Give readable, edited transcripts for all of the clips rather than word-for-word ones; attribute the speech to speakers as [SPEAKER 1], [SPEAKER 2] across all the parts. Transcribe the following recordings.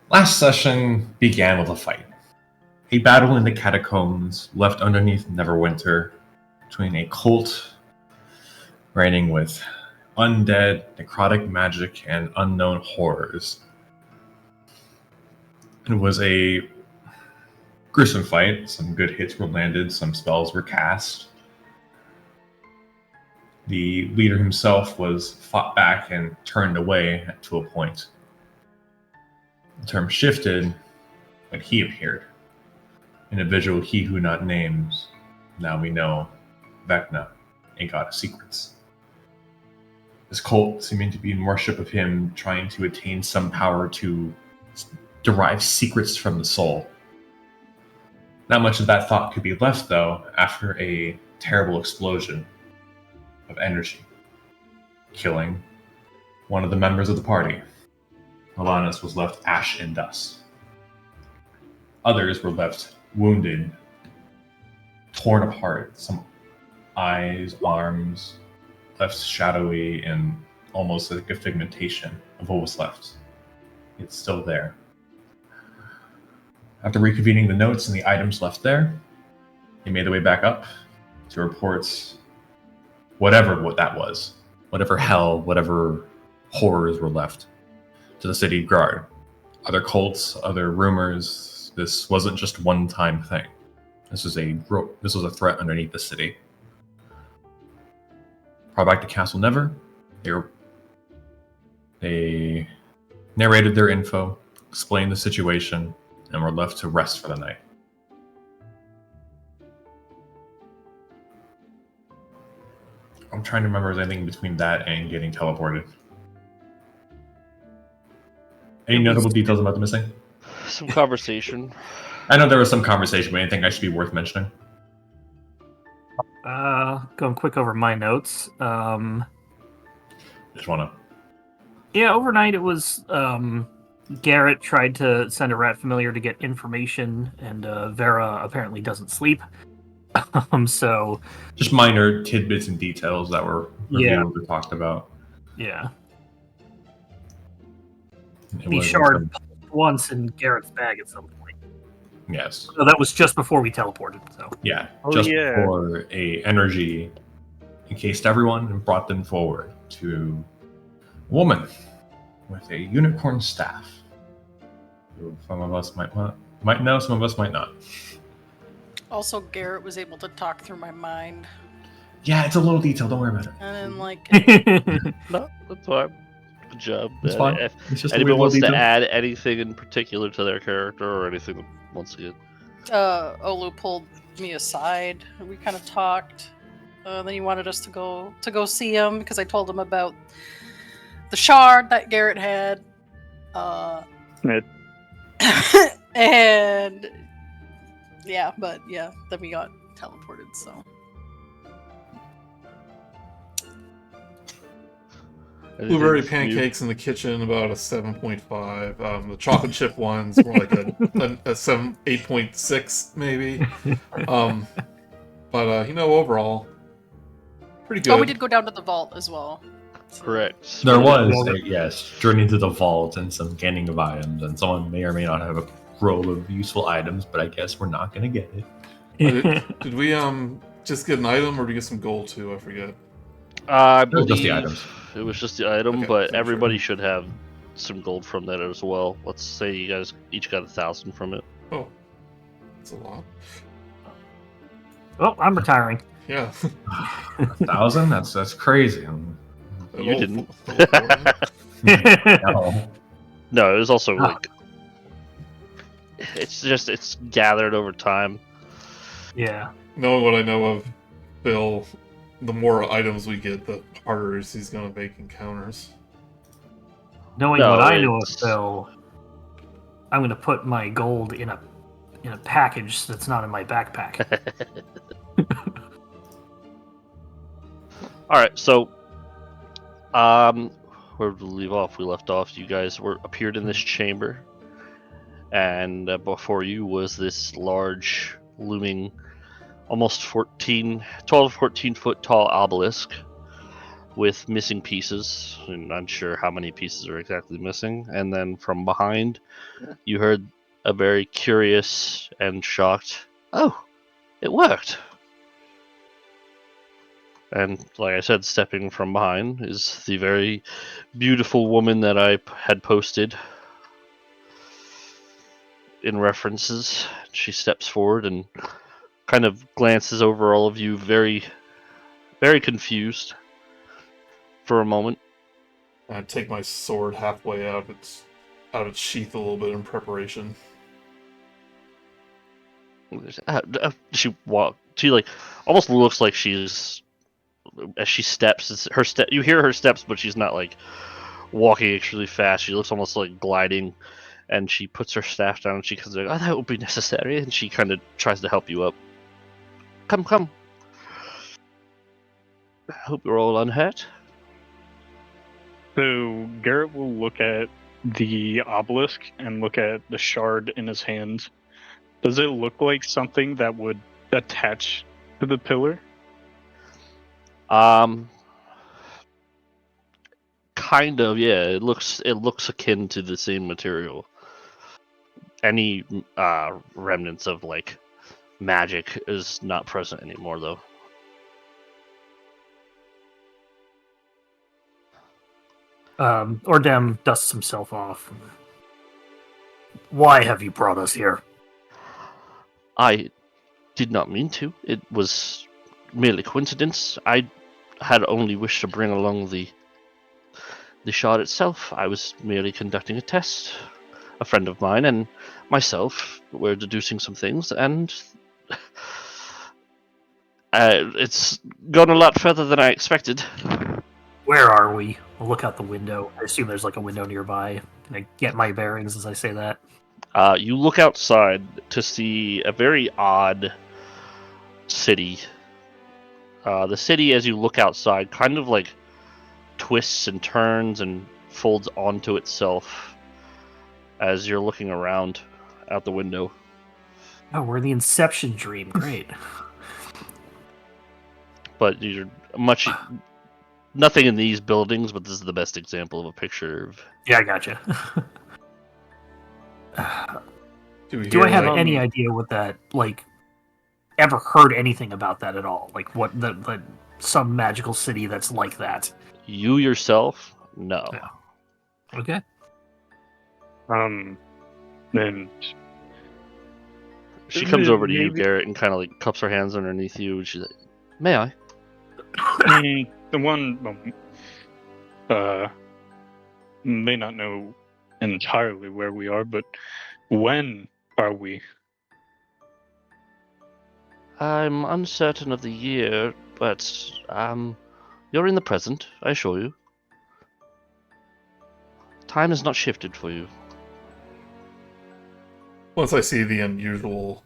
[SPEAKER 1] Last session began with a fight. A battle in the catacombs left underneath Neverwinter between a cult reigning with undead, necrotic magic, and unknown horrors. It was a gruesome fight. Some good hits were landed, some spells were cast. The leader himself was fought back and turned away to a point. The term shifted when he appeared. Individual he who not names. Now we know Vecna, a god of secrets. This cult seeming to be in worship of him, trying to attain some power to derive secrets from the soul. Not much of that thought could be left, though, after a terrible explosion of energy, killing one of the members of the party. Alanis was left ash and dust. Others were left wounded, torn apart, some eyes, arms, left shadowy and almost like a figmentation of what was left. It's still there. After reconvening the notes and the items left there, they made their way back up to report whatever that was, whatever hell, whatever horrors were left to the city guard. Other cults, other rumors. This wasn't just one-time thing. This was a threat underneath the city. Brought back to Castle Never. They narrated their info, explained the situation, and were left to rest for the night. I'm trying to remember if there's anything between that and getting teleported. Any notable details about the missing?
[SPEAKER 2] Some conversation.
[SPEAKER 1] I know there was some conversation, but anything I should be worth mentioning?
[SPEAKER 3] Going quick over my notes.
[SPEAKER 1] Just wanna...
[SPEAKER 3] Yeah, overnight it was Garret tried to send a rat familiar to get information, and Vera apparently doesn't sleep. So
[SPEAKER 1] just minor tidbits and details that were revealed or talked about.
[SPEAKER 3] Yeah.
[SPEAKER 1] It
[SPEAKER 3] the shard once in Garrett's bag at some point.
[SPEAKER 1] Yes.
[SPEAKER 3] So that was just before we teleported. So
[SPEAKER 1] yeah, before a energy encased everyone and brought them forward to a woman with a unicorn staff. Who some of us might know, some of us might not.
[SPEAKER 4] Also, Garret was able to talk through my mind.
[SPEAKER 1] Yeah, it's a little detail. Don't worry about it.
[SPEAKER 4] And then,
[SPEAKER 2] No, that's fine. Good job.
[SPEAKER 1] It's fine.
[SPEAKER 2] If
[SPEAKER 1] it's just
[SPEAKER 2] anybody wants to add anything in particular to their character or anything that wants to get...
[SPEAKER 4] Olu pulled me aside. We kind of talked. Then he wanted us to go see him because I told him about the shard that Garret had. And then we got teleported, so.
[SPEAKER 5] Blueberry pancakes in the kitchen, about a 7.5. The chocolate chip ones were like a 8.6 maybe. But overall, pretty good.
[SPEAKER 4] Oh, we did go down to the vault as well.
[SPEAKER 2] So. Correct.
[SPEAKER 1] There was journey to the vault and some canning of items, and someone may or may not have a roll of useful items, but I guess we're not gonna get
[SPEAKER 5] it. Did we just get an item, or did we get some gold too? I forget.
[SPEAKER 2] I believe
[SPEAKER 1] just the items.
[SPEAKER 2] It was just the item, okay, but everybody should have some gold from that as well. Let's say you guys each got 1,000 from it.
[SPEAKER 5] Oh, that's a lot.
[SPEAKER 3] Oh, I'm retiring.
[SPEAKER 5] Yeah.
[SPEAKER 1] 1,000? That's crazy.
[SPEAKER 2] You didn't.
[SPEAKER 1] No.
[SPEAKER 2] No, it was also like it's gathered over time.
[SPEAKER 3] Yeah.
[SPEAKER 5] Knowing what I know of Bill, the more items we get, the harder he's gonna make encounters.
[SPEAKER 3] Knowing what I know of Bill, I'm gonna put my gold in a package that's not in my backpack.
[SPEAKER 2] All right, so where did we leave off? We left off. You guys appeared in this chamber, and before you was this large, looming, almost 12 to 14 foot tall obelisk. with missing pieces, and unsure how many pieces are exactly missing. And then from behind, you heard a very curious and shocked, "Oh, it worked!" And like I said, stepping from behind is the very beautiful woman that I had posted in references. She steps forward and kind of glances over all of you, very, very confused for a moment.
[SPEAKER 5] I take my sword halfway out of its sheath a little bit in preparation.
[SPEAKER 2] She like almost looks like she's, as she steps, it's her step. You hear her steps, but she's not like walking extremely fast. She looks almost like gliding, and she puts her staff down. And she comes like, "Oh, that would be necessary," and she kind of tries to help you up. Come. I hope you're all unhurt.
[SPEAKER 6] So Garret will look at the obelisk and look at the shard in his hand. Does it look like something that would attach to the pillar?
[SPEAKER 2] Kind of, yeah. It looks akin to the same material. Any remnants of like magic is not present anymore, though.
[SPEAKER 3] Oordem dusts himself off. Why have you brought us here?
[SPEAKER 2] I did not mean to. It was merely coincidence. I had only wished to bring along the shard itself. I was merely conducting a test. A friend of mine and myself were deducing some things, and it's gone a lot further than I expected.
[SPEAKER 3] Where are we? I'll look out the window. I assume there's like a window nearby. Can I get my bearings as I say that?
[SPEAKER 2] You look outside to see a very odd city. The city, as you look outside, kind of like twists and turns and folds onto itself as you're looking around out the window.
[SPEAKER 3] Oh, we're in the Inception dream. Great.
[SPEAKER 2] But you're nothing in these buildings, but this is the best example of a picture of...
[SPEAKER 3] Yeah, I gotcha.
[SPEAKER 5] Do
[SPEAKER 3] I have any idea what that, like, ever heard anything about that at all? Like, what, the some magical city that's like that?
[SPEAKER 2] You yourself? No.
[SPEAKER 3] Yeah. Okay.
[SPEAKER 6] Then
[SPEAKER 2] She comes over to you,
[SPEAKER 6] Maybe-
[SPEAKER 2] Garret, and kind of like cups her hands underneath you, and she's like, "May I?"
[SPEAKER 6] the one may not know entirely where we are, but when are we?
[SPEAKER 2] I'm uncertain of the year, but you're in the present, I assure you. Time has not shifted for you.
[SPEAKER 5] Once I see the unusual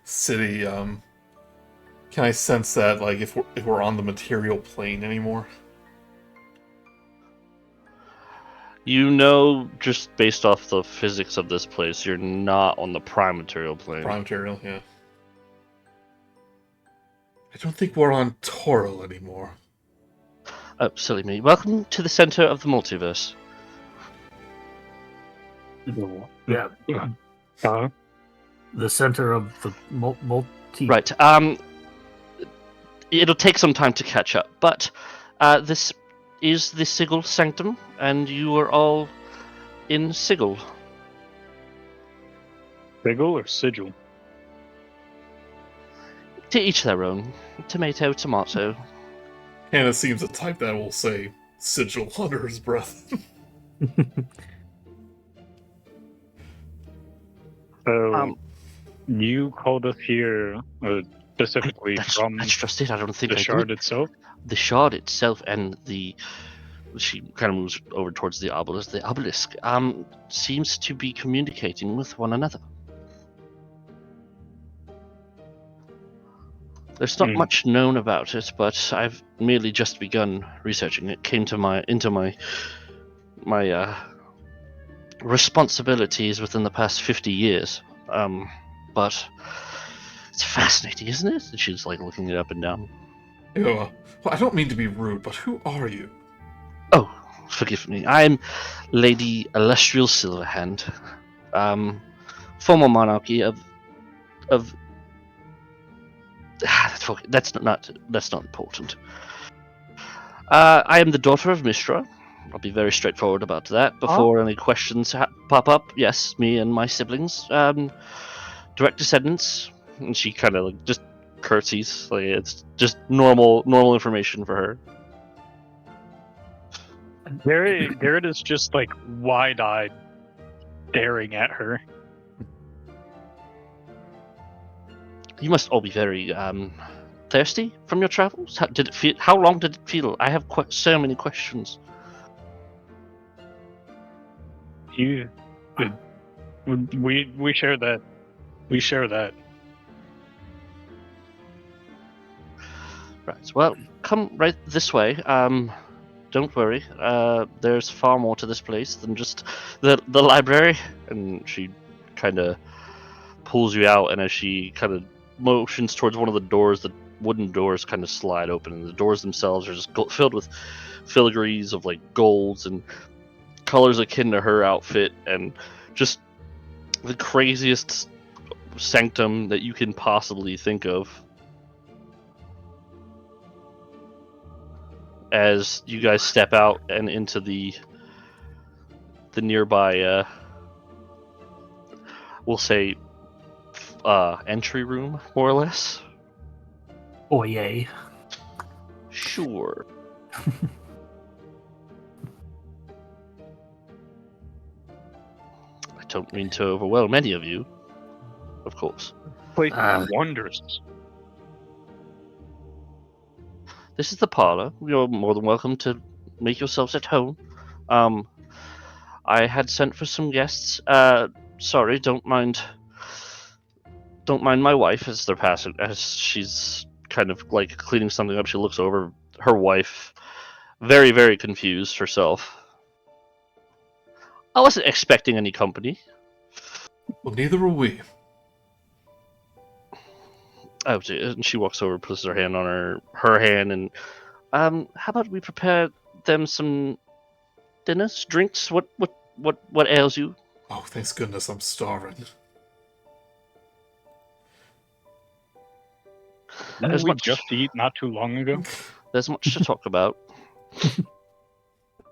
[SPEAKER 5] city, can I sense that, like, if we're on the material plane anymore?
[SPEAKER 2] You know, just based off the physics of this place, you're not on the prime material plane.
[SPEAKER 5] Prime material, yeah. I don't think we're on Toro anymore.
[SPEAKER 2] Oh, silly me. Welcome to the center of the multiverse.
[SPEAKER 3] Yeah. The center of the multi...
[SPEAKER 2] Right. It'll take some time to catch up, but this is the Sigil Sanctum, and you are all in Sigil.
[SPEAKER 6] Sigil or sigil?
[SPEAKER 2] To each their own. Tomato, tomato.
[SPEAKER 5] Canis seems the type that will say sigil under his breath.
[SPEAKER 6] So, you called us here specifically
[SPEAKER 2] That's
[SPEAKER 6] from
[SPEAKER 2] just it. I don't think
[SPEAKER 6] the
[SPEAKER 2] I
[SPEAKER 6] shard
[SPEAKER 2] did.
[SPEAKER 6] itself?
[SPEAKER 2] The shard itself and the... She kind of moves over towards the obelisk. The obelisk seems to be communicating with one another. There's not much known about it, but I've merely just begun researching it. Came to into my responsibilities within the past 50 years. But it's fascinating, isn't it? And she's like looking it up and down.
[SPEAKER 5] Well, I don't mean to be rude, but who are you?
[SPEAKER 2] Oh, forgive me. I'm Lady Illustrial Silverhand, former monarchy of. That's not important. I am the daughter of Mistra. I'll be very straightforward about that. Before any questions pop up, yes, me and my siblings, direct descendants. And she kind of like just curtsies. Like it's just normal information for her.
[SPEAKER 6] Garret is just like wide-eyed, staring at her.
[SPEAKER 2] You must all be very thirsty from your travels. How long did it feel? I have so many questions.
[SPEAKER 6] We share that. We share that.
[SPEAKER 2] Right. Well, come right this way. Don't worry. There's far more to this place than just the library. And she kind of pulls you out, and as she kind of motions towards one of the doors, the wooden doors kind of slide open, and the doors themselves are just filled with filigrees of like golds and colors akin to her outfit, and just the craziest sanctum that you can possibly think of. As you guys step out and into the nearby, we'll say, entry room, more or less.
[SPEAKER 3] Oh yay!
[SPEAKER 2] Sure. I don't mean to overwhelm any of you, of course.
[SPEAKER 6] Place wonders.
[SPEAKER 2] This is the parlor. You're more than welcome to make yourselves at home. I had sent for some guests. Sorry, don't mind my wife as they're passing. As she's kind of like cleaning something up, she looks over her wife, very, very confused herself. I wasn't expecting any company.
[SPEAKER 5] Well, neither were we.
[SPEAKER 2] Oh, and she walks over, puts her hand on her hand, and how about we prepare them some dinners, drinks? What ails you?
[SPEAKER 5] Oh, thank goodness, I'm starving.
[SPEAKER 6] Didn't we just eat not too long ago?
[SPEAKER 2] There's much to talk about.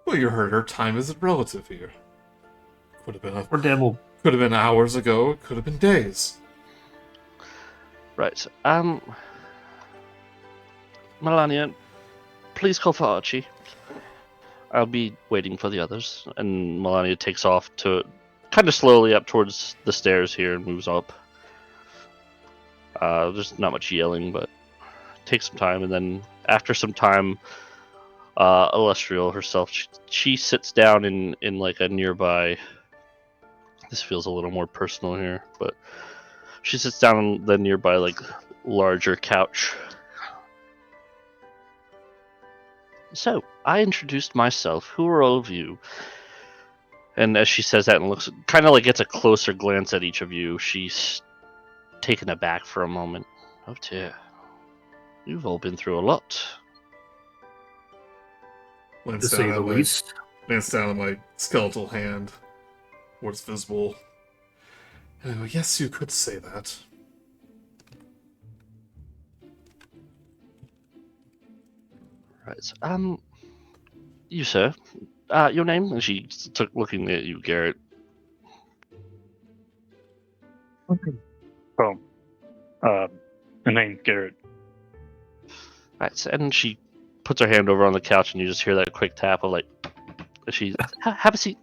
[SPEAKER 5] Well, you heard her. Time isn't relative here. Could have been
[SPEAKER 3] Oordem
[SPEAKER 5] could have been hours ago. It could have been days.
[SPEAKER 2] Right. Melania, please call for Archie. I'll be waiting for the others. And Melania takes off to kind of slowly up towards the stairs here and moves up. There's not much yelling, but it takes some time. And then after some time, Illustrial herself, she sits down in like a nearby... This feels a little more personal here, but she sits down on the nearby, like, larger couch. So, I introduced myself. Who are all of you? And as she says that and looks, kind of like gets a closer glance at each of you, she's taken aback for a moment. Oh dear. You've all been through a lot.
[SPEAKER 3] to say the least.
[SPEAKER 5] Glance down at my skeletal hand, what's visible. Yes, you could say that.
[SPEAKER 2] Right. You, sir. Your name? And she took looking at you, Garret.
[SPEAKER 6] Oh. The name's Garret.
[SPEAKER 2] Right. And she puts her hand over on the couch, and you just hear that quick tap of like, have a seat.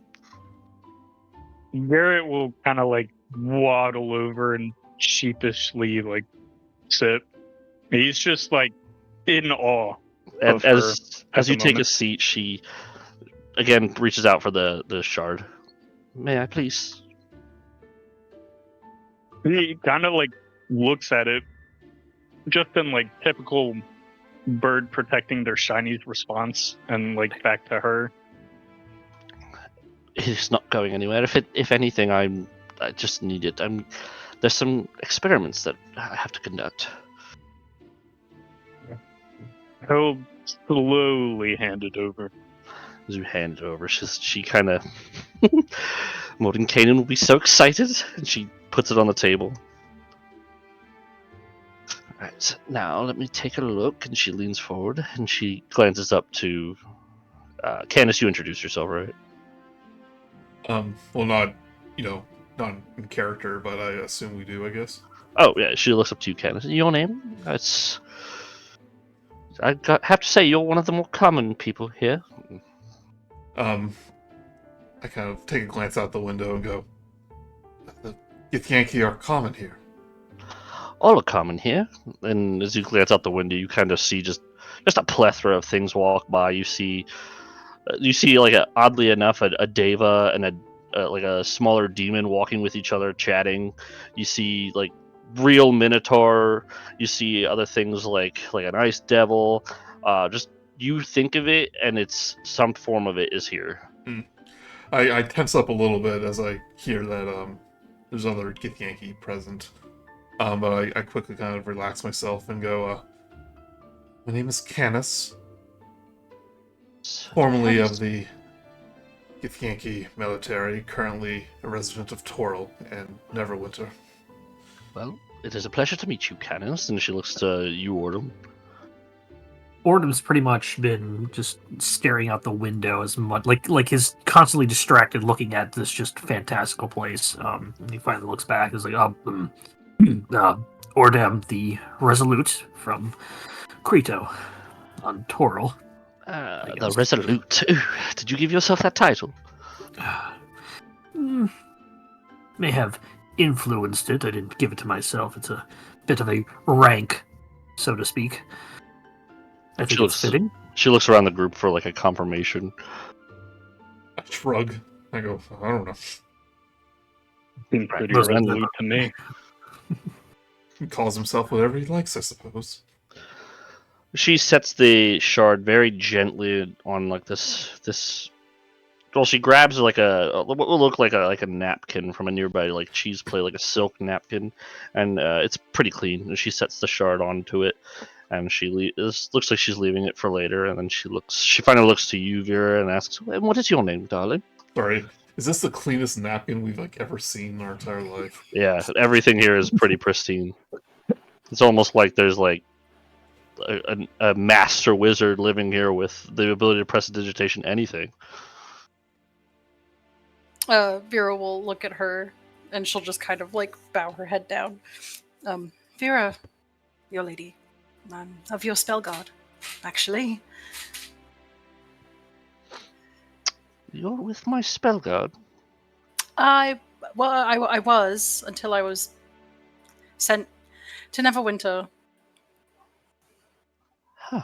[SPEAKER 6] Garret will kind of like waddle over and sheepishly like sit. He's just like in awe.
[SPEAKER 2] And as you take a seat, she again reaches out for the shard. May I please?
[SPEAKER 6] He kind of like looks at it, just in like typical bird protecting their shinies response, and like back to her.
[SPEAKER 2] It's not going anywhere. If anything, I just need it. There's some experiments that I have to conduct.
[SPEAKER 6] He'll slowly hand it over.
[SPEAKER 2] As you hand it over, she kind of... Mordenkainen will be so excited, and she puts it on the table. Alright, now let me take a look, and she leans forward, and she glances up to... Canis, you introduce yourself, right?
[SPEAKER 5] Well, not in character, but I assume we do, I guess.
[SPEAKER 2] Oh, yeah, she looks up to you, Canis. Your name? Have to say, you're one of the more common people here.
[SPEAKER 5] I kind of take a glance out the window and go, the Githyanki are common here.
[SPEAKER 2] All are common here. And as you glance out the window, you kind of see just a plethora of things walk by. You see like oddly enough, a Deva and a smaller demon walking with each other, chatting. You see like real Minotaur. You see other things like an ice devil. Just you think of it, and it's some form of it is here.
[SPEAKER 5] I tense up a little bit as I hear that there's other Githyanki present. But I quickly kind of relax myself and go, my name is Canis, formerly of the Githyanki military, currently a resident of Toril and Neverwinter.
[SPEAKER 2] Well, it is a pleasure to meet you, Canis. And she looks to you, Oordem.
[SPEAKER 3] Oordem's pretty much been just staring out the window as much, like he's constantly distracted looking at this just fantastical place. And he finally looks back. He's like, Oordem, the Resolute from Crito on Toril.
[SPEAKER 2] The Resolute. Ooh, did you give yourself that title?
[SPEAKER 3] May have influenced it. I didn't give it to myself. It's a bit of a rank, so to speak. I think it's fitting.
[SPEAKER 2] She looks around the group for like a confirmation.
[SPEAKER 5] I shrug. I go, I don't know.
[SPEAKER 6] Seems pretty resolute to me.
[SPEAKER 5] He calls himself whatever he likes, I suppose.
[SPEAKER 2] She sets the shard very gently on like this. Well, she grabs like what will look like a napkin from a nearby like cheese plate, like a silk napkin, and it's pretty clean. And she sets the shard onto it, and looks like she's leaving it for later. And then she finally looks to you, Vera, and asks, "What is your name, darling?"
[SPEAKER 5] Sorry, is this the cleanest napkin we've ever seen in our entire life?
[SPEAKER 2] Yeah, everything here is pretty pristine. It's almost like there's like a master wizard living here with the ability to prestidigitation anything.
[SPEAKER 4] Vera will look at her, and she'll just kind of like bow her head down. Vera, your lady, I'm of your spell guard, actually.
[SPEAKER 2] You're with my spell guard?
[SPEAKER 4] I was until I was sent to Neverwinter.
[SPEAKER 2] Huh.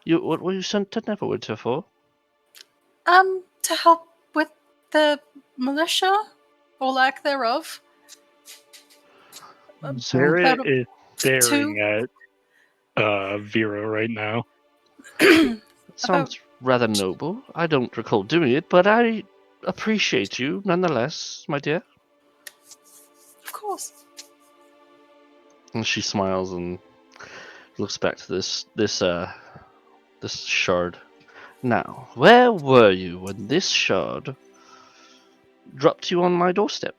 [SPEAKER 2] What were you sent to Neverwinter for?
[SPEAKER 4] To help with the militia, or lack thereof.
[SPEAKER 6] Garret is staring at Vera right now.
[SPEAKER 2] Sounds rather noble. I don't recall doing it, but I appreciate you nonetheless, my dear.
[SPEAKER 4] Of course.
[SPEAKER 2] And she smiles and looks back to this shard. Now, where were you when this shard dropped you on my doorstep?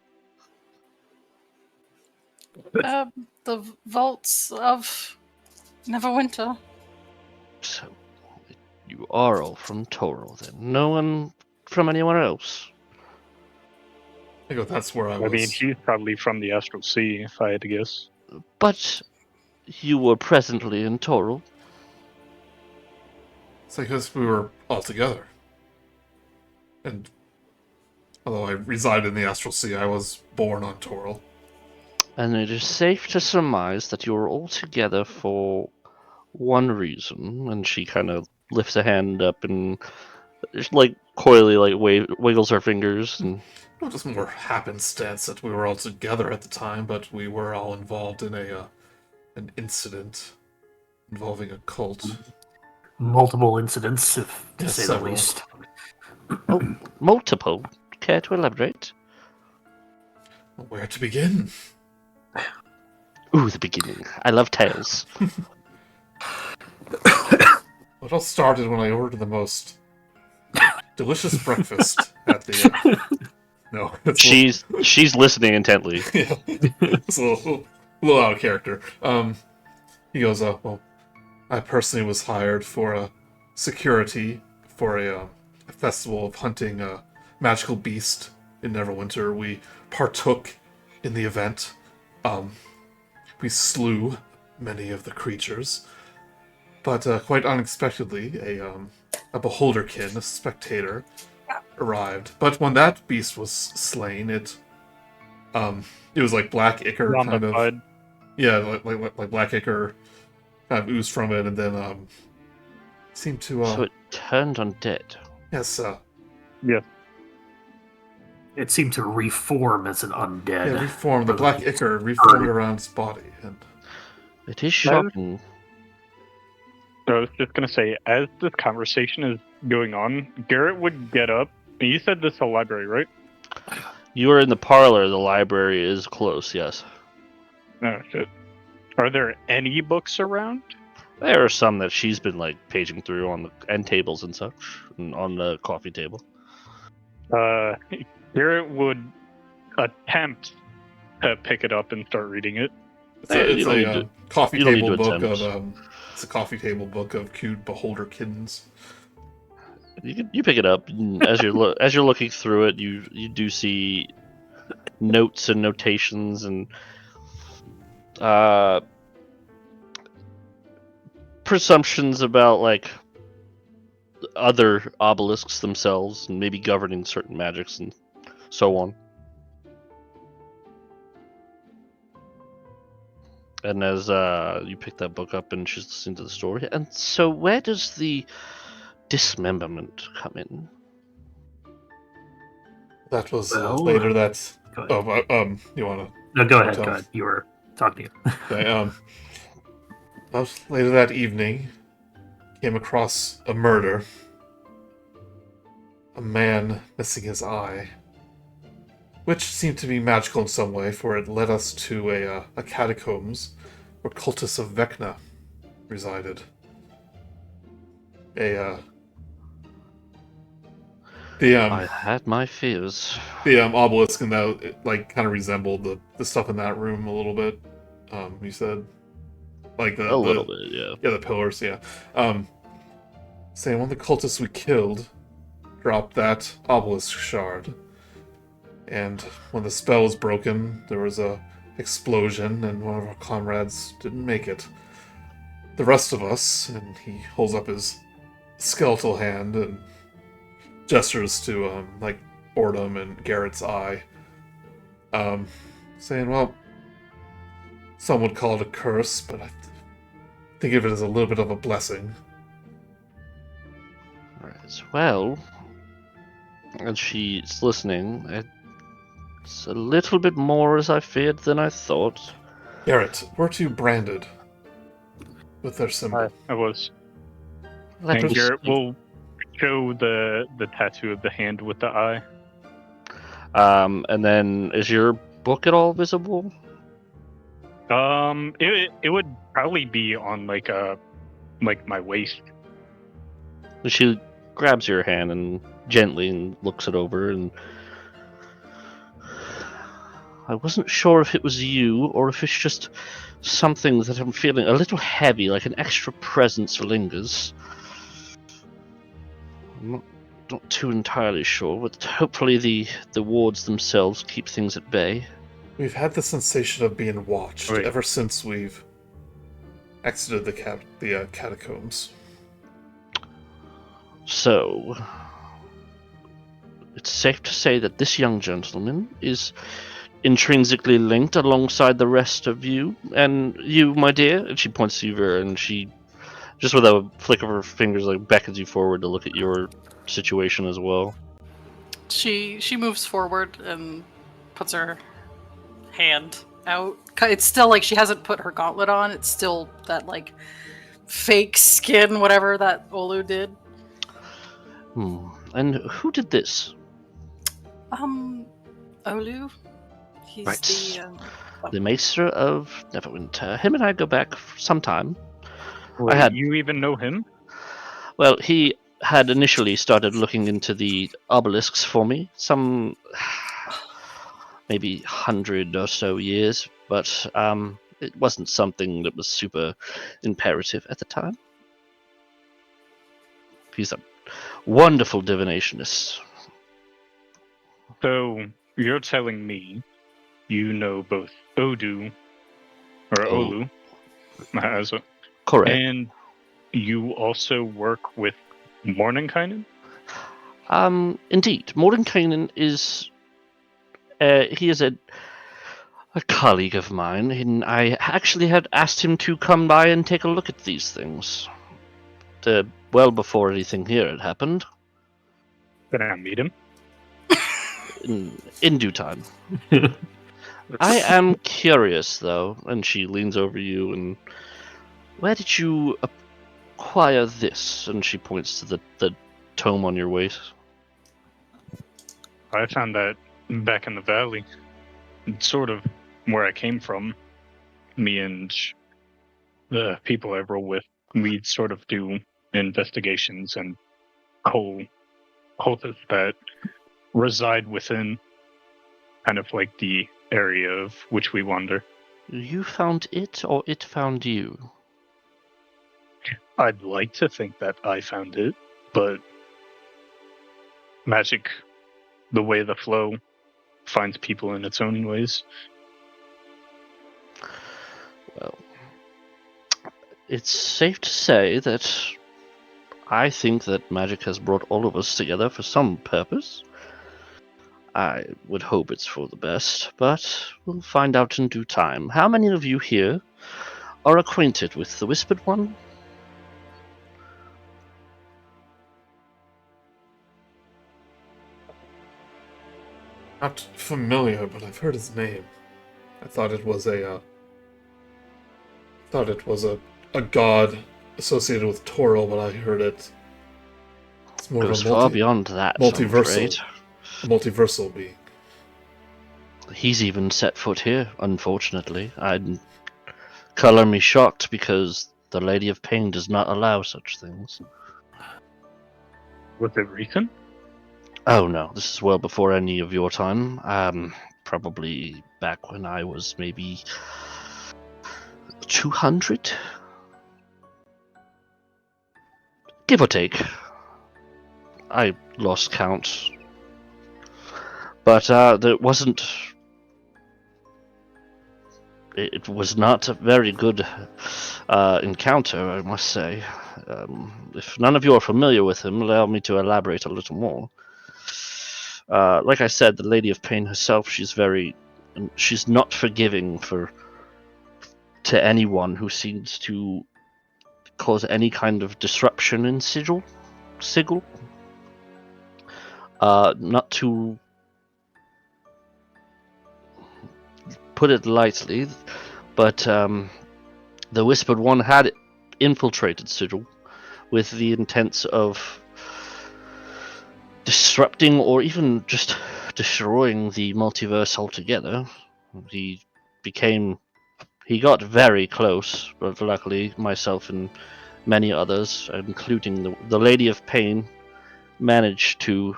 [SPEAKER 4] The vaults of Neverwinter.
[SPEAKER 2] So, you are all from Toril, then. No one from anywhere else?
[SPEAKER 5] I go, that's where I was.
[SPEAKER 6] I mean, he's probably from the Astral Sea, if I had to guess.
[SPEAKER 2] But you were presently in Toril.
[SPEAKER 5] It's because we were all together. And although I reside in the Astral Sea, I was born on Toril.
[SPEAKER 2] And it is safe to surmise that you are all together for one reason. And she kind of lifts a hand up and like coyly wiggles her fingers. And
[SPEAKER 5] It was more happenstance that we were all together at the time, but we were all involved in an incident involving a cult.
[SPEAKER 3] Multiple incidents, to say the
[SPEAKER 5] Several.
[SPEAKER 3] least.
[SPEAKER 2] oh, multiple. Care to elaborate?
[SPEAKER 5] Where to begin?
[SPEAKER 2] Ooh, the beginning. I love tales.
[SPEAKER 5] It all started when I ordered the most delicious breakfast at the. No, it's
[SPEAKER 2] She's listening intently.
[SPEAKER 5] yeah, it's a little out of character. He goes, well, I personally was hired for security for a festival of hunting a magical beast in Neverwinter. We partook in the event. We slew many of the creatures, but quite unexpectedly, a beholderkin, a spectator, arrived. But when that beast was slain, it was like black ichor kind of.
[SPEAKER 6] Zombified.
[SPEAKER 5] Yeah, like black ichor kind of oozed from it, and then seemed to.
[SPEAKER 2] So it turned undead.
[SPEAKER 5] Yes,
[SPEAKER 6] Yeah.
[SPEAKER 3] It seemed to reform as an undead.
[SPEAKER 5] yeah, reformed. The black ichor reformed around its body, and
[SPEAKER 2] It is shocking.
[SPEAKER 6] I was just gonna say, as this conversation is going on, Garret would get up. And you said this is a library, right?
[SPEAKER 2] You are in the parlor. The library is close. Yes.
[SPEAKER 6] Oh shit. Are there any books around?
[SPEAKER 2] There are some that she's been like paging through on the end tables and such, and on the coffee table.
[SPEAKER 6] Garret would attempt to pick it up and start reading it.
[SPEAKER 5] it's a coffee
[SPEAKER 2] you don't need
[SPEAKER 5] table
[SPEAKER 2] to
[SPEAKER 5] book
[SPEAKER 2] attempt.
[SPEAKER 5] of it's a coffee table book of cute beholderkins.
[SPEAKER 2] You pick it up and as you're looking through it. You do see notes and notations and presumptions about like other obelisks themselves and maybe governing certain magics and so on. And as you pick that book up and she's listening to the story, and so where does the dismemberment come in?
[SPEAKER 5] That was
[SPEAKER 3] Well,
[SPEAKER 5] later. That's
[SPEAKER 3] Go ahead.
[SPEAKER 5] you wanna?
[SPEAKER 3] No, go ahead.
[SPEAKER 5] tell
[SPEAKER 3] Go
[SPEAKER 5] me.
[SPEAKER 3] ahead. You were talking to you.
[SPEAKER 5] Okay, later that evening, came across a murder. A man missing his eye, which seemed to be magical in some way, for it led us to a catacombs where cultists of Vecna resided.
[SPEAKER 2] I had my fears.
[SPEAKER 5] The obelisk in that it, kind of resembled the stuff in that room a little bit. You said, like
[SPEAKER 2] A little bit, yeah.
[SPEAKER 5] Yeah, the pillars, yeah. Saying one of the cultists we killed dropped that obelisk shard. And when the spell was broken, there was a explosion, and one of our comrades didn't make it. The rest of us, and he holds up his skeletal hand and gestures to like Oordem and Garret's eye, saying, well, some would call it a curse, but I think of it as a little bit of a blessing.
[SPEAKER 2] Right. Well, and she's listening. It's a little bit more as I feared than I thought.
[SPEAKER 5] Garret, weren't you branded with their symbol?
[SPEAKER 6] I was.
[SPEAKER 2] That
[SPEAKER 6] And
[SPEAKER 2] was-
[SPEAKER 6] Garret will show the tattoo of the hand with the eye.
[SPEAKER 2] And then is your book at all visible?
[SPEAKER 6] It would probably be on like my waist.
[SPEAKER 2] She grabs your hand and gently and looks it over, and I wasn't sure if it was you or if it's just something that I'm feeling a little heavy, like an extra presence lingers. I'm not too entirely sure, but hopefully the wards themselves keep things at bay.
[SPEAKER 5] We've had the sensation of being watched
[SPEAKER 6] Wait.
[SPEAKER 5] ever since we've exited the catacombs.
[SPEAKER 2] So, it's safe to say that this young gentleman is intrinsically linked alongside the rest of you, and you, my dear. And she points to you, Vera, and she, just with a flick of her fingers, like beckons you forward to look at your situation as well.
[SPEAKER 4] She moves forward and puts her hand out. It's still like she hasn't put her gauntlet on. It's still that like fake skin, whatever that Olu did.
[SPEAKER 2] And who did this?
[SPEAKER 4] Olu. He's
[SPEAKER 2] Right. The Maester of Neverwinter. Him and I go back some time.
[SPEAKER 6] Wait,
[SPEAKER 2] had-
[SPEAKER 6] you even know him?
[SPEAKER 2] Well, he had initially started looking into the obelisks for me, some maybe 100 or so years, but it wasn't something that was super imperative at the time. He's a wonderful divinationist.
[SPEAKER 6] So you're telling me you know both Odu or
[SPEAKER 2] Oh.
[SPEAKER 6] Olu as a,
[SPEAKER 2] Correct.
[SPEAKER 6] and you also work with Mordenkainen?
[SPEAKER 2] Indeed, Mordenkainen is he is a colleague of mine, and I actually had asked him to come by and take a look at these things. Well before anything here had happened.
[SPEAKER 6] Can I meet him?
[SPEAKER 2] In due time. I am curious, though, and she leans over you, and where did you acquire this? And she points to the tome on your waist.
[SPEAKER 6] I found that back in the valley. It's sort of where I came from. Me and the people I roll with, we sort of do investigations and cultists that reside within kind of like the area of which we wander.
[SPEAKER 2] You found it, or it found you?
[SPEAKER 6] I'd like to think that I found it, but magic, the way the flow, finds people in its own ways.
[SPEAKER 2] Well, it's safe to say that I think that magic has brought all of us together for some purpose. I would hope it's for the best, but we'll find out in due time. How many of you here are acquainted with the Whispered One?
[SPEAKER 5] Not familiar, but I've heard his name. I thought it was a god associated with Toro, but I heard it's more
[SPEAKER 2] Goes
[SPEAKER 5] of a
[SPEAKER 2] far beyond that. I'm afraid.
[SPEAKER 5] multiversal being.
[SPEAKER 2] He's even set foot here, unfortunately. I'd color me shocked because the Lady of Pain does not allow such things.
[SPEAKER 6] Was it recent?
[SPEAKER 2] Oh no, this is well before any of your time. Probably back when I was maybe 200? Give or take. I lost count. But there wasn't... It was not a very good encounter, I must say. If none of you are familiar with him, allow me to elaborate a little more. Like I said, the Lady of Pain herself, she's not forgiving to anyone who seems to cause any kind of disruption in sigil. Not to put it lightly, but the Whispered One had infiltrated Sigil with the intent of disrupting or even just destroying the multiverse altogether. He got very close, but luckily myself and many others, including the Lady of Pain, managed to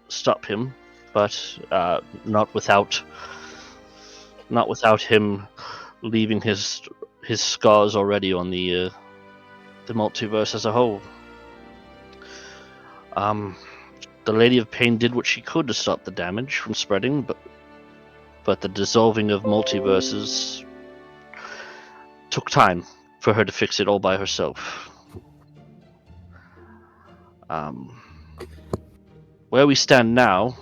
[SPEAKER 2] stop him, but not without him leaving his scars already on the multiverse as a whole. The Lady of Pain did what she could to stop the damage from spreading, but the dissolving of multiverses took time for her to fix it all by herself. Where we stand now,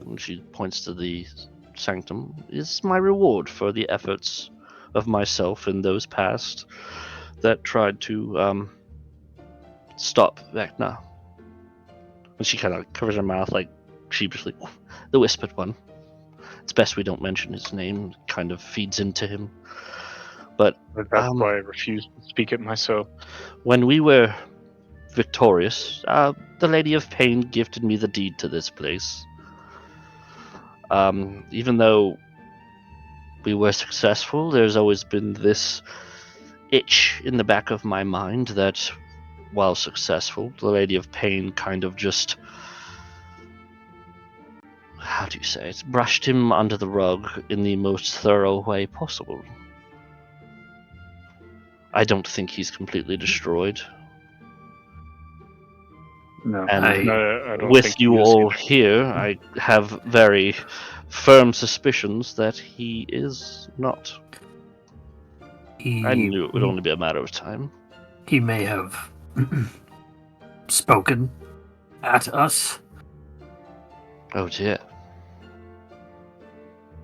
[SPEAKER 2] and she points to the sanctum, is my reward for the efforts of myself and those past that tried to stop Vecna. And she kind of covers her mouth like sheepishly. The Whispered One. It's best we don't mention his name. It kind of feeds into him. But
[SPEAKER 6] That's why I refuse to speak it myself.
[SPEAKER 2] when we were victorious, the Lady of Pain gifted me the deed to this place. Even though we were successful, there's always been this itch in the back of my mind that while successful, the Lady of Pain kind of just, how do you say it, brushed him under the rug in the most thorough way possible. I don't think he's completely destroyed.
[SPEAKER 6] No,
[SPEAKER 2] And
[SPEAKER 6] I don't
[SPEAKER 2] with
[SPEAKER 6] think he
[SPEAKER 2] you
[SPEAKER 6] is
[SPEAKER 2] all
[SPEAKER 6] either.
[SPEAKER 2] here, I have very firm suspicions that he is not. I knew it would only be a matter of time.
[SPEAKER 3] He may have spoken at us.
[SPEAKER 2] Oh dear.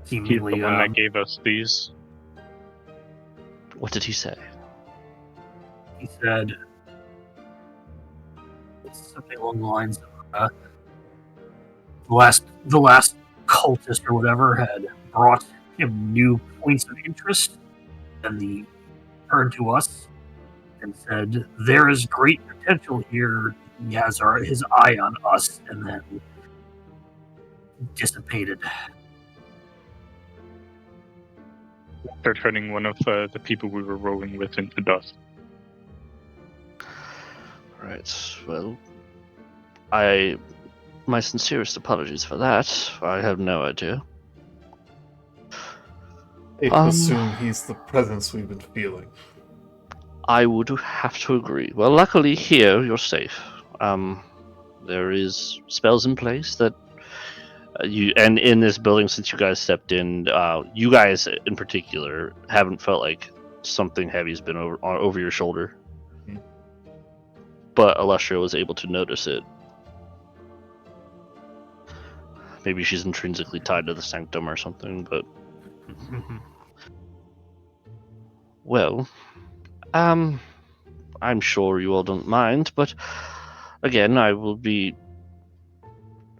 [SPEAKER 6] He's
[SPEAKER 3] Seemingly,
[SPEAKER 6] the one that gave us these.
[SPEAKER 2] What did he say?
[SPEAKER 3] he said something along the lines of the last cultist or whatever had brought him new points of interest, and he turned to us and said, "There is great potential here." He has his eye on us, and then dissipated.
[SPEAKER 6] They're turning one of the people we were rolling with into dust.
[SPEAKER 2] Right, well, my sincerest apologies for that. I have no idea.
[SPEAKER 5] Safe to assume he's the presence we've been feeling.
[SPEAKER 2] I would have to agree. Well, luckily here you're safe. There is spells in place that and in this building since you guys stepped in, you guys in particular haven't felt like something heavy's been over your shoulder.
[SPEAKER 5] Mm.
[SPEAKER 2] But Alessia was able to notice it. Maybe she's intrinsically tied to the sanctum or something, but well, I'm sure you all don't mind, but again, I will be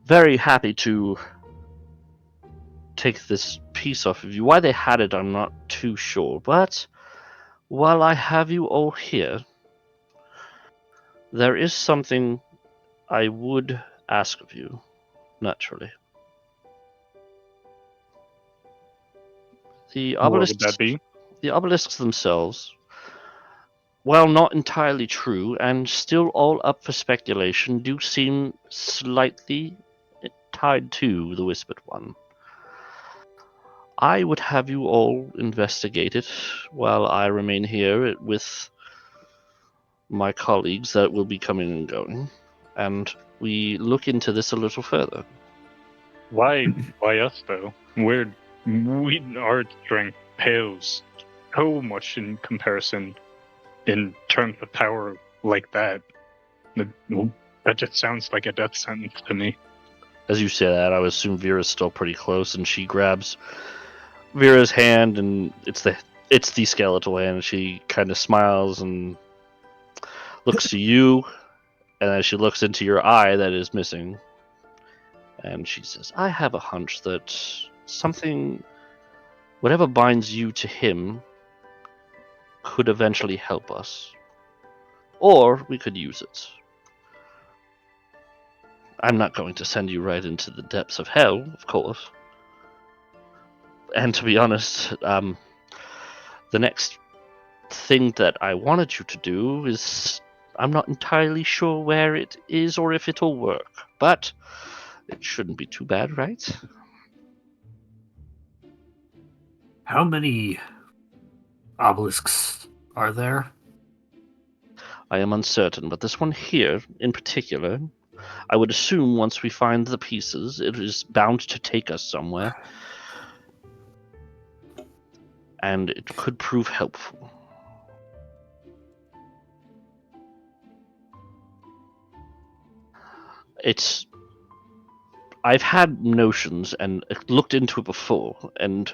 [SPEAKER 2] very happy to take this piece off of you. Why they had it, I'm not too sure, but while I have you all here, there is something I would ask of you, naturally.
[SPEAKER 6] What would that be?
[SPEAKER 2] The obelisks themselves, while not entirely true and still all up for speculation, do seem slightly tied to the Whispered One. I would have you all investigate it while I remain here with my colleagues that will be coming and going, and we look into this a little further.
[SPEAKER 6] Why us though? Our strength pales so much in comparison in terms of power like that. That just sounds like a death sentence to me.
[SPEAKER 2] As you say that, I would assume Vera's still pretty close, and she grabs Vera's hand, and it's the skeletal hand, and she kind of smiles and looks to you, and as she looks into your eye that is missing, and she says, I have a hunch that something, whatever binds you to him, could eventually help us. Or we could use it. I'm not going to send you right into the depths of hell, of course. And to be honest, the next thing that I wanted you to do is, I'm not entirely sure where it is or if it'll work, but it shouldn't be too bad, right?
[SPEAKER 3] How many obelisks are there?
[SPEAKER 2] I am uncertain, but this one here, in particular, I would assume once we find the pieces, it is bound to take us somewhere. And it could prove helpful. I've had notions and looked into it before, and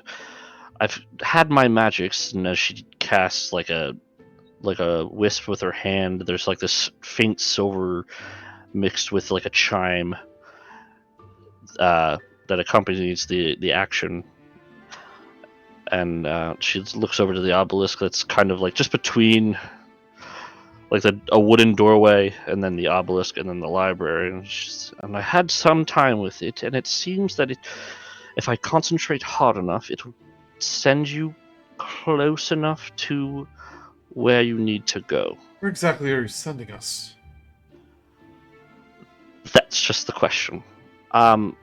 [SPEAKER 2] I've had my magics, and as she casts like a wisp with her hand, there's like this faint silver mixed with like a chime that accompanies the action. And she looks over to the obelisk that's kind of like just between like a wooden doorway and then the obelisk and then the library. And I had some time with it, and it seems that if I concentrate hard enough, it will send you close enough to where you need to go.
[SPEAKER 5] Where exactly are you sending us?
[SPEAKER 2] That's just the question. I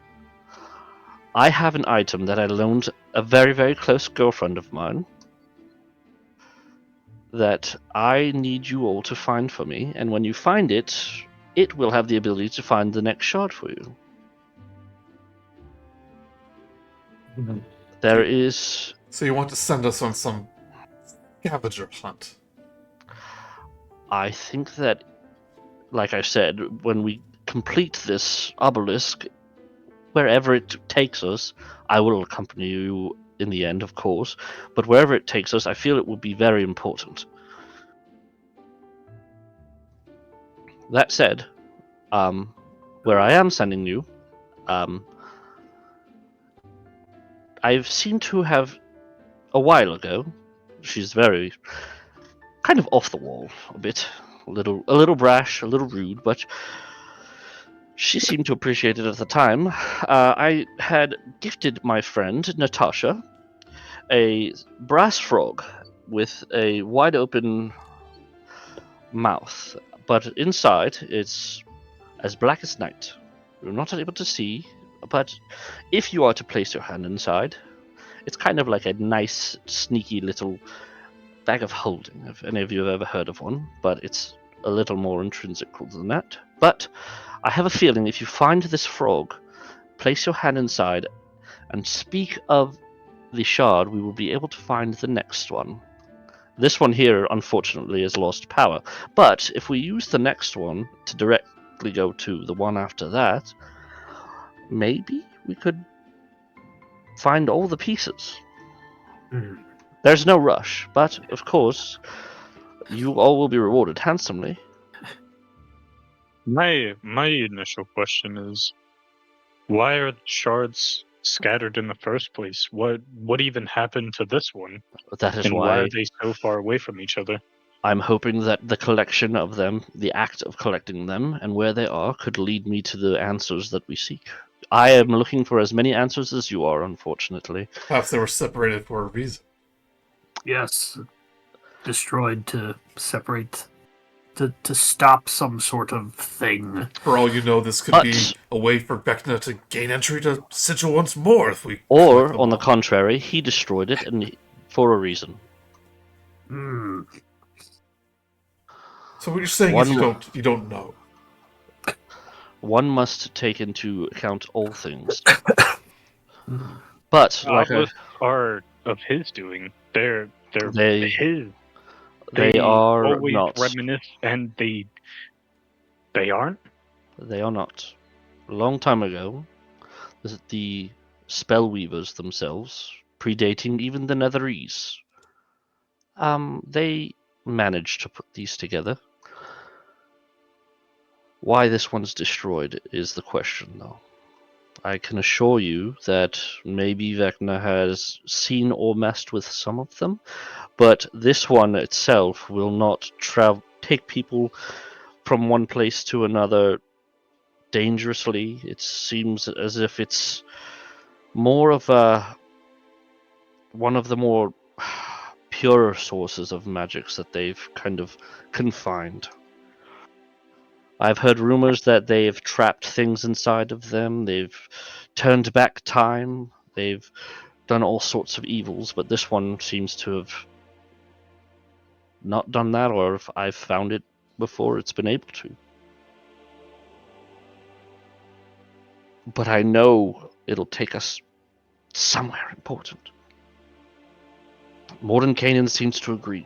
[SPEAKER 2] have an item that I loaned a very, very close girlfriend of mine that I need you all to find for me, and when you find it, it will have the ability to find the next shard for you. There is...
[SPEAKER 5] So you want to send us on some scavenger hunt?
[SPEAKER 2] I think that, like I said, when we complete this obelisk, wherever it takes us, I will accompany you in the end, of course, but wherever it takes us, I feel it will be very important. That said, where I am sending you, I've seen to have, a while ago, she's very kind of off the wall a bit, a little brash, a little rude, but she seemed to appreciate it at the time. I had gifted my friend Natasha a brass frog with a wide open mouth, but inside it's as black as night. You're not able to see, but if you are to place your hand inside, it's kind of like a nice, sneaky little bag of holding, if any of you have ever heard of one, but it's a little more intrinsic than that. But I have a feeling if you find this frog, place your hand inside, and speak of the shard, we will be able to find the next one. This one here, unfortunately, has lost power, but if we use the next one to directly go to the one after that, maybe we could find all the pieces. There's no rush, but of course, you all will be rewarded handsomely.
[SPEAKER 6] My initial question is, why are the shards scattered in the first place? What even happened to this one?
[SPEAKER 2] That is
[SPEAKER 6] And why
[SPEAKER 2] why
[SPEAKER 6] are they so far away from each other?
[SPEAKER 2] I'm hoping that the collection of them, the act of collecting them, and where they are, could lead me to the answers that we seek. I am looking for as many answers as you are, unfortunately.
[SPEAKER 5] Perhaps they were separated for a reason.
[SPEAKER 3] Yes. Destroyed to separate, to stop some sort of thing.
[SPEAKER 5] For all you know, this could be a way for Vecna to gain entry to Sigil once more if we...
[SPEAKER 2] Or, on the contrary, he destroyed it and for a reason.
[SPEAKER 5] So what you're saying is you don't know.
[SPEAKER 2] One must take into account all things. But like
[SPEAKER 6] are of his doing. They're
[SPEAKER 2] they
[SPEAKER 6] his.
[SPEAKER 2] They are
[SPEAKER 6] always
[SPEAKER 2] not.
[SPEAKER 6] reminisce, and they aren't.
[SPEAKER 2] They are not. A long time ago, the spellweavers themselves, predating even the Netherese, they managed to put these together. Why this one's destroyed is the question, though. I can assure you that maybe Vecna has seen or messed with some of them, but this one itself will not take people from one place to another dangerously. It seems as if it's more of one of the more purer sources of magics that they've kind of confined. I've heard rumors that they've trapped things inside of them, they've turned back time, they've done all sorts of evils, but this one seems to have not done that, or if I've found it before, it's been able to. But I know it'll take us somewhere important. Mordenkainen seems to agree.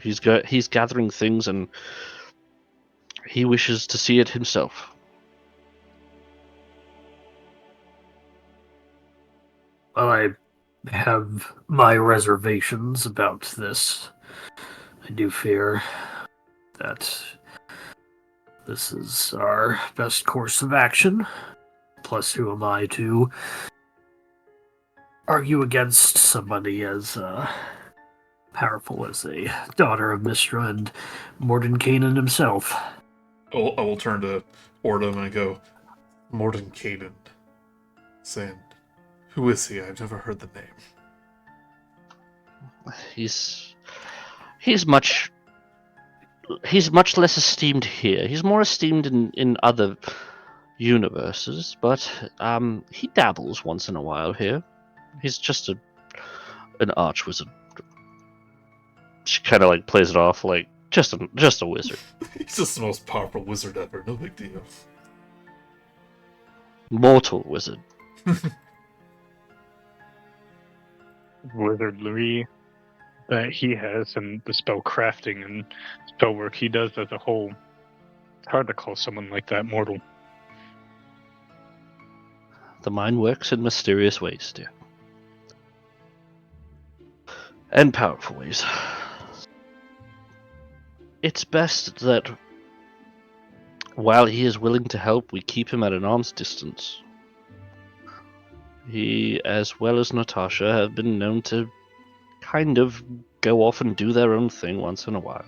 [SPEAKER 2] He's gathering things and he wishes to see it himself.
[SPEAKER 3] Well, I have my reservations about this. I do fear that this is our best course of action. Plus, who am I to argue against somebody as powerful as a daughter of Mystra and Mordenkainen himself?
[SPEAKER 5] I will turn to Oordem and go, Mordenkainen. Saying, who is he? I've never heard the name.
[SPEAKER 2] He's much he's much less esteemed here. He's more esteemed in other universes, but he dabbles once in a while here. He's just an arch wizard. She kind of like plays it off like just a wizard.
[SPEAKER 5] He's just the most powerful wizard ever. No big deal.
[SPEAKER 2] Mortal wizard.
[SPEAKER 6] Wizardry that he has and the spell crafting and spell work he does as a whole. It's hard to call someone like that mortal.
[SPEAKER 2] The mind works in mysterious ways, dear. And powerful ways. It's best that while he is willing to help, we keep him at an arm's distance. He, as well as Natasha, have been known to kind of go off and do their own thing once in a while.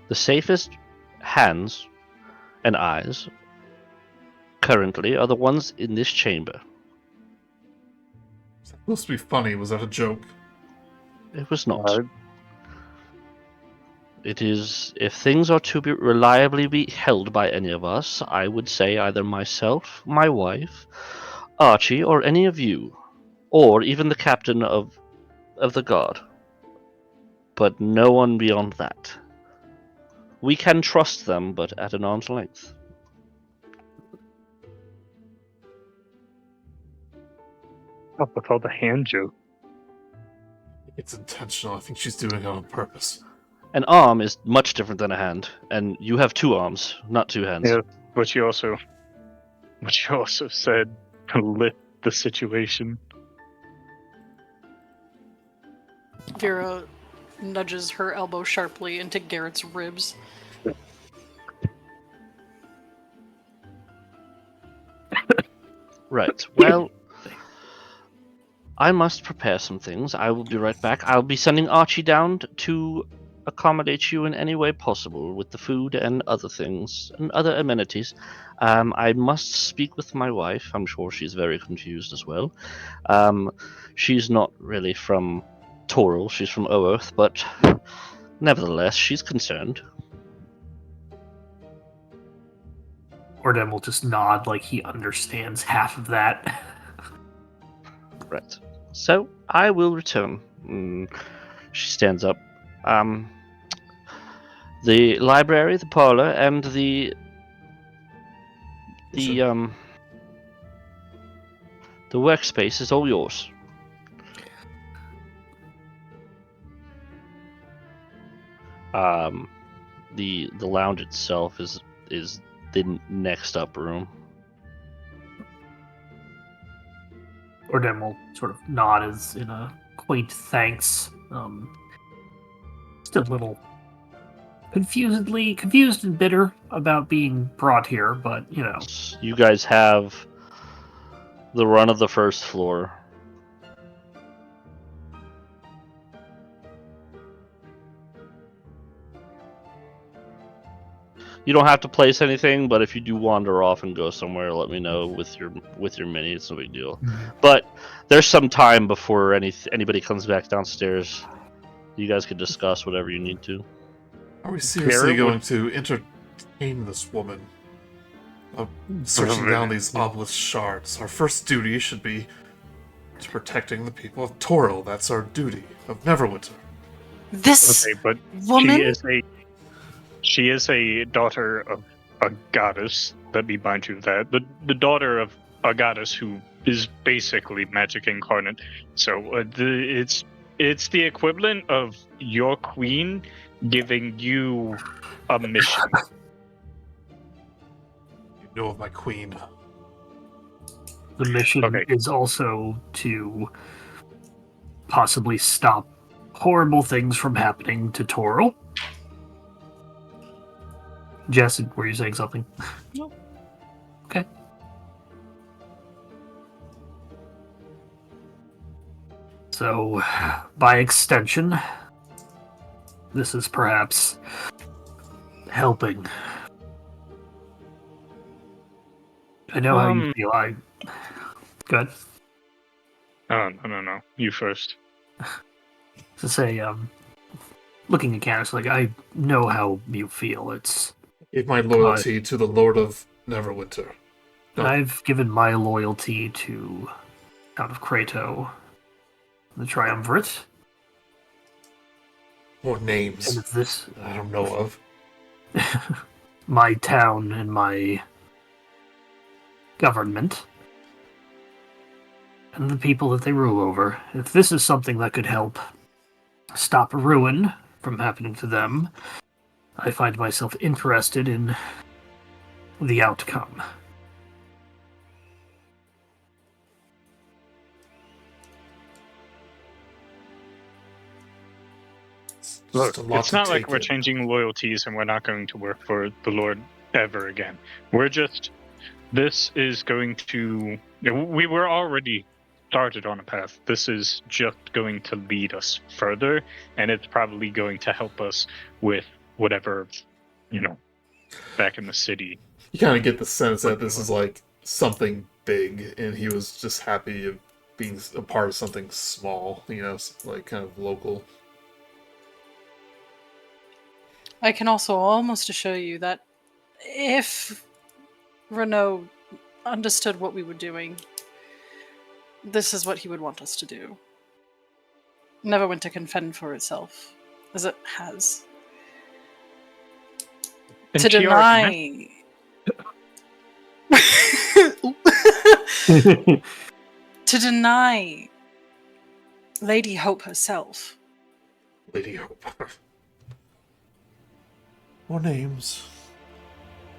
[SPEAKER 2] The safest hands and eyes currently are the ones in this chamber.
[SPEAKER 5] It's supposed to be funny. Was that a joke?
[SPEAKER 2] It was not. It is, if things are to be reliably be held by any of us, I would say either myself, my wife, Archie, or any of you, or even the captain of the guard. But no one beyond that. We can trust them, but at an arm's length.
[SPEAKER 6] Up with all the hand joke.
[SPEAKER 5] It's intentional. I think she's doing it on purpose.
[SPEAKER 2] An arm is much different than a hand, and you have two arms, not two hands.
[SPEAKER 6] Yeah, but you also said to lift the situation.
[SPEAKER 4] Vera nudges her elbow sharply into Garrett's ribs.
[SPEAKER 2] Right. Well, I must prepare some things. I will be right back. I'll be sending Archie down to accommodate you in any way possible with the food and other things and other amenities. I must speak with my wife. I'm sure she's very confused as well. She's not really from Toril. She's from Oerth, but nevertheless, she's concerned.
[SPEAKER 3] Oordem will just nod like he understands half of that.
[SPEAKER 2] Right. So, I will return. She stands up. The library, the parlor, and the workspace is all yours. The lounge itself is the next up room.
[SPEAKER 3] Oordem will sort of nod as in a quaint thanks. Still a little confused and bitter about being brought here, but you know.
[SPEAKER 2] You guys have the run of the first floor. You don't have to place anything, but if you do wander off and go somewhere, let me know with your mini. It's no big deal.
[SPEAKER 3] Mm-hmm.
[SPEAKER 2] But there's some time before anybody comes back downstairs. You guys can discuss whatever you need to.
[SPEAKER 5] Are we seriously going to entertain this woman? Searching down these obelisk shards. Our first duty should be to protecting the people of Toril. That's our duty of Neverwinter.
[SPEAKER 4] This
[SPEAKER 6] Okay, but
[SPEAKER 4] woman?
[SPEAKER 6] she is a daughter of a goddess. Let me mind you that the daughter of a goddess who is basically magic incarnate. So it's the equivalent of your queen giving you a mission.
[SPEAKER 5] You know of my queen.
[SPEAKER 3] The mission is also to possibly stop horrible things from happening to Toril. Jess, were you saying something?
[SPEAKER 4] No.
[SPEAKER 3] Okay. So, by extension, this is perhaps helping. I know how you feel. Good.
[SPEAKER 6] Oh, no. You first.
[SPEAKER 3] To say, looking at Canis, like, I know how you feel. It's
[SPEAKER 5] Give my loyalty to the Lord of Neverwinter. No.
[SPEAKER 3] I've given my loyalty to Count of Krato, the Triumvirate.
[SPEAKER 5] More names
[SPEAKER 3] And if this
[SPEAKER 5] I don't know of.
[SPEAKER 3] my town and my government and the people that they rule over. If this is something that could help stop ruin from happening to them, I find myself interested in the outcome.
[SPEAKER 6] Look,
[SPEAKER 5] a lot
[SPEAKER 6] it's
[SPEAKER 5] to
[SPEAKER 6] not like
[SPEAKER 5] take
[SPEAKER 6] we're
[SPEAKER 5] in.
[SPEAKER 6] changing loyalties and we're not going to work for the Lord ever again. We're just. This is going to. We were already started on a path. This is just going to lead us further, and it's probably going to help us with whatever, back in the city.
[SPEAKER 5] You kind of get the sense that this is like something big, and he was just happy of being a part of something small, like kind of local.
[SPEAKER 4] I can also almost assure you that if Renaud understood what we were doing, this is what he would want us to do. Neverwinter can fend for itself, as it has.
[SPEAKER 6] And
[SPEAKER 4] To deny... to deny Lady Hope herself.
[SPEAKER 5] Lady Hope. More names.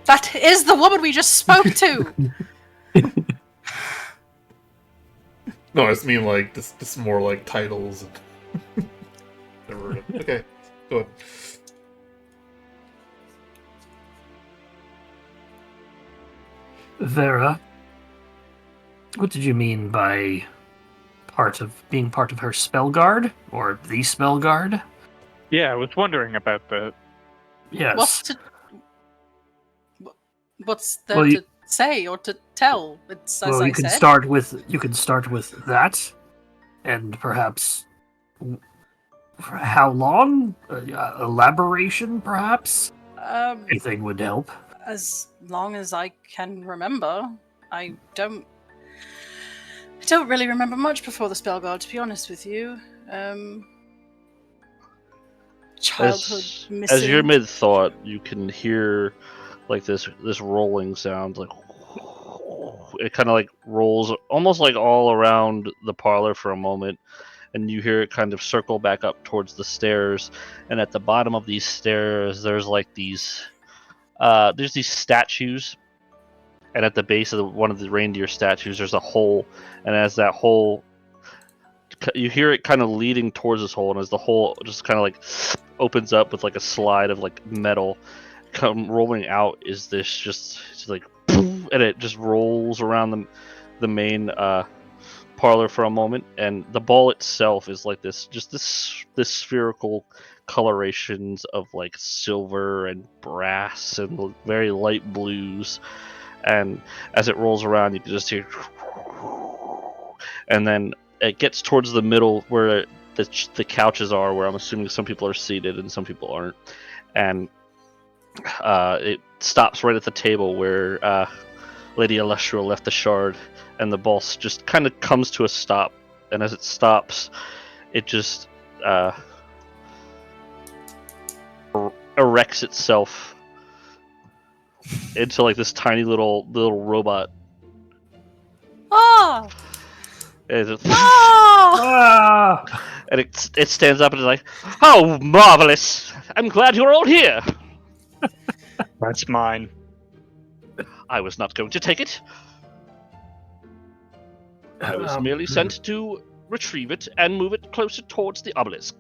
[SPEAKER 4] That is the woman we just spoke to!
[SPEAKER 5] No, I just mean like this more like titles. And... Never heard of it. Okay, go ahead.
[SPEAKER 3] Vera, what did you mean by being part of her spell guard? Or the spell guard?
[SPEAKER 6] Yeah, I was wondering about that.
[SPEAKER 3] Yes.
[SPEAKER 4] What's there
[SPEAKER 3] Well,
[SPEAKER 4] to say or to tell? It's as
[SPEAKER 3] Well,
[SPEAKER 4] I
[SPEAKER 3] you can
[SPEAKER 4] said.
[SPEAKER 3] start with that, and perhaps for how long? Elaboration, perhaps. Anything would help.
[SPEAKER 4] As long as I can remember. I don't really remember much before the spell guard, to be honest with you. Childhood missing.
[SPEAKER 2] As you're mid thought, you can hear like this rolling sound, like it kind of like rolls almost like all around the parlor for a moment, and you hear it kind of circle back up towards the stairs. And at the bottom of these stairs, there's like these statues, and at the base of one of the reindeer statues, there's a hole, and as that hole, you hear it kind of leading towards this hole, and as the hole just kind of like opens up with like a slide of like metal, come rolling out is this just like, and it just rolls around the main parlor for a moment, and the ball itself is like this spherical colorations of like silver and brass and very light blues, and as it rolls around you can just hear, and then it gets towards the middle where the couches are, where I'm assuming some people are seated and some people aren't, and it stops right at the table where Lady Alestra left the shard, and the ball just kind of comes to a stop, and as it stops, it just erects itself into like this tiny little robot.
[SPEAKER 4] Oh!
[SPEAKER 2] And it,
[SPEAKER 3] Ah!
[SPEAKER 2] and it stands up and is like, "Oh, marvelous! I'm glad you're all here.
[SPEAKER 6] That's mine.
[SPEAKER 2] I was not going to take it. I was merely sent to retrieve it and move it closer towards the obelisk.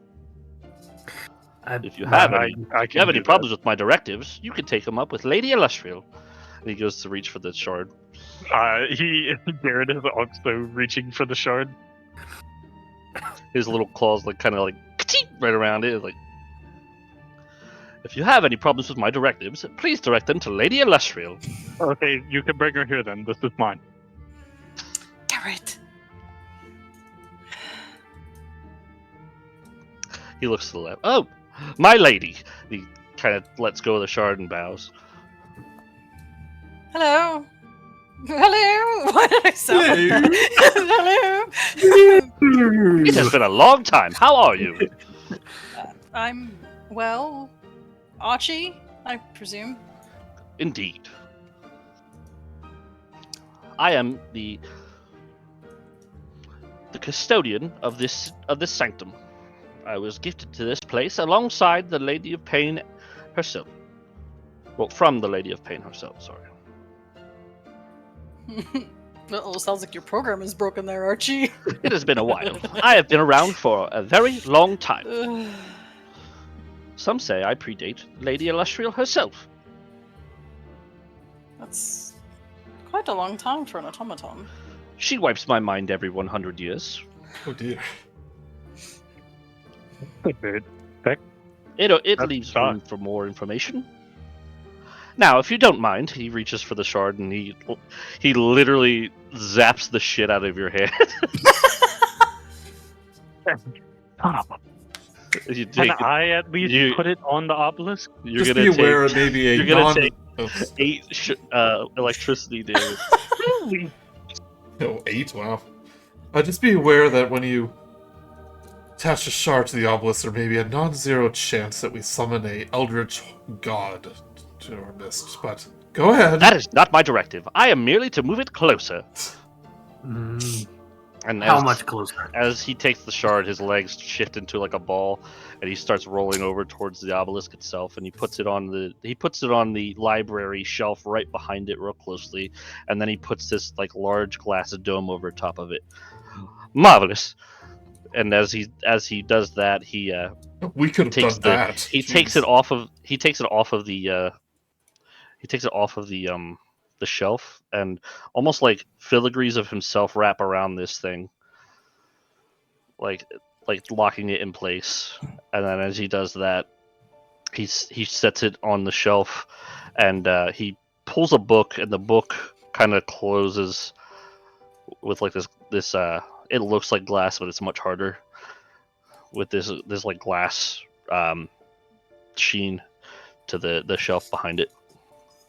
[SPEAKER 2] If you have any problems with my directives, you can take them up with Lady Illustrial." And he goes to reach for the shard.
[SPEAKER 6] Garret is also reaching for the shard.
[SPEAKER 2] His little claws like kind of like right around it, like, "If you have any problems with my directives, please direct them to Lady Illustrial."
[SPEAKER 6] Okay, you can bring her here then. This is mine.
[SPEAKER 4] Garret.
[SPEAKER 2] He looks to the left. Oh, my lady. He kind of lets go of the shard and bows.
[SPEAKER 4] Hello. Hello. Why did I sound like that? Hello.
[SPEAKER 2] It has been a long time. How are you?
[SPEAKER 4] I'm well. Archie, I presume.
[SPEAKER 2] Indeed. I am the custodian of this sanctum. I was gifted to this place alongside the Lady of Pain herself. Well, from the Lady of Pain herself, sorry.
[SPEAKER 4] Uh-oh, sounds like your program is broken there, Archie.
[SPEAKER 2] It has been a while. I have been around for a very long time. Some say I predate Lady Illustrial herself.
[SPEAKER 4] That's quite a long time for an automaton.
[SPEAKER 2] She wipes my mind every 100 years.
[SPEAKER 5] Oh dear.
[SPEAKER 6] It
[SPEAKER 2] It
[SPEAKER 6] That's
[SPEAKER 2] leaves
[SPEAKER 6] fine.
[SPEAKER 2] room for more information. Now, if you don't mind, he reaches for the shard and he literally zaps the shit out of your hand. You
[SPEAKER 6] Can
[SPEAKER 2] take it-
[SPEAKER 6] I at least
[SPEAKER 2] you-
[SPEAKER 6] put it on the obelisk?
[SPEAKER 2] you're
[SPEAKER 5] Just
[SPEAKER 2] gonna
[SPEAKER 5] be aware
[SPEAKER 2] take
[SPEAKER 5] of maybe a
[SPEAKER 2] you're gonna
[SPEAKER 5] non.
[SPEAKER 2] take
[SPEAKER 5] Oops.
[SPEAKER 2] 8 electricity damage.
[SPEAKER 5] Oh, 8? Wow. Just be aware that when you attach a shard to the obelisk, there may be a non-zero chance that we summon a eldritch god to our midst. But go ahead.
[SPEAKER 2] That is not my directive. I am merely to move it closer. And
[SPEAKER 3] How much closer?
[SPEAKER 2] As he takes the shard, his legs shift into like a ball, and he starts rolling over towards the obelisk itself. And he puts it on the library shelf right behind it, real closely. And then he puts this like large glass dome over top of it. Marvelous. And as he does that, he
[SPEAKER 5] We could have
[SPEAKER 2] takes
[SPEAKER 5] done that.
[SPEAKER 2] he
[SPEAKER 5] Jeez.
[SPEAKER 2] takes it off of the shelf, and almost like filigrees of himself wrap around this thing, like locking it in place. And then as he does that, he sets it on the shelf, and he pulls a book, and the book kind of closes with like this it looks like glass, but it's much harder, with this like glass sheen to the shelf behind it.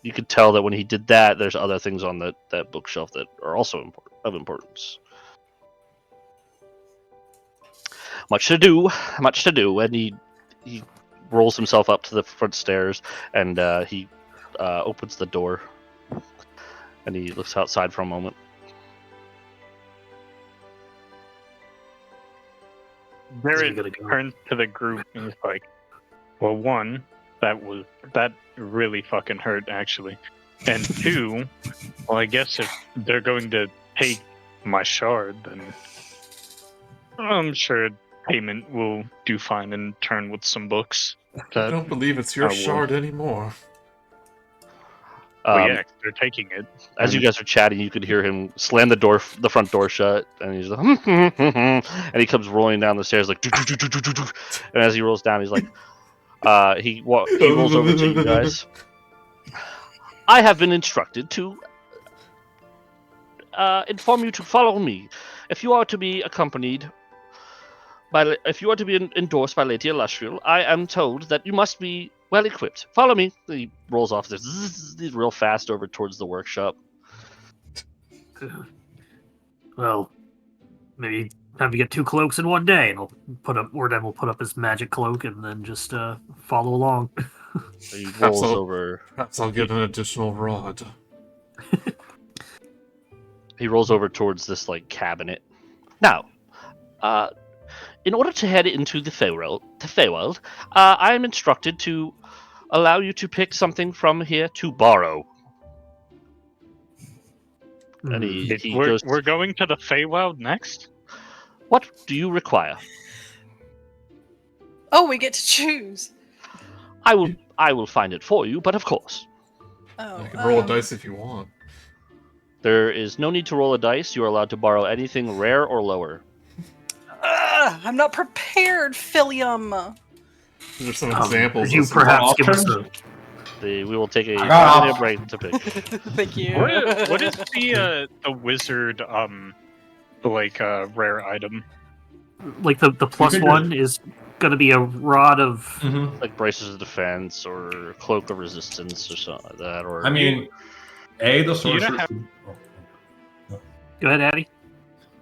[SPEAKER 2] You could tell that when he did that, there's other things on that bookshelf that are also of importance. Much to do, and he rolls himself up to the front stairs, and he opens the door, and he looks outside for a moment.
[SPEAKER 6] Garret
[SPEAKER 3] Gotta go.
[SPEAKER 6] turns to the group and is like, well, one, that really fucking hurt, actually. And two, well, I guess if they're going to take my shard, then I'm sure payment will do fine in turn with some books.
[SPEAKER 5] I
[SPEAKER 6] That,
[SPEAKER 5] don't believe it's your
[SPEAKER 6] I will.
[SPEAKER 5] shard anymore.
[SPEAKER 6] well, yeah, they're taking it.
[SPEAKER 2] As you guys are chatting, you could hear him slam the front door shut, and he's like, and he comes rolling down the stairs like, and as he rolls down, he's like, he rolls over to you guys. I have been instructed to inform you to follow me. If you are to be endorsed by Lady Illustrial, I am told that you must be well equipped. Follow me. He rolls off this real fast over towards the workshop.
[SPEAKER 3] Well, maybe time to get 2 cloaks in one day, and Oordem will put up his magic cloak and then just follow along.
[SPEAKER 2] He rolls
[SPEAKER 5] Absolute-
[SPEAKER 2] over.
[SPEAKER 5] Perhaps I'll get an additional rod.
[SPEAKER 2] He rolls over towards this like cabinet. Now, in order to head into the Feywild, I am instructed to allow you to pick something from here to borrow. And he goes.
[SPEAKER 6] We're going to the Feywild next?
[SPEAKER 2] What do you require?
[SPEAKER 4] Oh, we get to choose.
[SPEAKER 2] I will find it for you, but of course,
[SPEAKER 4] Oh,
[SPEAKER 5] You can roll a dice if you want.
[SPEAKER 2] there is no need to roll a dice. You are allowed to borrow anything rare or lower.
[SPEAKER 4] I'm not prepared, Philium.
[SPEAKER 5] These are some examples.
[SPEAKER 3] Could you
[SPEAKER 5] of some
[SPEAKER 3] perhaps give us
[SPEAKER 5] options.
[SPEAKER 3] a...
[SPEAKER 2] We will take a
[SPEAKER 1] I got
[SPEAKER 2] 5-minute
[SPEAKER 1] off.
[SPEAKER 2] break to pick.
[SPEAKER 4] Thank you.
[SPEAKER 6] What is the wizard rare item?
[SPEAKER 3] Like the plus
[SPEAKER 1] can do
[SPEAKER 3] one is going to be a rod of...
[SPEAKER 1] Mm-hmm.
[SPEAKER 2] Like braces of defense or cloak of resistance or something like that. Or
[SPEAKER 1] I mean, the sorcerer.
[SPEAKER 3] Go ahead, Addie.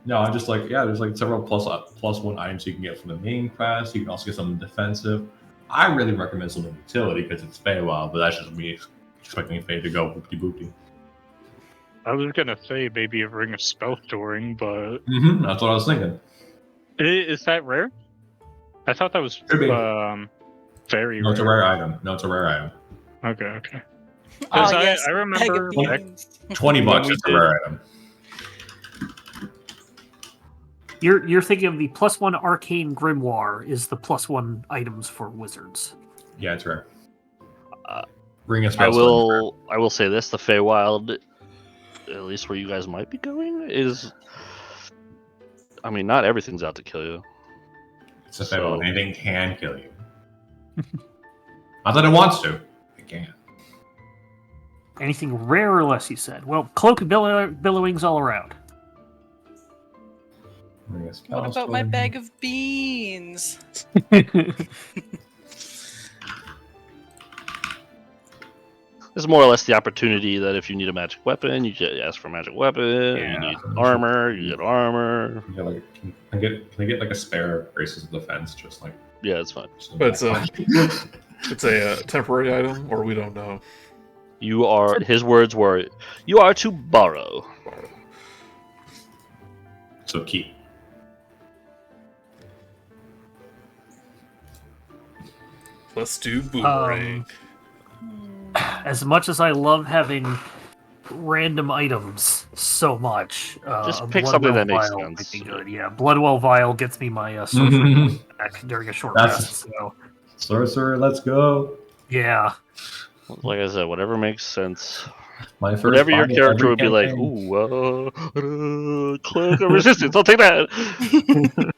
[SPEAKER 1] No, I'm just like, there's like several plus one items you can get from the main quest. You can also get something defensive. I really recommend something utility because it's Feywild, but that's just me expecting Fey to go whoopty boopty.
[SPEAKER 6] I was gonna say maybe a ring of spell storing, but
[SPEAKER 1] That's what I was thinking.
[SPEAKER 6] is that rare? I thought that was
[SPEAKER 1] Could be.
[SPEAKER 6] very
[SPEAKER 1] No, it's a rare item. No, it's a rare item.
[SPEAKER 6] Okay.
[SPEAKER 4] Oh,
[SPEAKER 6] 'Cause
[SPEAKER 4] yes,
[SPEAKER 6] I remember
[SPEAKER 4] bag of
[SPEAKER 6] back,
[SPEAKER 4] beans.
[SPEAKER 1] $20,
[SPEAKER 6] we
[SPEAKER 1] it's a
[SPEAKER 6] did-
[SPEAKER 1] rare item.
[SPEAKER 3] You're thinking of the +1 arcane grimoire is the +1 items for wizards.
[SPEAKER 1] Yeah, it's rare.
[SPEAKER 2] Uh,
[SPEAKER 1] Ring of
[SPEAKER 2] I
[SPEAKER 1] spell.
[SPEAKER 2] will say this: the Feywild, at least where you guys might be going, is. I mean, not everything's out to kill you.
[SPEAKER 1] It's a Feywild. Anything can kill you. Not that it wants to. It can.
[SPEAKER 3] Anything rare or less, you said. Well, cloak and billowings all around.
[SPEAKER 1] Ring of spell
[SPEAKER 4] What about my
[SPEAKER 1] storing.
[SPEAKER 4] bag of beans?
[SPEAKER 2] It's more or less the opportunity that if you need a magic weapon, you just ask for a magic weapon.
[SPEAKER 3] Yeah.
[SPEAKER 2] You need armor, you get armor.
[SPEAKER 1] Yeah, like, can I get like a spare braces of defense? Just like.
[SPEAKER 2] Yeah, it's fine.
[SPEAKER 5] But it's a temporary item, or we don't know.
[SPEAKER 2] You are. His words were, "You are to borrow."
[SPEAKER 1] So keep.
[SPEAKER 5] Let's do boomerang.
[SPEAKER 3] As much as I love having random items so much,
[SPEAKER 2] Just
[SPEAKER 3] a
[SPEAKER 2] pick
[SPEAKER 3] Bloodwell
[SPEAKER 2] something that makes
[SPEAKER 3] vial
[SPEAKER 2] sense.
[SPEAKER 3] might be good. Yeah, Bloodwell vial gets me my sorcerer back during a short
[SPEAKER 1] That's-
[SPEAKER 3] rest. So
[SPEAKER 1] Sorcerer, let's go.
[SPEAKER 3] yeah,
[SPEAKER 2] Like I said, whatever makes sense.
[SPEAKER 1] My first
[SPEAKER 2] Whatever your
[SPEAKER 1] fight of
[SPEAKER 2] character
[SPEAKER 1] every
[SPEAKER 2] would be like,
[SPEAKER 1] campaign.
[SPEAKER 2] cloak of resistance. I'll take that.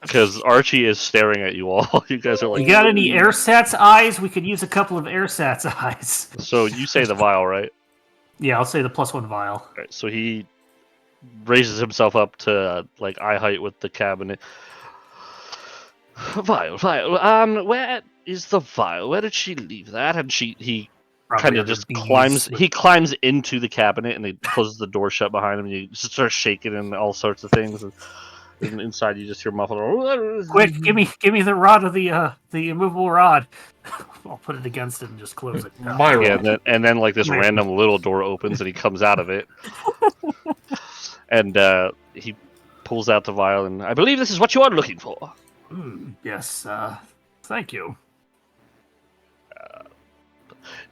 [SPEAKER 2] Because Archie is staring at you all. You guys are like,
[SPEAKER 3] you got any airsats eyes? We could use a couple of airsats eyes.
[SPEAKER 2] So you say the vial, right?
[SPEAKER 3] Yeah, I'll say the +1 vial.
[SPEAKER 2] All right, so he raises himself up to like eye height with the cabinet. Vial. Where is the vial? Where did she leave that? And he
[SPEAKER 3] Probably
[SPEAKER 2] kind of
[SPEAKER 3] under
[SPEAKER 2] just
[SPEAKER 3] bees.
[SPEAKER 2] climbs into the cabinet and he closes the door shut behind him. And he just starts shaking and all sorts of things. And inside you just hear muffled.
[SPEAKER 3] Quick, give me the rod of the immovable rod. I'll put it against it and just close it.
[SPEAKER 5] My
[SPEAKER 2] Yeah,
[SPEAKER 5] roll.
[SPEAKER 2] and then like this
[SPEAKER 3] Right.
[SPEAKER 2] random little door opens and he comes out of it. And he pulls out the vial and I believe this is what you are looking for.
[SPEAKER 3] Yes, thank you.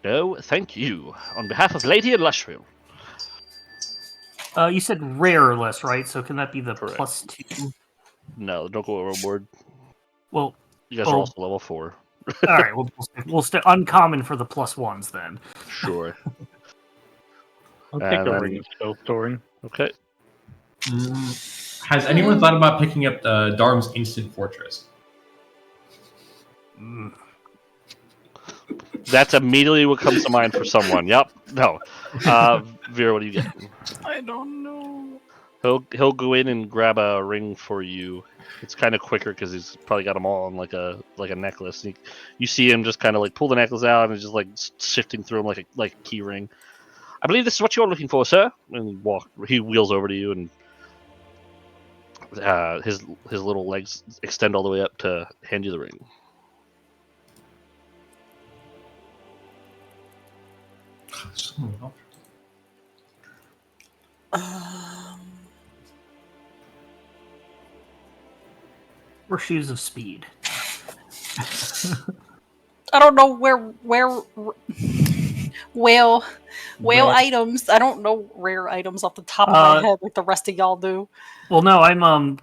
[SPEAKER 2] No, thank you. On behalf of Lady and Lushfield.
[SPEAKER 3] You said rare or less, right? So can that be the
[SPEAKER 2] Correct.
[SPEAKER 3] +2?
[SPEAKER 2] No, don't go overboard.
[SPEAKER 3] Well,
[SPEAKER 2] You guys are
[SPEAKER 3] Oh.
[SPEAKER 2] also level 4.
[SPEAKER 3] all right. We'll stay uncommon for the +1s then.
[SPEAKER 2] Sure.
[SPEAKER 6] I'll take
[SPEAKER 2] And
[SPEAKER 6] a
[SPEAKER 2] then-
[SPEAKER 6] ring of spell storing.
[SPEAKER 2] Okay.
[SPEAKER 1] Has anyone thought about picking up Darm's Instant Fortress?
[SPEAKER 2] That's immediately what comes to mind for someone. Yep. No. Vera, what do you get?
[SPEAKER 4] I don't know.
[SPEAKER 2] He'll go in and grab a ring for you. It's kind of quicker because he's probably got them all on like a necklace. You see him just kind of like pull the necklace out and just like shifting through them like a key ring. I believe this is what you're looking for, sir. And he wheels over to you and his little legs extend all the way up to hand you the ring.
[SPEAKER 3] Or shoes of speed.
[SPEAKER 4] I don't know where whale items. I don't know rare items off the top of my head like the rest of y'all do.
[SPEAKER 3] Well, no, I'm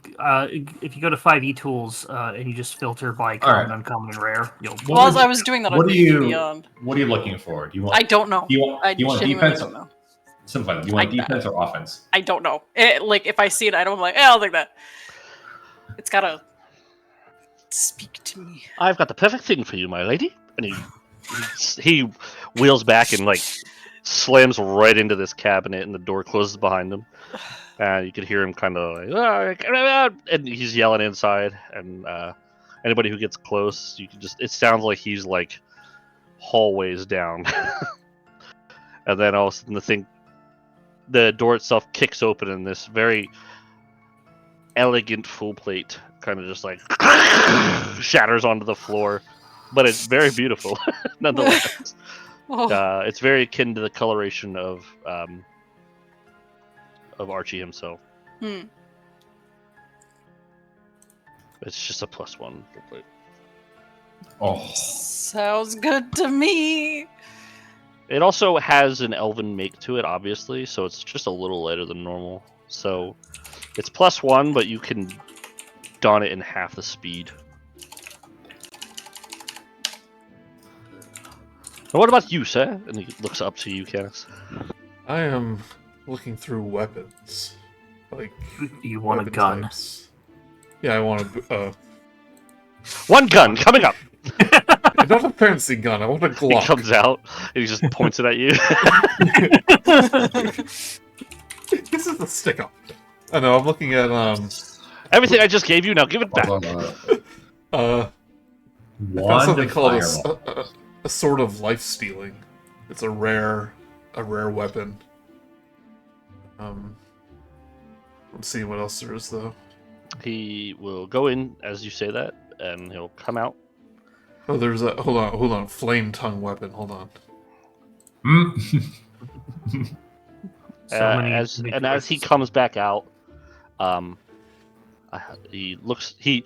[SPEAKER 3] if you go to 5e tools and you just filter by common,
[SPEAKER 1] Alright.
[SPEAKER 3] uncommon, and rare, you'll.
[SPEAKER 1] What
[SPEAKER 4] Well,
[SPEAKER 1] would
[SPEAKER 4] I
[SPEAKER 1] you-
[SPEAKER 4] was doing that on
[SPEAKER 1] What do
[SPEAKER 4] D&D
[SPEAKER 1] you
[SPEAKER 4] Beyond.
[SPEAKER 1] What are you looking for? Do you want?
[SPEAKER 4] I don't know.
[SPEAKER 1] Do you want?
[SPEAKER 4] I
[SPEAKER 1] Do you want
[SPEAKER 4] genuinely
[SPEAKER 1] defense?
[SPEAKER 4] don't know.
[SPEAKER 1] Simplify that. Do you want
[SPEAKER 4] I-
[SPEAKER 1] defense or offense?
[SPEAKER 4] I don't know. Like if I see an item, I'm like, I'll take that. It's gotta speak to me.
[SPEAKER 2] I've got the perfect thing for you, my lady. And he wheels back and like slams right into this cabinet, and the door closes behind him. And you can hear him kind of like, and he's yelling inside. And Anybody who gets close, you can just. It sounds like he's like hallways down, and then all of a sudden the door itself kicks open, and this very elegant full plate kind of just like shatters onto the floor, but it's very beautiful nonetheless.
[SPEAKER 4] Oh,
[SPEAKER 2] It's very akin to the coloration of Archie himself.
[SPEAKER 4] hmm.
[SPEAKER 2] It's just a +1 full plate.
[SPEAKER 1] Oh,
[SPEAKER 4] Sounds good to me.
[SPEAKER 2] It also has an elven make to it, obviously, so it's just a little lighter than normal. So it's +1, but you can don it in half the speed. And what about you, sir? And he looks up to you, Canis.
[SPEAKER 5] I am looking through weapons. Like,
[SPEAKER 3] Do you want a
[SPEAKER 5] weapon
[SPEAKER 3] gun?
[SPEAKER 5] types. Yeah, I want a.
[SPEAKER 2] One gun coming up.
[SPEAKER 5] Not a fancy gun. I want a
[SPEAKER 2] He
[SPEAKER 5] Glock.
[SPEAKER 2] comes out and he just points it at you.
[SPEAKER 5] This is the stick up. I know. I'm looking at
[SPEAKER 2] Everything I just gave you, now give it back.
[SPEAKER 5] I found
[SPEAKER 1] one
[SPEAKER 5] something called
[SPEAKER 1] fireball.
[SPEAKER 5] a sort of life stealing. It's a rare weapon. Let's see what else there is though.
[SPEAKER 2] He will go in as you say that, and he'll come out.
[SPEAKER 5] Oh, there's a hold on, flame tongue weapon. Hold on.
[SPEAKER 3] As
[SPEAKER 2] he comes back out, he looks. He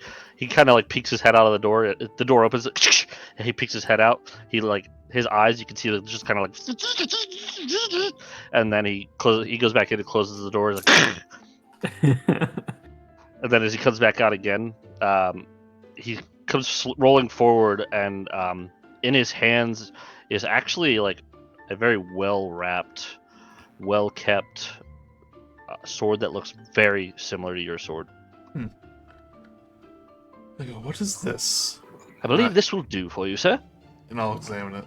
[SPEAKER 2] kind of like peeks his head out of the door. The door opens, and he peeks his head out. He like his eyes. You can see just kind of like, and then he goes back in and closes the door. He's like, and then as he comes back out again, he comes rolling forward, and in his hands is actually like a very well wrapped, well kept sword that looks very similar to your sword.
[SPEAKER 5] I go, what is this?
[SPEAKER 2] I believe this will do for you, sir.
[SPEAKER 5] And I'll examine it.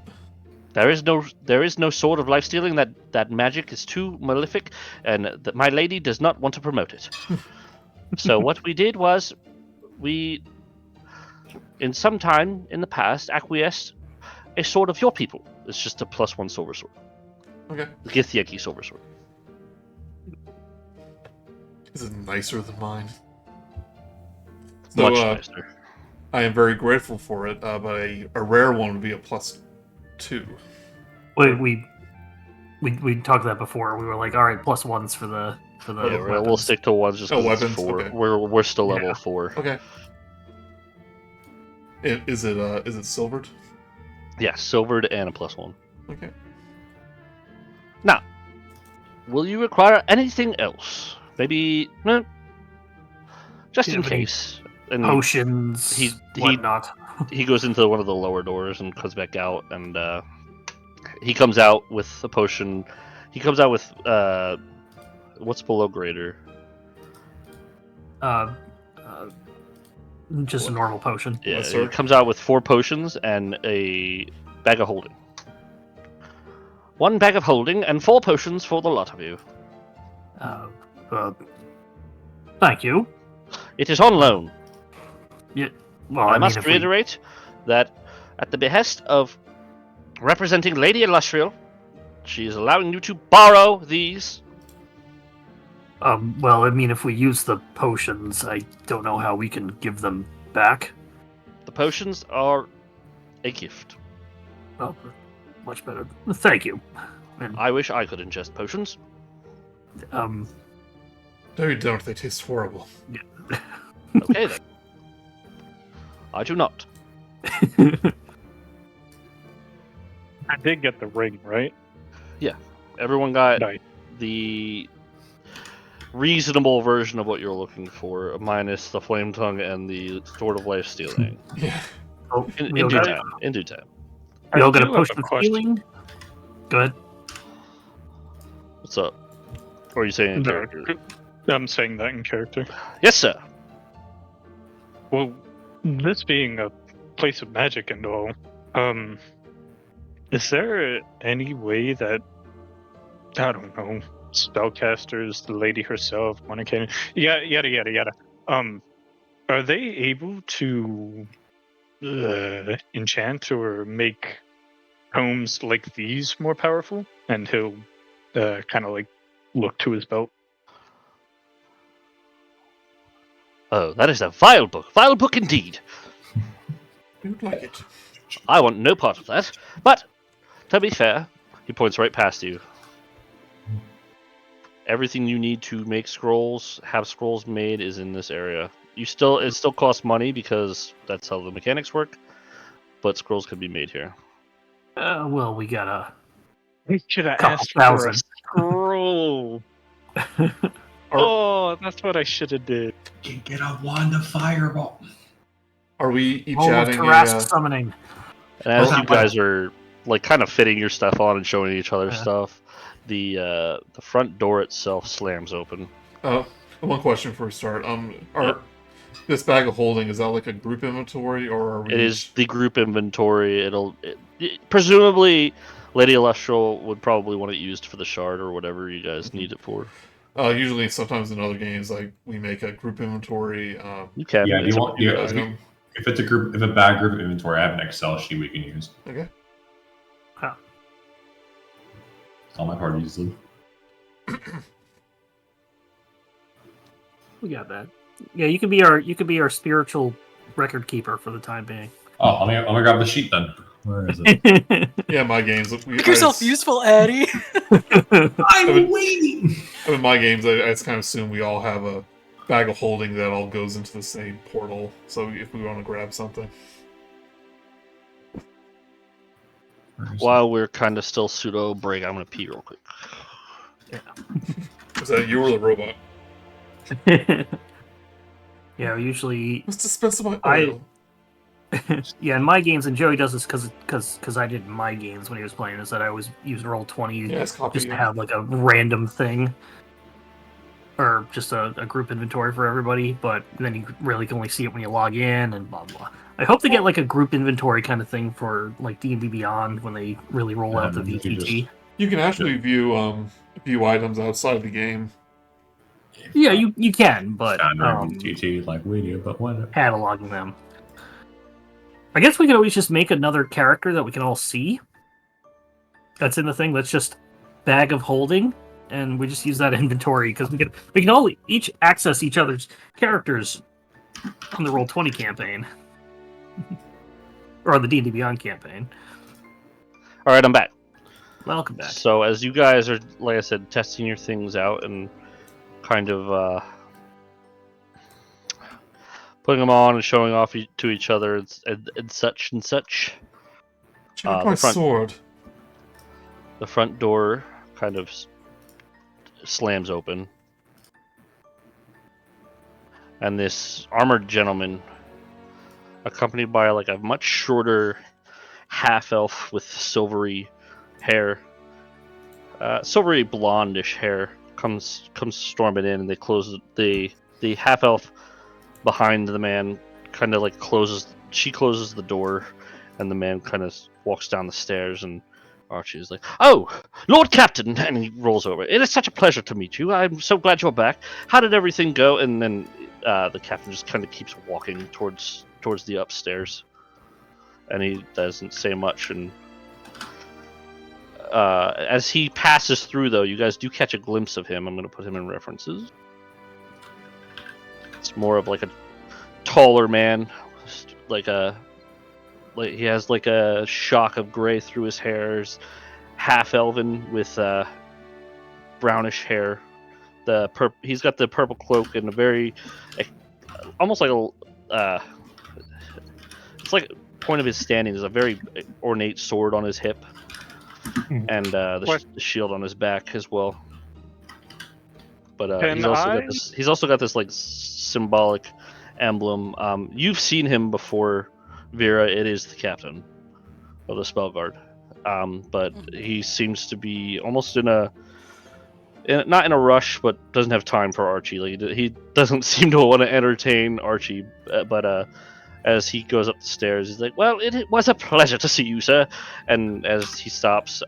[SPEAKER 2] There is no sword of life stealing. That magic is too malefic, and that my lady does not want to promote it. So what we did was, we, in some time in the past, acquiesced a sword of your people. It's just a +1 silver sword.
[SPEAKER 5] Okay.
[SPEAKER 2] The Githyanki silver sword.
[SPEAKER 5] Is it nicer than mine? So,
[SPEAKER 2] Much nicer.
[SPEAKER 5] I am very grateful for it, but a rare one would be a +2.
[SPEAKER 3] Wait, we talked that before. We were like, all right, +1s for the
[SPEAKER 2] Yeah, we'll
[SPEAKER 3] weapons.
[SPEAKER 2] stick to ones just
[SPEAKER 5] Oh,
[SPEAKER 2] because it's
[SPEAKER 5] weapons?
[SPEAKER 2] 4.
[SPEAKER 5] Okay.
[SPEAKER 2] We're still
[SPEAKER 3] Yeah.
[SPEAKER 2] level 4.
[SPEAKER 5] Okay. Is it silvered?
[SPEAKER 2] Yeah, silvered and a +1.
[SPEAKER 5] Okay.
[SPEAKER 2] Now, will you require anything else? Maybe, just
[SPEAKER 3] Do you
[SPEAKER 2] in
[SPEAKER 3] have any
[SPEAKER 2] case. And
[SPEAKER 3] Potions,
[SPEAKER 2] he-
[SPEAKER 3] whatnot.
[SPEAKER 2] he goes into one of the lower doors and comes back out, and he comes out with a potion. He comes out with what's below greater?
[SPEAKER 3] Just a normal potion.
[SPEAKER 2] Yeah,
[SPEAKER 5] Yes,
[SPEAKER 2] he
[SPEAKER 5] sir.
[SPEAKER 2] comes out with 4 potions and a bag of holding. 1 bag of holding and 4 potions for the lot of you.
[SPEAKER 3] Thank you.
[SPEAKER 2] It is on loan.
[SPEAKER 3] Well,
[SPEAKER 2] I
[SPEAKER 3] mean,
[SPEAKER 2] must
[SPEAKER 3] if we-
[SPEAKER 2] reiterate that at the behest of representing Lady Illustrial, she is allowing you to borrow these.
[SPEAKER 3] well, I mean, if we use the potions, I don't know how we can give them back.
[SPEAKER 2] The potions are a gift.
[SPEAKER 3] Oh, much better. Thank you. And,
[SPEAKER 2] I wish I could ingest potions.
[SPEAKER 3] um,
[SPEAKER 5] No, you don't. They taste horrible.
[SPEAKER 2] Okay then. I do not.
[SPEAKER 6] I did get the ring, right?
[SPEAKER 2] Everyone got
[SPEAKER 6] Nice.
[SPEAKER 2] the reasonable version of what you're looking for, minus the flame tongue and the sword of life stealing.
[SPEAKER 5] Yeah.
[SPEAKER 3] oh,
[SPEAKER 2] In
[SPEAKER 3] we all
[SPEAKER 2] due
[SPEAKER 3] got,
[SPEAKER 2] time. In due time.
[SPEAKER 3] we all
[SPEAKER 6] I
[SPEAKER 3] got a
[SPEAKER 6] do have
[SPEAKER 3] potion of
[SPEAKER 6] question.
[SPEAKER 3] healing. Go ahead.
[SPEAKER 2] What's up? Or are you saying in
[SPEAKER 6] No,
[SPEAKER 2] character?
[SPEAKER 6] I'm saying that in character.
[SPEAKER 2] Yes, sir.
[SPEAKER 6] Well, this being a place of magic and all, is there any way that, I don't know, spellcasters, the lady herself, one yada yada yada, are they able to enchant or make tomes like these more powerful, and he'll kind of like look to his belt.
[SPEAKER 2] Oh, that is a vile book indeed.
[SPEAKER 5] You'd like it.
[SPEAKER 2] I want no part of that. But to be fair, he points right past you. Everything you need to make scrolls, have scrolls made, is in this area. It still costs money because that's how the mechanics work. But scrolls can be made here.
[SPEAKER 3] Well, we got
[SPEAKER 6] We should have
[SPEAKER 3] Couple
[SPEAKER 6] asked for a
[SPEAKER 3] thousand.
[SPEAKER 6] scroll. Oh, that's what I should have did.
[SPEAKER 1] You get a wand of fireball.
[SPEAKER 5] Are we each
[SPEAKER 3] all of
[SPEAKER 5] adding
[SPEAKER 3] Tarrasque summoning.
[SPEAKER 2] And as
[SPEAKER 1] Oh,
[SPEAKER 2] you guys are like kind of fitting your stuff on and showing each other stuff, the front door itself slams open.
[SPEAKER 5] one question before we start? This bag of holding, is that like a group inventory, or are we?
[SPEAKER 2] It is the group inventory. Presumably, Lady Illustrial would probably want it used for the shard or whatever you guys need it for.
[SPEAKER 5] Usually, sometimes in other games, like we make a group inventory.
[SPEAKER 2] You can.
[SPEAKER 1] Yeah,
[SPEAKER 2] It's up to you
[SPEAKER 1] if,
[SPEAKER 2] guys.
[SPEAKER 1] if it's a bad group inventory, I have an Excel sheet we can use.
[SPEAKER 5] Okay.
[SPEAKER 1] All my parties use.
[SPEAKER 3] We got that. Yeah, you could be our spiritual record keeper for the time being.
[SPEAKER 1] Oh, I'm gonna grab the sheet then. Where is it?
[SPEAKER 5] Yeah, my games.
[SPEAKER 4] Make yourself useful, Addie.
[SPEAKER 1] I'm waiting.
[SPEAKER 5] In my games, I just kind of assume we all have a bag of holding that all goes into the same portal. So if we want to grab something.
[SPEAKER 2] While we're kind of still pseudo break, I'm gonna pee real quick.
[SPEAKER 5] Is that you or the robot?
[SPEAKER 3] Yeah, usually.
[SPEAKER 5] Let's dispense my oil.
[SPEAKER 3] Yeah, in my games, and Joey does this because I did in my games when he was playing, is that I always use Roll20 just to have like a random thing. Or just a group inventory for everybody, but then you really can only see it when you log in and blah blah. I hope they get like a group inventory kind of thing for like D&D Beyond when they really roll out the VTT.
[SPEAKER 5] You can actually view items outside of the game.
[SPEAKER 3] Yeah, you can, but
[SPEAKER 1] VTT like we do, but what?
[SPEAKER 3] Cataloging them. I guess we could always just make another character that we can all see. That's in the thing. That's just bag of holding, and we just use that inventory because we can all each access each other's characters on the Roll20 campaign. Or on the D&D Beyond campaign.
[SPEAKER 2] All right, I'm back.
[SPEAKER 3] Welcome back.
[SPEAKER 2] So as you guys are, like I said, testing your things out and kind of putting them on and showing off to each other and such and such.
[SPEAKER 5] Check my sword.
[SPEAKER 2] The front door kind of slams open, and this armored gentleman, accompanied by like a much shorter half-elf with silvery hair, silvery blondish hair, comes storming in, and they close the half-elf behind the man kind of like closes the door, and the man kind of walks down the stairs, and Archie is like, "Oh, Lord Captain," and he rolls over. "It is such a pleasure to meet you. I'm so glad you're back. How did everything go?" And then the captain just kind of keeps walking towards the upstairs, and he doesn't say much. And as he passes through, though, you guys do catch a glimpse of him. I'm going to put him in references. It's more of like a taller man, like he has like a shock of gray through his hair, half elven with brownish hair. He's got the purple cloak and a very almost like a it's like point of his standing is a very ornate sword on his hip, and the shield on his back as well. But he's also got this like symbolic emblem. You've seen him before, Vera. It is the captain of the spell guard, but he seems to be almost not in a rush, but doesn't have time for Archie. Like, he doesn't seem to want to entertain Archie, but as he goes up the stairs, he's like, "Well, it was a pleasure to see you, sir." And as he stops,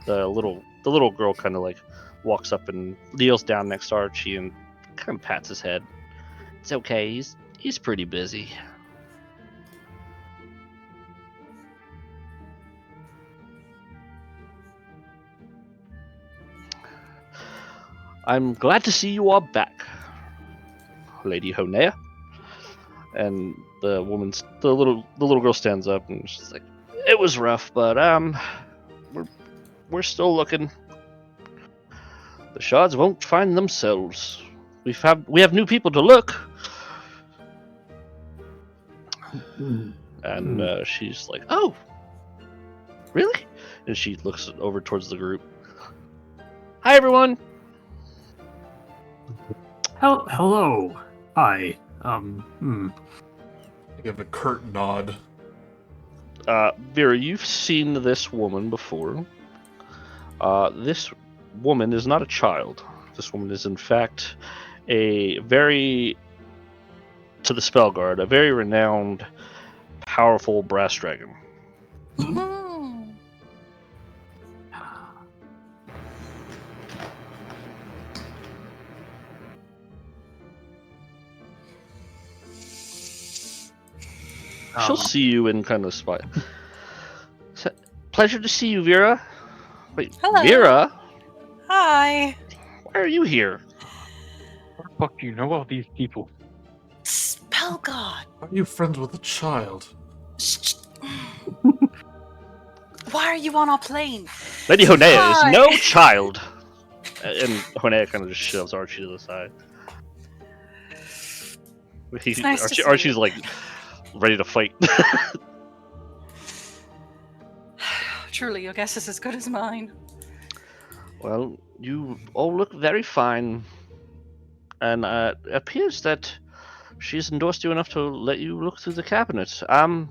[SPEAKER 2] the little girl kind of like walks up and kneels down next to Archie and kind of pats his head. "It's okay. He's pretty busy." I'm glad to see you are back, Lady Honea. And the little girl stands up and she's like, "It was rough, but we're still looking. The shards won't find themselves. We have new people to look." And she's like, "Oh, really?" And she looks over towards the group. "Hi, everyone."
[SPEAKER 3] Hello. Hi.
[SPEAKER 5] I give a curt nod.
[SPEAKER 2] Vera, you've seen this woman before. This woman is not a child. This woman is, in fact, to the Spellguard, a very renowned, powerful brass dragon. She'll see you and kind of spy. Pleasure to see you, Vera. Wait,
[SPEAKER 4] Hello.
[SPEAKER 2] Vera?
[SPEAKER 4] Hi.
[SPEAKER 2] Why are you here?
[SPEAKER 6] How the fuck do you know all these people?
[SPEAKER 4] Spell God.
[SPEAKER 5] Are you friends with a child?
[SPEAKER 4] Why are you on our plane?
[SPEAKER 2] Lady Honea
[SPEAKER 4] Hi.
[SPEAKER 2] is no child. And Honea kind of just shoves Archie to the side.
[SPEAKER 4] It's nice to see
[SPEAKER 2] Archie's
[SPEAKER 4] you.
[SPEAKER 2] like ready to fight.
[SPEAKER 4] Truly, your guess is as good as mine.
[SPEAKER 2] Well, you all look very fine. And it appears that she's endorsed you enough to let you look through the cabinet. I'm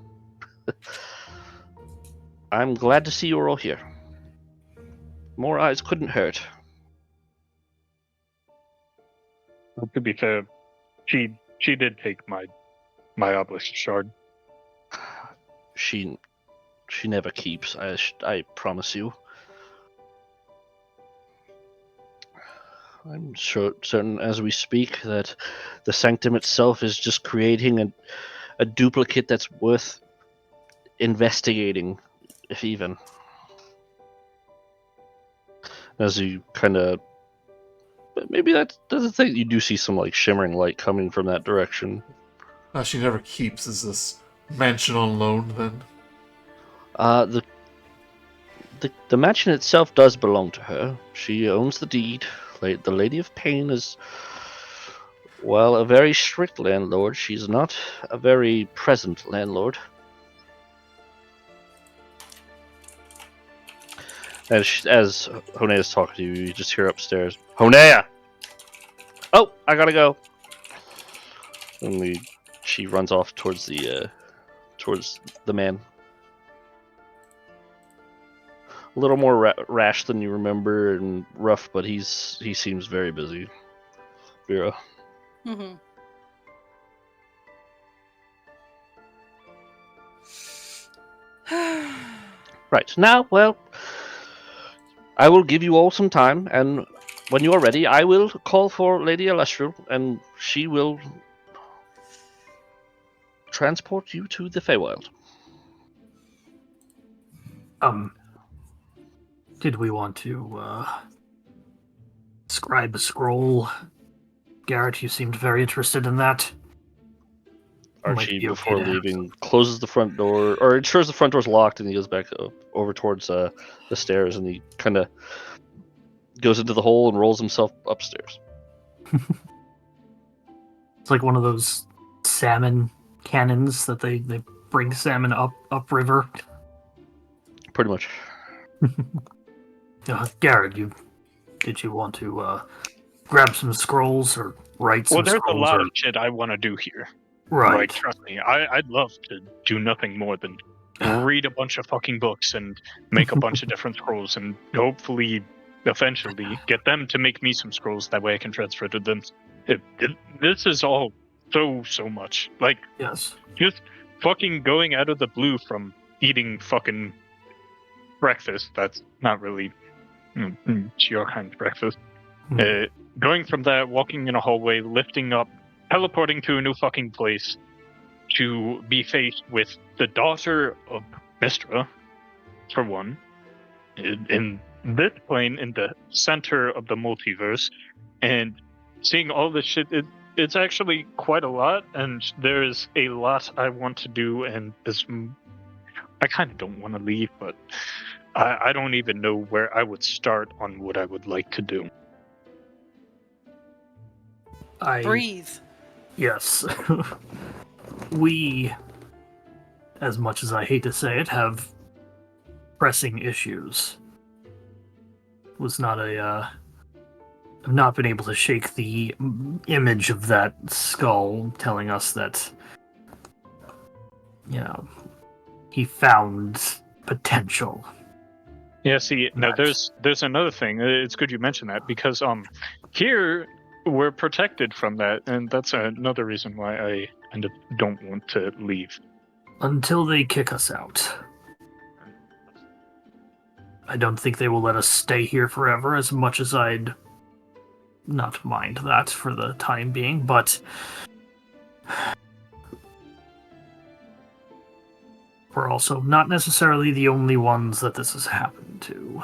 [SPEAKER 2] glad to see you're all here. More eyes couldn't hurt.
[SPEAKER 6] Well, to be fair, she did take my obelisk shard.
[SPEAKER 2] She never keeps. I promise you. I'm certain as we speak that the sanctum itself is just creating a duplicate that's worth investigating, if even. As you kind of, maybe that's the thing. You do see some like shimmering light coming from that direction.
[SPEAKER 5] She never keeps. Is this mansion on loan then?
[SPEAKER 2] The mansion itself does belong to her. She owns the deed. The Lady of Pain is, well, a very strict landlord. She's not a very present landlord. As Honea's talking to you, you just hear upstairs, "Honea! Oh, I gotta go." And she runs off towards the man. A little more rash than you remember and rough, but he seems very busy. Vera.
[SPEAKER 4] Mm-hmm.
[SPEAKER 2] Right, now, well, I will give you all some time, and when you are ready, I will call for Lady Alestral, and she will transport you to the Feywild.
[SPEAKER 3] Did we want to scribe a scroll? Garret, you seemed very interested in that.
[SPEAKER 2] Archie,
[SPEAKER 3] be okay
[SPEAKER 2] before
[SPEAKER 3] to have
[SPEAKER 2] leaving, closes the front door, or ensures the front door's locked, and he goes back over towards the stairs, and he kind of goes into the hole and rolls himself upstairs.
[SPEAKER 3] It's like one of those salmon cannons that they bring salmon upriver.
[SPEAKER 2] Pretty much.
[SPEAKER 3] Garret, did you want to grab some scrolls or write some
[SPEAKER 6] Well, there's
[SPEAKER 3] scrolls?
[SPEAKER 6] a lot of shit I want to do here.
[SPEAKER 3] Right.
[SPEAKER 6] Like, trust me, I'd love to do nothing more than read a bunch of fucking books and make a bunch of different scrolls and hopefully, eventually, get them to make me some scrolls. That way I can transfer to them. This is all so much. Like,
[SPEAKER 3] Yes.
[SPEAKER 6] just fucking going out of the blue from eating fucking breakfast. That's not really your kind of breakfast. Going from that, walking in a hallway, lifting up, teleporting to a new fucking place, to be faced with the daughter of Mistra, for one, in this plane in the center of the multiverse, and seeing all this shit, it's actually quite a lot, and there's a lot I want to do, and I kind of don't want to leave, but I don't even know where I would start on what I would like to do.
[SPEAKER 4] Breathe.
[SPEAKER 3] Yes. We, as much as I hate to say it, have pressing issues. Was not a, I've not been able to shake the image of that skull telling us that, he found potential.
[SPEAKER 6] Yeah, see, now there's another thing. It's good you mentioned that, because here we're protected from that, and that's another reason why I kind of don't want to leave.
[SPEAKER 3] Until they kick us out. I don't think they will let us stay here forever, as much as I'd not mind that for the time being, but we're also not necessarily the only ones that this has happened to.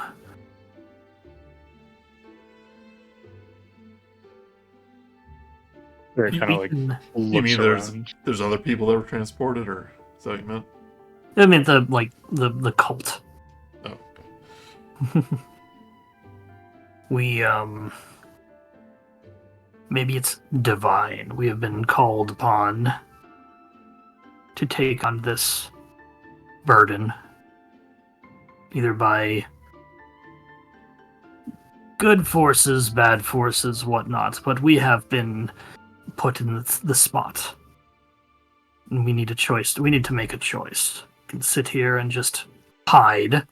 [SPEAKER 6] They're kind of like
[SPEAKER 3] You
[SPEAKER 5] mean
[SPEAKER 6] around.
[SPEAKER 5] there's other people that were transported, or is that what you meant?
[SPEAKER 3] I mean the cult.
[SPEAKER 5] Oh.
[SPEAKER 3] We maybe it's divine. We have been called upon to take on this burden, either by good forces, bad forces, whatnot, but we have been put in the spot. And we need a choice. We need to make a choice. We can sit here and just hide,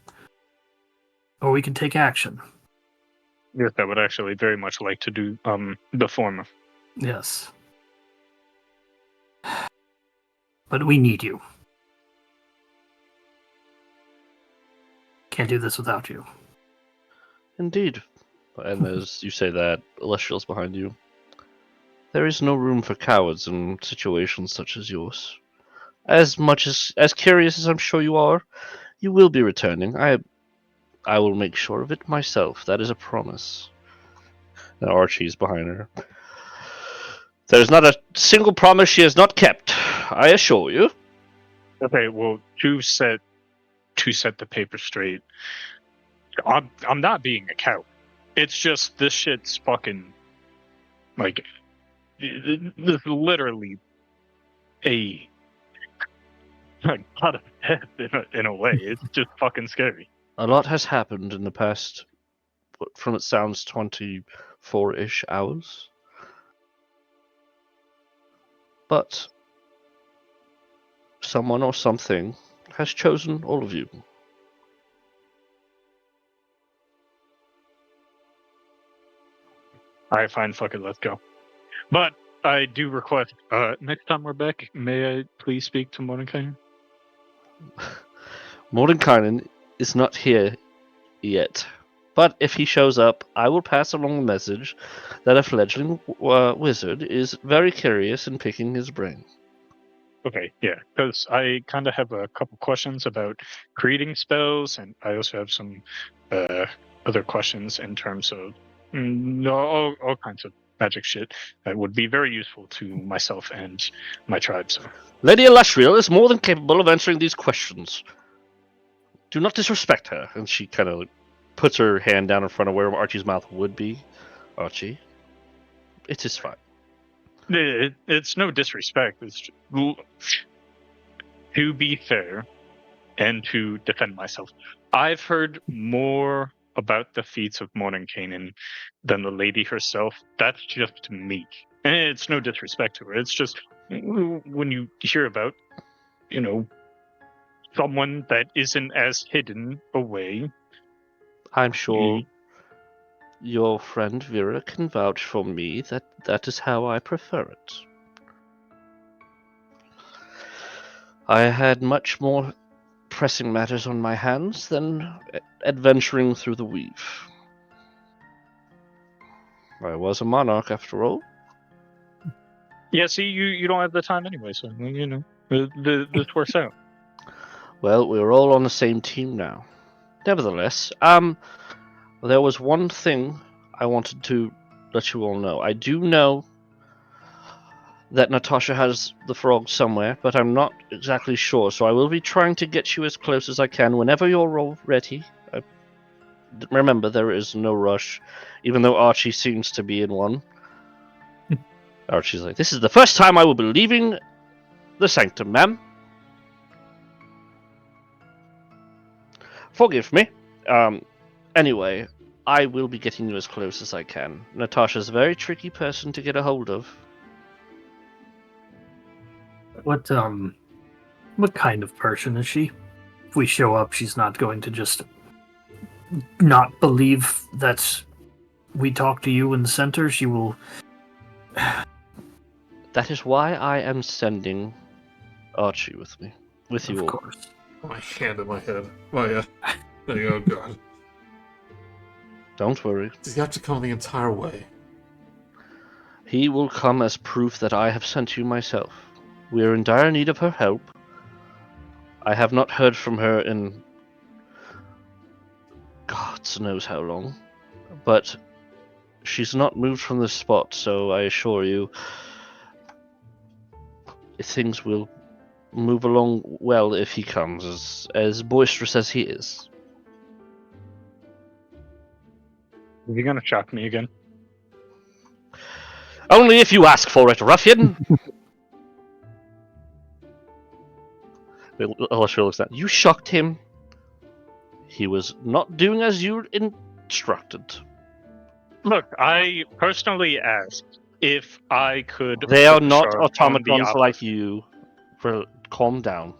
[SPEAKER 3] or we can take action.
[SPEAKER 6] Yes, I would actually very much like to do the former.
[SPEAKER 3] Yes. But we need you. Can't do this without you.
[SPEAKER 2] Indeed. And as you say that, Celestial's behind you. There is no room for cowards in situations such as yours. As curious as I'm sure you are, you will be returning. I will make sure of it myself. That is a promise. Now Archie's behind her. There's not a single promise she has not kept, I assure you.
[SPEAKER 6] Okay, well, to set the paper straight, I'm not being a coward. It's just this shit's fucking like this is literally a lot of death in a way. It's just fucking scary.
[SPEAKER 2] A lot has happened in the past, from it sounds, 24-ish hours. But someone or something has chosen all of you.
[SPEAKER 6] Alright, fine, fuck it, let's go. But I do request, next time we're back, may I please speak to Mordecai?
[SPEAKER 2] Mordenkainen is not here yet. But if he shows up, I will pass along the message that a fledgling wizard is very curious in picking his brain.
[SPEAKER 6] Okay, yeah, because I kind of have a couple questions about creating spells, and I also have some other questions in terms of all kinds of magic shit that would be very useful to myself and my tribe. So,
[SPEAKER 2] Lady Elasriel is more than capable of answering these questions. Do not disrespect her. And she kind of puts her hand down in front of where Archie's mouth would be. Archie, it is fine.
[SPEAKER 6] It's no disrespect. It's just, to be fair and to defend myself. I've heard more about the feats of Mordenkainen than the lady herself. That's just me. And it's no disrespect to her. It's just when you hear about, someone that isn't as hidden away.
[SPEAKER 2] I'm sure your friend Vera can vouch for me that is how I prefer it. I had much more pressing matters on my hands than adventuring through the weave. I was a monarch after all.
[SPEAKER 6] Yeah, see, you don't have the time anyway, so, this works out.
[SPEAKER 2] Well, we're all on the same team now. Nevertheless, There was one thing I wanted to let you all know. I do know that Natasha has the frog somewhere, but I'm not exactly sure, so I will be trying to get you as close as I can whenever you're all ready. Remember, there is no rush, even though Archie seems to be in one. Archie's like, this is the first time I will be leaving the sanctum, ma'am. Forgive me. Anyway, I will be getting you as close as I can. Natasha's a very tricky person to get a hold of.
[SPEAKER 3] What kind of person is she? If we show up, she's not going to just not believe that we talk to you in the center. She will.
[SPEAKER 2] That is why I am sending Archie with me. With you
[SPEAKER 3] Of
[SPEAKER 2] all.
[SPEAKER 3] course.
[SPEAKER 5] My hand in my head. Oh god.
[SPEAKER 2] Don't worry.
[SPEAKER 5] Does he have to come the entire way?
[SPEAKER 2] He will come as proof that I have sent you myself. We are in dire need of her help. I have not heard from her in God knows how long. But she's not moved from this spot, so I assure you things will move along well if he comes, as boisterous as he is.
[SPEAKER 6] Are you gonna shock me again?
[SPEAKER 2] Only if you ask for it, ruffian! Alessio looks at you. Shocked him. He was not doing as you instructed.
[SPEAKER 6] Look, I personally asked if I could.
[SPEAKER 2] They are
[SPEAKER 6] put the
[SPEAKER 2] not
[SPEAKER 6] shard on the
[SPEAKER 2] automatons
[SPEAKER 6] opera.
[SPEAKER 2] like you. Calm down.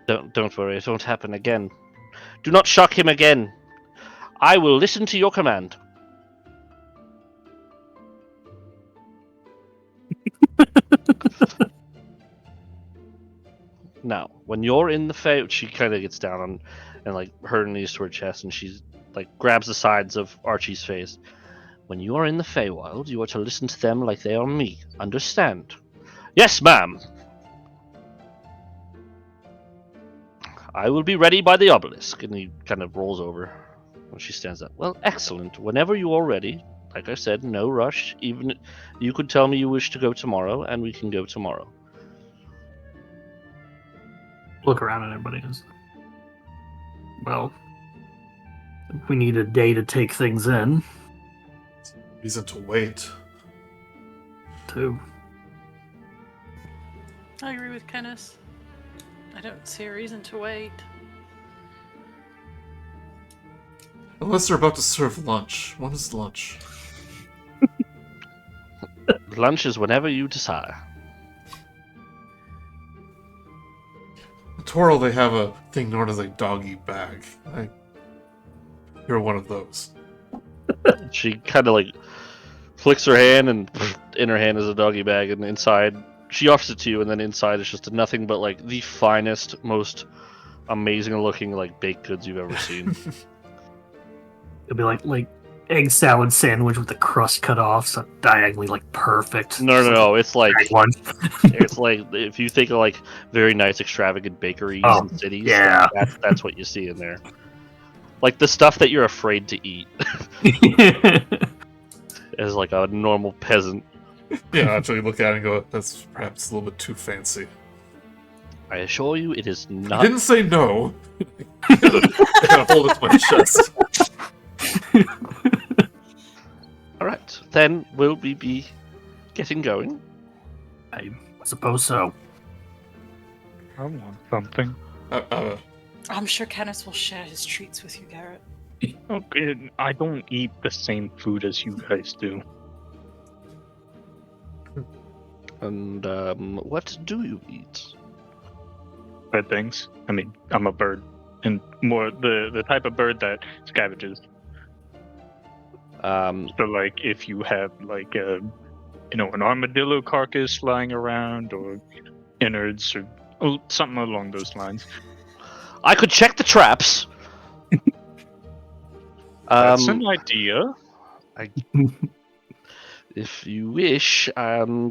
[SPEAKER 2] Don't worry, it won't happen again. Do not shock him again. I will listen to your command. Now, when you're in the Fey, she kind of gets down on and like her knees to her chest, and she's like grabs the sides of Archie's face. When you are in the Feywild, you are to listen to them like they are me. Understand? Yes, ma'am. I will be ready by the obelisk. And he kind of rolls over when she stands up. Well, excellent. Whenever you are ready, like I said, no rush. Even you could tell me you wish to go tomorrow, and we can go tomorrow.
[SPEAKER 3] Look around at everybody. Well, we need a day to take things in.
[SPEAKER 5] Reason to wait.
[SPEAKER 3] Too.
[SPEAKER 4] I agree with Canis. I don't see a reason to wait.
[SPEAKER 5] Unless they're about to serve lunch. When is lunch?
[SPEAKER 2] Lunch is whenever you desire.
[SPEAKER 5] In Toro, they have a thing known as a doggy bag. You're one of those.
[SPEAKER 2] She kind of like flicks her hand, and in her hand is a doggy bag, and inside she offers it to you, and then inside is just nothing but like the finest, most amazing looking like baked goods you've ever seen.
[SPEAKER 3] It'll be like egg salad sandwich with the crust cut off, so diagonally like perfect.
[SPEAKER 2] No. It's like
[SPEAKER 3] one.
[SPEAKER 2] it's like if you think of like very nice, extravagant bakeries in cities.
[SPEAKER 3] Yeah.
[SPEAKER 2] That's what you see in there. Like the stuff that you're afraid to eat as like a normal peasant.
[SPEAKER 5] Yeah, actually look at it and go, that's perhaps a little bit too fancy.
[SPEAKER 2] I assure you, it is
[SPEAKER 5] I
[SPEAKER 2] not.
[SPEAKER 5] didn't say no. I gotta hold it to my chest.
[SPEAKER 2] Alright, then will we be getting going?
[SPEAKER 3] I suppose so.
[SPEAKER 6] I want something.
[SPEAKER 4] I'm sure Canis will share his treats with you, Garret.
[SPEAKER 6] Okay, I don't eat the same food as you guys do.
[SPEAKER 2] And what do you eat?
[SPEAKER 6] Bird things. I mean, I'm a bird, and more the type of bird that scavenges. So, like, if you have like an armadillo carcass flying around, or innards, or something along those lines.
[SPEAKER 2] I could check the traps.
[SPEAKER 6] That's an idea.
[SPEAKER 2] If you wish,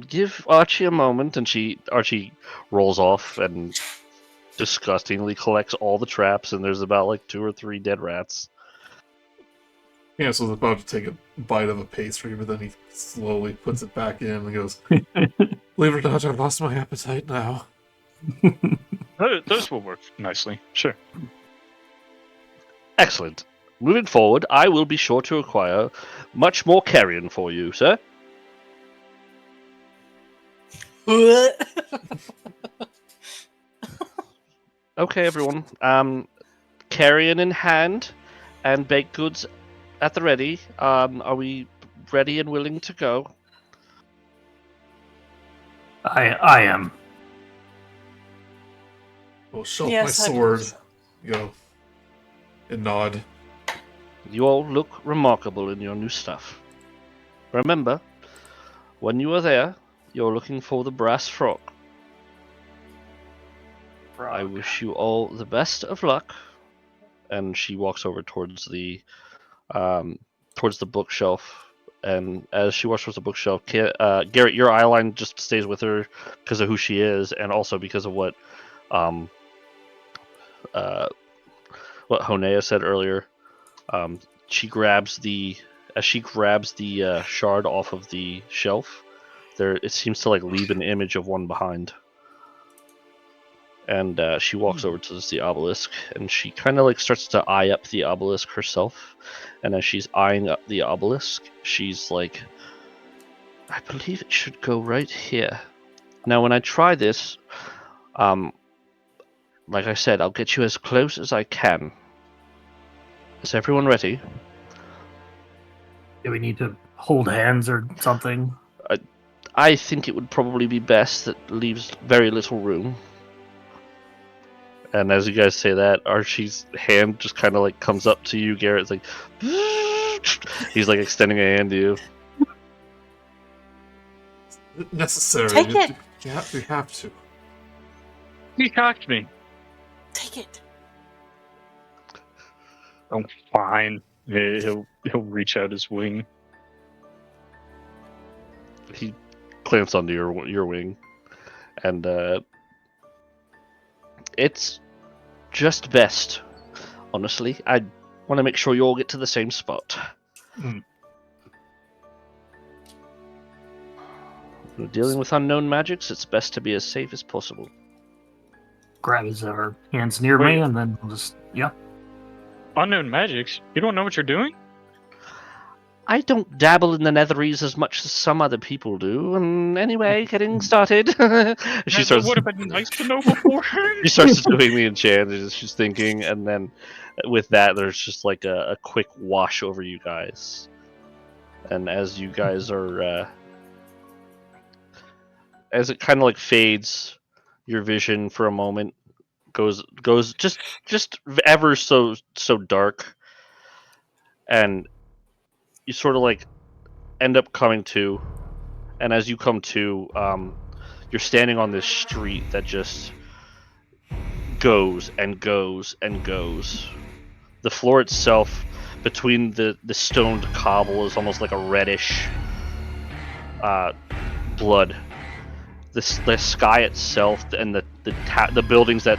[SPEAKER 2] give Archie a moment, and Archie rolls off and disgustingly collects all the traps, and there's about like 2 or 3 dead rats.
[SPEAKER 5] Canis was about to take a bite of a pastry, but then he slowly puts it back in and goes, "Believe it or not, I've lost my appetite now."
[SPEAKER 6] Those will work nicely. Sure.
[SPEAKER 2] Excellent. Moving forward, I will be sure to acquire much more carrion for you, sir. Okay, everyone. Carrion in hand and baked goods at the ready. Are we ready and willing to go?
[SPEAKER 3] I am.
[SPEAKER 5] I'll shelf
[SPEAKER 4] Yes,
[SPEAKER 5] my
[SPEAKER 4] I
[SPEAKER 5] sword,
[SPEAKER 4] believe
[SPEAKER 5] go, and nod.
[SPEAKER 2] You all look remarkable in your new stuff. Remember, when you are there, you're looking for the brass frog. I wish you all the best of luck. And she walks over towards the bookshelf. And as she walks towards the bookshelf, Garret, your eye line just stays with her because of who she is, and also because of what Honea said earlier. She grabs the shard off of the shelf. There, it seems to like leave an image of one behind. And she walks over to the obelisk, and she kind of like starts to eye up the obelisk herself. And as she's eyeing up the obelisk, she's like, "I believe it should go right here. Now, when I try this, like I said, I'll get you as close as I can. Is everyone ready?"
[SPEAKER 3] Do we need to hold hands or something?
[SPEAKER 2] I think it would probably be best. That leaves very little room. And as you guys say that, Archie's hand just kind of like comes up to you, Garrett's like, he's like extending a hand to you.
[SPEAKER 5] Necessary.
[SPEAKER 4] Take it.
[SPEAKER 5] We have to.
[SPEAKER 6] He cocked me.
[SPEAKER 4] Take it.
[SPEAKER 6] Oh, fine. He'll reach out his wing.
[SPEAKER 2] He clamps onto your wing, and it's just best. Honestly, I want to make sure you all get to the same spot. When dealing with unknown magics, it's best to be as safe as possible.
[SPEAKER 3] Grab his hands near
[SPEAKER 6] Wait.
[SPEAKER 3] me, and then we'll just
[SPEAKER 6] Unknown magics? You don't know what you're doing?
[SPEAKER 2] I don't dabble in the netherese as much as some other people do. And anyway, getting started. She starts.
[SPEAKER 6] Would have been nice to know beforehand.
[SPEAKER 2] She starts doing the enchant as she's thinking, and then with that, there's just like a quick wash over you guys. And as you guys are, as it kind of like fades, your vision for a moment goes just ever so dark, and you sort of like end up coming to, and as you come to, you're standing on this street that just goes and goes and goes. The floor itself, between the stoned cobble, is almost like a reddish blood. The sky itself and the buildings that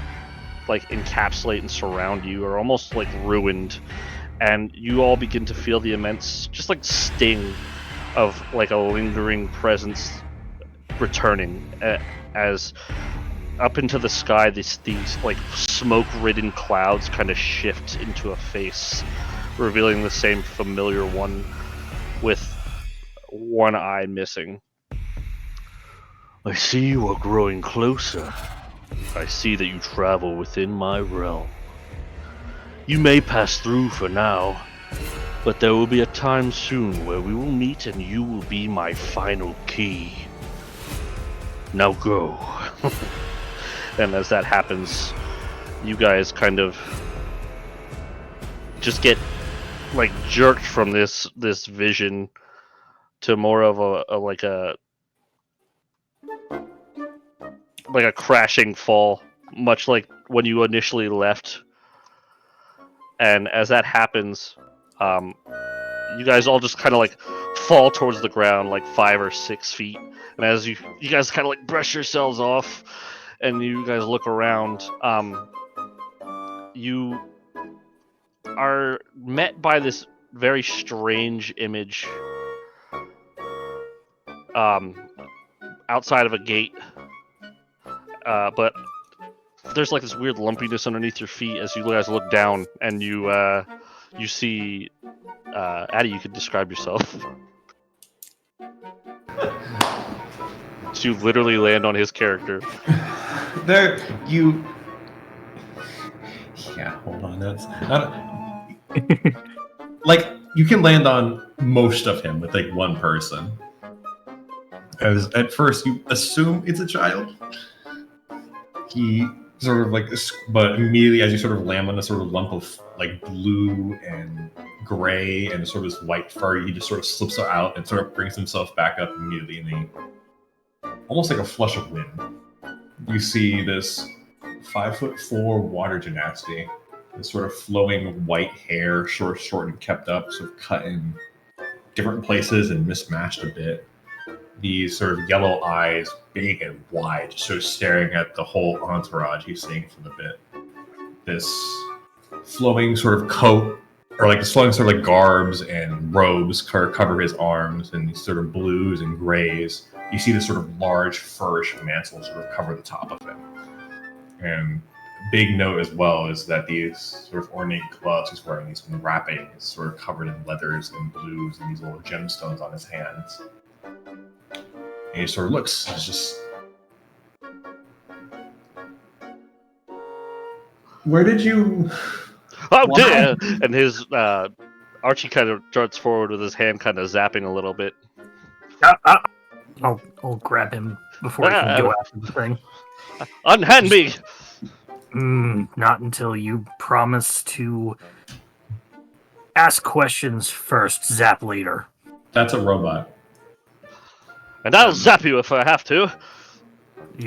[SPEAKER 2] like encapsulate and surround you are almost like ruined, and you all begin to feel the immense just like sting of like a lingering presence returning as up into the sky these like smoke-ridden clouds kind of shift into a face, revealing the same familiar one with one eye missing. I see you are growing closer. I see that you travel within my realm. You may pass through for now, but there will be a time soon where we will meet and you will be my final key. Now go. And as that happens, you guys kind of just get like jerked from this vision to more of a crashing fall, much like when you initially left. And as that happens, you guys all just kind of like fall towards the ground like 5 or 6 feet. And as you guys kind of like brush yourselves off, and you guys look around, you are met by this very strange image outside of a gate, but there's like this weird lumpiness underneath your feet as you guys look down, and you see Addie. You could describe yourself. So you literally land on his character.
[SPEAKER 1] There, you. Yeah, hold on. That's not. Like, you can land on most of him with like one person. As at first you assume it's a child. He sort of like, but immediately as you sort of land on a sort of lump of like blue and gray and sort of this white fur, he just sort of slips out and sort of brings himself back up immediately, and he, almost like a flush of wind, you see this 5'4" water Genasi, this sort of flowing white hair, short and kept up, sort of cut in different places and mismatched a bit. These sort of yellow eyes, big and wide, just sort of staring at the whole entourage he's seeing from the bit. This flowing sort of coat, or like this flowing sort of like garbs and robes cover his arms, and these sort of blues and grays. You see this sort of large furish mantle sort of cover the top of him. And a big note as well is that these sort of ornate gloves he's wearing, these wrappings sort of covered in leathers and blues and these little gemstones on his hands. And he sort of looks, it's just... Where did you...
[SPEAKER 2] Oh dear! And his, Archie kind of darts forward with his hand kind of zapping a little bit.
[SPEAKER 3] I'll grab him before I can go after the thing.
[SPEAKER 2] Unhand me!
[SPEAKER 3] Not until you promise to ask questions first, zap later.
[SPEAKER 1] That's a robot.
[SPEAKER 2] And I'll zap you if I have to.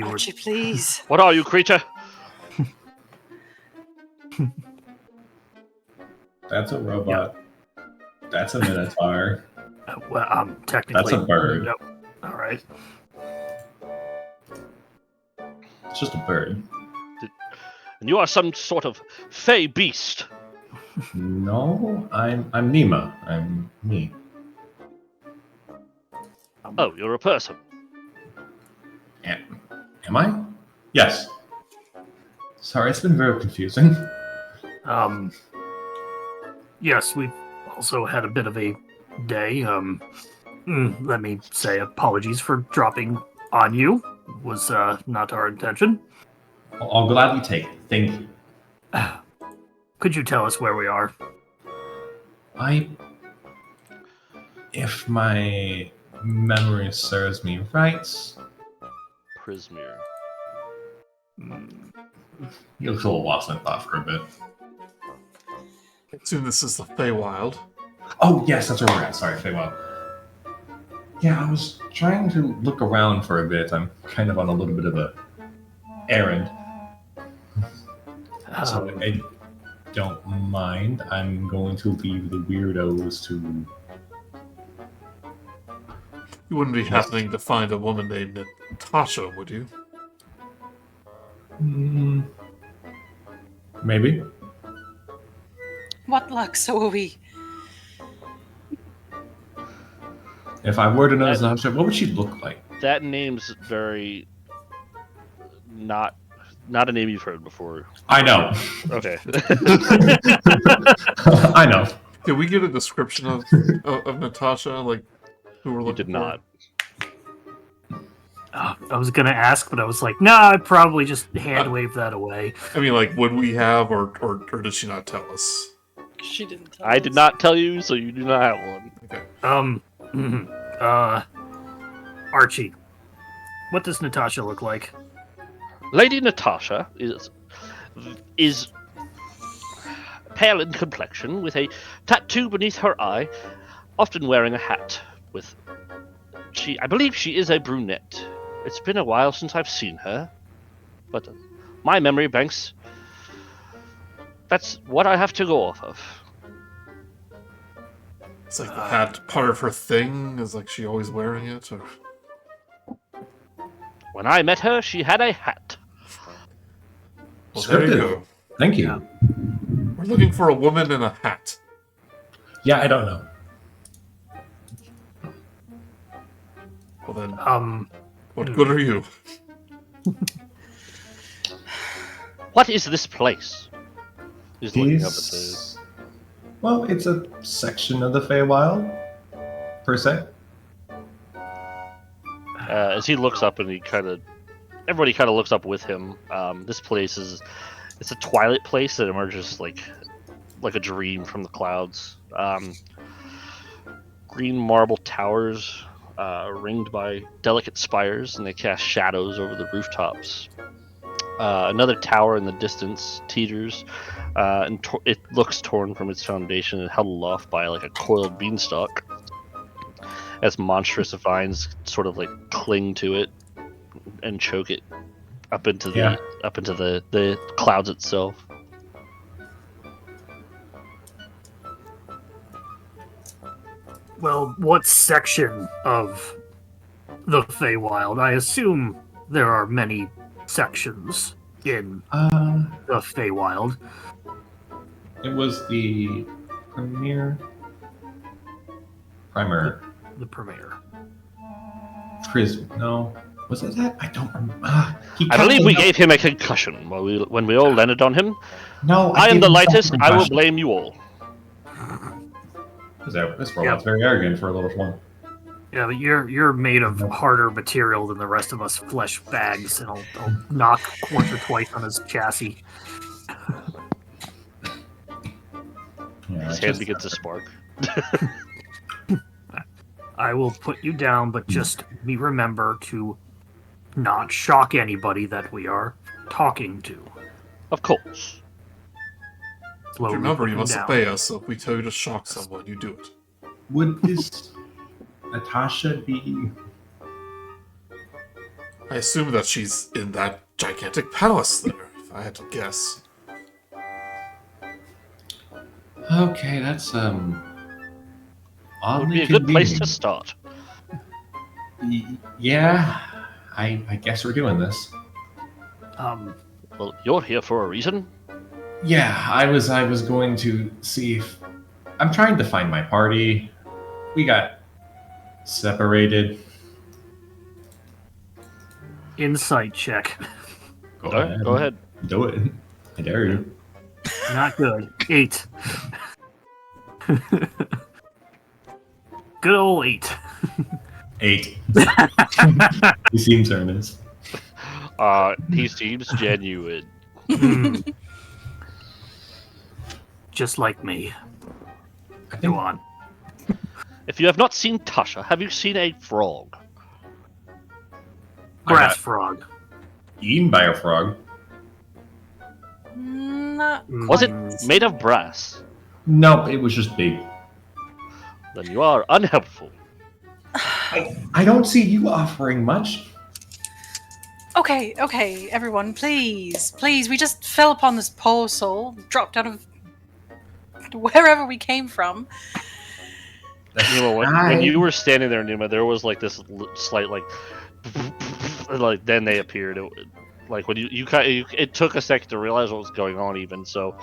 [SPEAKER 4] Archie, please.
[SPEAKER 2] What are you, creature?
[SPEAKER 1] That's a robot. Yeah. That's a Minotaur.
[SPEAKER 3] Well, technically...
[SPEAKER 1] That's a bird.
[SPEAKER 3] No. All right.
[SPEAKER 1] It's just a bird.
[SPEAKER 2] And you are some sort of fey beast.
[SPEAKER 1] No, I'm Nima. I'm me.
[SPEAKER 2] Oh, you're a person.
[SPEAKER 1] Am I? Yes. Sorry, it's been very confusing.
[SPEAKER 3] Yes, we've also had a bit of a day. Let me say apologies for dropping on you. Was not our intention.
[SPEAKER 1] I'll gladly take it. Thank you.
[SPEAKER 3] Could you tell us where we are?
[SPEAKER 1] If my memory serves me right...
[SPEAKER 2] Prismere.
[SPEAKER 1] He looks a little lost in thought for a bit.
[SPEAKER 5] I assume this is the Feywild.
[SPEAKER 1] Oh, yes, that's where we're at. Sorry, Feywild. Yeah, I was trying to look around for a bit. I'm kind of on a little bit of a errand. So I don't mind. I'm going to leave the weirdos to...
[SPEAKER 5] You wouldn't be happening to find a woman named Natasha, would you?
[SPEAKER 1] Maybe.
[SPEAKER 4] What luck, so are we.
[SPEAKER 1] If I were to know Natasha, what would she look like?
[SPEAKER 2] That name's very... Not a name you've heard before.
[SPEAKER 1] I know.
[SPEAKER 2] Okay.
[SPEAKER 1] I know.
[SPEAKER 5] Did we get a description of Natasha? Like, who we're looking
[SPEAKER 2] You did not.
[SPEAKER 3] I was going to ask, but I was like, nah, I'd probably just hand wave that away.
[SPEAKER 5] I mean, like, would we have, or did she not tell us?
[SPEAKER 4] She didn't tell
[SPEAKER 2] I
[SPEAKER 4] us.
[SPEAKER 2] did not tell you, so you do not have one.
[SPEAKER 5] Okay.
[SPEAKER 3] Archie, what does Natasha look like?
[SPEAKER 2] Lady Natasha is pale in complexion, with a tattoo beneath her eye, often wearing a hat. I believe she is a brunette. It's been a while since I've seen her, but my memory banks. That's what I have to go off of.
[SPEAKER 5] It's like the hat part of her thing. Is like she always wearing it, or
[SPEAKER 2] When I met her, she had a hat.
[SPEAKER 5] well, there you go.
[SPEAKER 1] Thank you.
[SPEAKER 5] We're looking for a woman in a hat.
[SPEAKER 1] Yeah, I don't know.
[SPEAKER 5] Well then, what
[SPEAKER 3] Hmm.
[SPEAKER 5] good are you?
[SPEAKER 2] What is this place? He's looking up at the.
[SPEAKER 1] He's... Well, it's a section of the Feywild, per se.
[SPEAKER 2] As he looks up and everybody kind of looks up with him. This place it's a twilight place that emerges like a dream from the clouds. Green marble towers, ringed by delicate spires, and they cast shadows over the rooftops. Another tower in the distance teeters, and it looks torn from its foundation and held aloft by like a coiled beanstalk, as monstrous vines sort of like cling to it and choke it up into the clouds itself.
[SPEAKER 3] Well, what section of the Feywild? I assume there are many sections in the Feywild.
[SPEAKER 1] It was the primary.
[SPEAKER 3] The Premier.
[SPEAKER 1] No. Was it that? I don't remember.
[SPEAKER 2] I believe we gave him a concussion when we all landed on him.
[SPEAKER 1] No,
[SPEAKER 2] I am the lightest. I will
[SPEAKER 1] blame.
[SPEAKER 2] blame you all.
[SPEAKER 1] This robot's very arrogant for a little one.
[SPEAKER 3] Yeah, but you're made of harder material than the rest of us flesh bags, and I'll knock once or twice on his chassis.
[SPEAKER 1] Yeah,
[SPEAKER 2] His hand begins to spark.
[SPEAKER 3] I will put you down, but just remember to not shock anybody that we are talking to.
[SPEAKER 2] Of course.
[SPEAKER 3] Slowly
[SPEAKER 5] Remember,
[SPEAKER 3] put
[SPEAKER 5] you
[SPEAKER 3] him
[SPEAKER 5] must
[SPEAKER 3] down.
[SPEAKER 5] obey us, so if we tell you to shock someone, you do it.
[SPEAKER 1] Would this Natasha be?
[SPEAKER 5] I assume that she's in that gigantic palace there, if I had to guess.
[SPEAKER 1] Okay, that's
[SPEAKER 2] Would
[SPEAKER 1] oddly
[SPEAKER 2] be a good place to
[SPEAKER 1] convenient.
[SPEAKER 2] start.
[SPEAKER 1] Yeah, I guess we're doing this.
[SPEAKER 2] Well, you're here for a reason.
[SPEAKER 1] Yeah, I was going to see if I'm trying to find my party. We got separated.
[SPEAKER 3] Insight check.
[SPEAKER 1] Go
[SPEAKER 2] Go ahead.
[SPEAKER 1] Do it. I dare you.
[SPEAKER 3] Not good. 8. Good old 8.
[SPEAKER 1] 8. He seems earnest.
[SPEAKER 2] He seems genuine.
[SPEAKER 3] Just like me.
[SPEAKER 1] I think
[SPEAKER 3] Go on.
[SPEAKER 2] If you have not seen Tasha, have you seen a frog?
[SPEAKER 3] Grass frog.
[SPEAKER 1] eaten by a frog.
[SPEAKER 4] Not
[SPEAKER 2] Was it made of brass?
[SPEAKER 1] Nope, it was just big.
[SPEAKER 2] Then you are unhelpful.
[SPEAKER 1] I don't see you offering much.
[SPEAKER 4] Okay, everyone, please. We just fell upon this poor soul, dropped out of wherever we came from.
[SPEAKER 2] Nima, when you were standing there, Nima, there was like this slight like then they appeared. Like when you it took a second to realize what was going on, even so,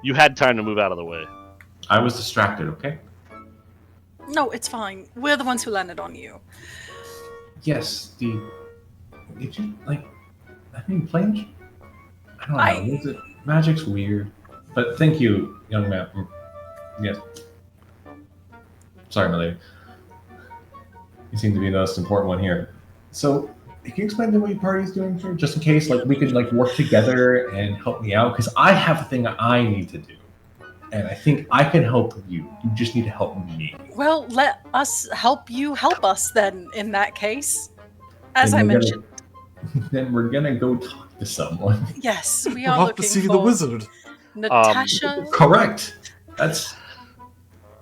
[SPEAKER 2] you had time to move out of the way.
[SPEAKER 1] I was distracted, okay?
[SPEAKER 4] No, it's fine. We're the ones who landed on you.
[SPEAKER 1] Yes, did you, planes? I don't know. Magic's weird. But thank you, young man. Yes. Sorry, my lady. You seem to be the most important one here. So, can you explain to me what your party's doing here? Just in case, we could, work together and help me out? Because I have a thing I need to do. And I think I can help you. You just need to help me.
[SPEAKER 4] Well, let us help you help us then, in that case. As I
[SPEAKER 1] Then
[SPEAKER 4] mentioned.
[SPEAKER 1] Then we're gonna go talk to someone.
[SPEAKER 4] Yes, we
[SPEAKER 5] We'll
[SPEAKER 4] are
[SPEAKER 5] have
[SPEAKER 4] looking
[SPEAKER 5] to see
[SPEAKER 4] for
[SPEAKER 5] the wizard.
[SPEAKER 4] Natasha.
[SPEAKER 1] Correct. That's...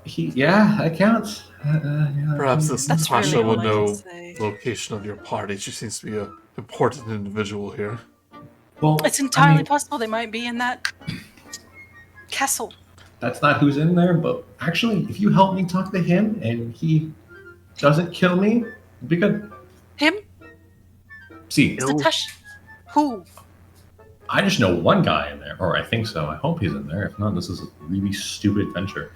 [SPEAKER 1] that counts. Yeah,
[SPEAKER 5] Perhaps this
[SPEAKER 4] That's
[SPEAKER 5] Natasha
[SPEAKER 4] really
[SPEAKER 5] would
[SPEAKER 4] all I can
[SPEAKER 5] know
[SPEAKER 4] say.
[SPEAKER 5] the location of your party. She seems to be an important individual here.
[SPEAKER 1] Well,
[SPEAKER 4] It's entirely possible they might be in that castle.
[SPEAKER 1] That's not who's in there, but actually, if you help me talk to him and he doesn't kill me, it'd be good.
[SPEAKER 4] Him?
[SPEAKER 1] See,
[SPEAKER 4] Natasha? Who?
[SPEAKER 1] I just know one guy in there, or I think so. I hope he's in there. If not, this is a really stupid venture.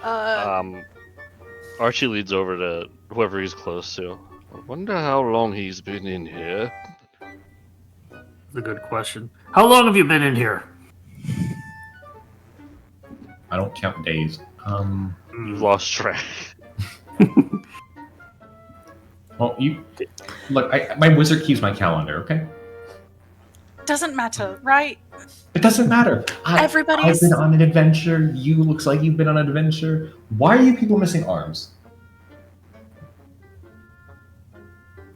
[SPEAKER 2] Archie leads over to whoever he's close to. I wonder how long he's been in here.
[SPEAKER 3] That's a good question. How long have you been in here?
[SPEAKER 1] I don't count days.
[SPEAKER 2] You lost track.
[SPEAKER 1] Well, you look. My wizard keeps my calendar. Okay.
[SPEAKER 4] Doesn't matter, right?
[SPEAKER 1] It doesn't matter. I've been on an adventure. You looks like you've been on an adventure. Why are you people missing arms?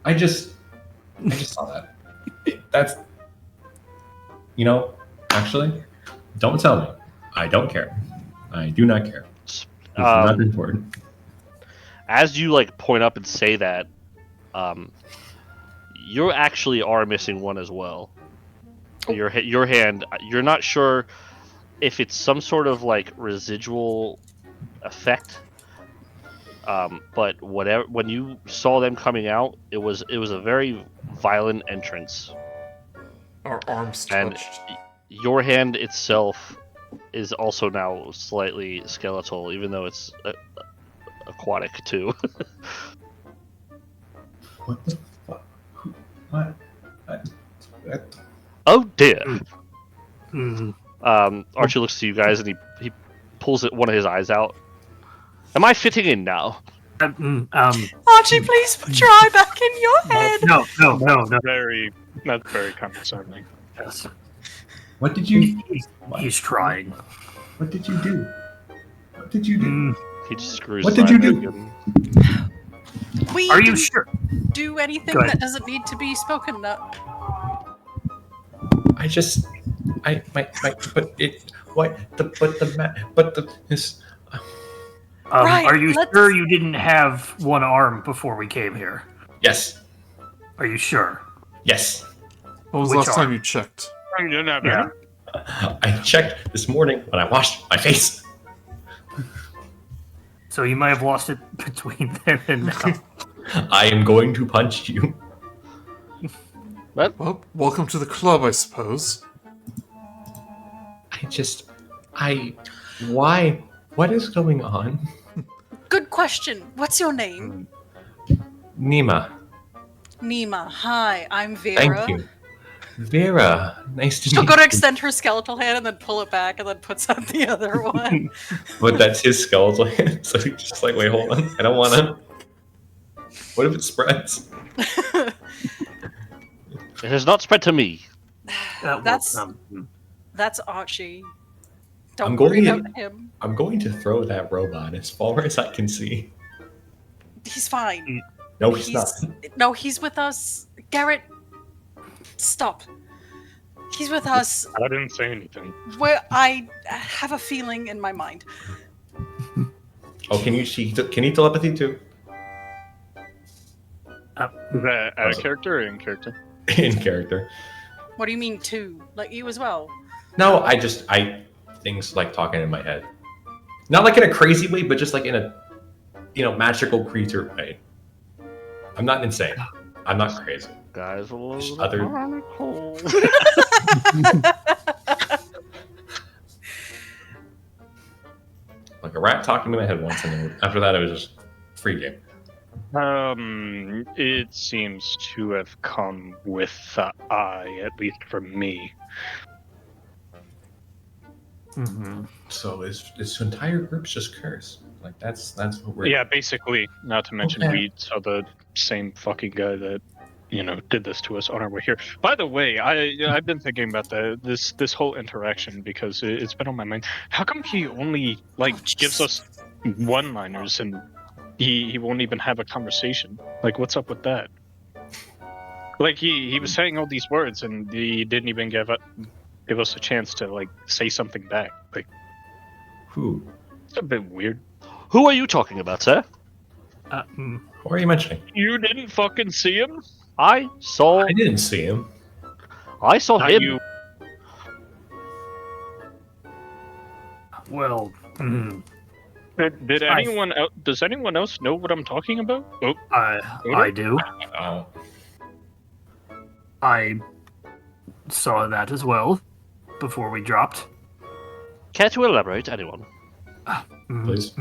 [SPEAKER 1] I just saw that. That's, actually, don't tell me. I don't care. I do not care. It's not important.
[SPEAKER 2] As you point up and say that, you actually are missing one as well. Your hand. You're not sure if it's some sort of residual effect. But whatever. When you saw them coming out, it was a very violent entrance.
[SPEAKER 5] Our arms
[SPEAKER 2] and
[SPEAKER 5] touched.
[SPEAKER 2] Your hand itself is also now slightly skeletal, even though it's aquatic too.
[SPEAKER 1] What the fuck? What?
[SPEAKER 2] Oh dear.
[SPEAKER 3] Mm-hmm.
[SPEAKER 2] Archie looks to you guys and he pulls one of his eyes out. Am I fitting in now?
[SPEAKER 4] Archie, please put your eye back in your head.
[SPEAKER 3] No.
[SPEAKER 6] That's very condescending.
[SPEAKER 3] Yes.
[SPEAKER 1] What did you?
[SPEAKER 3] He's trying.
[SPEAKER 1] What did you do? What did you do?
[SPEAKER 2] He just screws.
[SPEAKER 1] What did you do?
[SPEAKER 4] We
[SPEAKER 3] Are you sure?
[SPEAKER 4] do anything
[SPEAKER 3] Go ahead.
[SPEAKER 4] that doesn't need to be spoken up. Right,
[SPEAKER 3] Are you sure you didn't have one arm before we came here?
[SPEAKER 1] Yes.
[SPEAKER 3] Are you sure?
[SPEAKER 1] Yes.
[SPEAKER 5] When was the
[SPEAKER 3] Which
[SPEAKER 5] last
[SPEAKER 3] arm?
[SPEAKER 5] time you checked?
[SPEAKER 3] Yeah.
[SPEAKER 1] I checked this morning when I washed my face.
[SPEAKER 3] So you might have lost it between then and now.
[SPEAKER 1] I am going to punch you.
[SPEAKER 5] Well, welcome to the club, I suppose.
[SPEAKER 1] Why? What is going on?
[SPEAKER 4] Good question. What's your name?
[SPEAKER 1] Nima.
[SPEAKER 4] Nima. Hi, I'm Vera.
[SPEAKER 1] Thank you. Vera, nice to
[SPEAKER 4] She'll
[SPEAKER 1] meet
[SPEAKER 4] go to
[SPEAKER 1] you.
[SPEAKER 4] extend her skeletal hand and then pull it back and then puts out the other one.
[SPEAKER 1] But that's his skeletal hand, so he's just wait, hold on. I don't want to. What if it spreads?
[SPEAKER 2] It has not spread to me.
[SPEAKER 4] That's Archie. Don't
[SPEAKER 1] I'm
[SPEAKER 4] worry
[SPEAKER 1] going
[SPEAKER 4] about him.
[SPEAKER 1] I'm going to throw that robot as far as I can see.
[SPEAKER 4] He's fine.
[SPEAKER 1] No, he's not.
[SPEAKER 4] No, he's with us. Garret, stop. He's with us.
[SPEAKER 6] I didn't say anything.
[SPEAKER 4] Where I have a feeling in my mind.
[SPEAKER 1] Oh, can you telepathy too?
[SPEAKER 6] Is that out of character or in character?
[SPEAKER 1] In character.
[SPEAKER 4] What do you mean two? Like you as well?
[SPEAKER 1] No, I things like talking in my head. Not like in a crazy way, but just like in a magical creature way. I'm not insane. I'm not crazy.
[SPEAKER 2] Guys,
[SPEAKER 1] Just other. Like a rat talking to my head once, and then after that, it was just free game.
[SPEAKER 6] It seems to have come with the eye, at least for me.
[SPEAKER 3] Mm-hmm.
[SPEAKER 1] So this entire group's just cursed. Like that's what we're.
[SPEAKER 6] Yeah, basically. Not to mention
[SPEAKER 1] Okay.
[SPEAKER 6] we saw the same fucking guy that did this to us on our way here. By the way, I've been thinking about this whole interaction because it's been on my mind. How come he only gives us one-liners and he won't even have a conversation? Like, what's up with that? Like he was saying all these words and he didn't even give us a chance to say something back. Like,
[SPEAKER 1] Who?
[SPEAKER 6] it's a bit weird.
[SPEAKER 2] Who are you talking about, sir?
[SPEAKER 1] Who are you mentioning?
[SPEAKER 6] You didn't fucking see him?
[SPEAKER 2] I saw
[SPEAKER 1] I didn't see him.
[SPEAKER 6] Not
[SPEAKER 2] him.
[SPEAKER 6] you.
[SPEAKER 3] Well,
[SPEAKER 6] Did anyone else? Does anyone else know what I'm talking about? Oh,
[SPEAKER 3] I do.
[SPEAKER 1] Oh.
[SPEAKER 3] I saw that as well before we dropped.
[SPEAKER 2] Care to elaborate, anyone?
[SPEAKER 1] Please.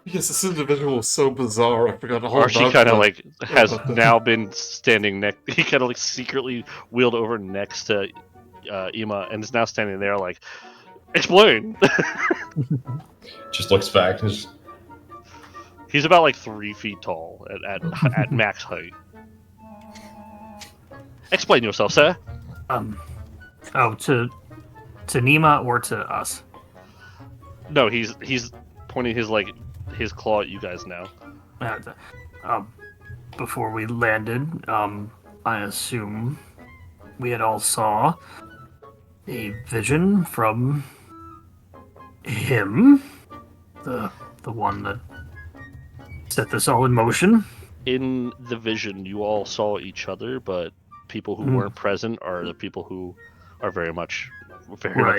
[SPEAKER 5] Yes, this individual was so bizarre. I forgot all
[SPEAKER 2] Archie
[SPEAKER 5] about
[SPEAKER 2] kind of
[SPEAKER 5] that.
[SPEAKER 2] like has
[SPEAKER 5] about that.
[SPEAKER 2] now been standing next. He kind of like secretly wheeled over next to Ima and is now standing there like, explain.
[SPEAKER 1] Just looks back and just,
[SPEAKER 2] He's about like 3 feet tall at max height. Explain yourself, sir.
[SPEAKER 3] To Nima or to us?
[SPEAKER 2] No, he's pointing his claw at you guys now.
[SPEAKER 3] Before we landed, I assume we had all saw a vision from him, the one that set this all in motion.
[SPEAKER 2] In the vision, you all saw each other, but people who weren't present are the people who are very much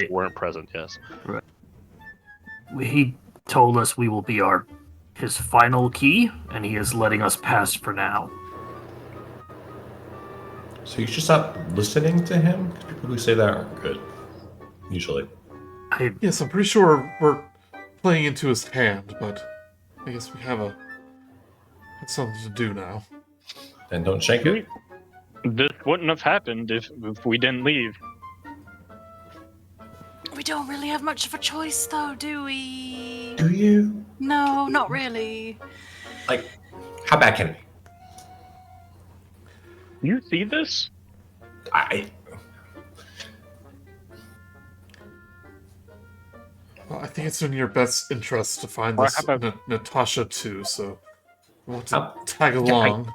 [SPEAKER 2] weren't present. Yes.
[SPEAKER 3] Right. He told us we will be his final key, and he is letting us pass for now.
[SPEAKER 1] so you should stop listening to him, because people who say that aren't good, usually.
[SPEAKER 5] Yes, I'm pretty sure we're playing into his hand, but I guess we have something to do now.
[SPEAKER 1] Then don't shake it.
[SPEAKER 6] This wouldn't have happened if we didn't leave.
[SPEAKER 4] We don't really have much of a choice, though, do we?
[SPEAKER 1] Do you?
[SPEAKER 4] No, not really.
[SPEAKER 1] Like, how bad can it be?
[SPEAKER 6] You see this?
[SPEAKER 5] Well, I think it's in your best interest to find
[SPEAKER 6] Or
[SPEAKER 5] this
[SPEAKER 6] how about-
[SPEAKER 5] Natasha too, so I want to tag along.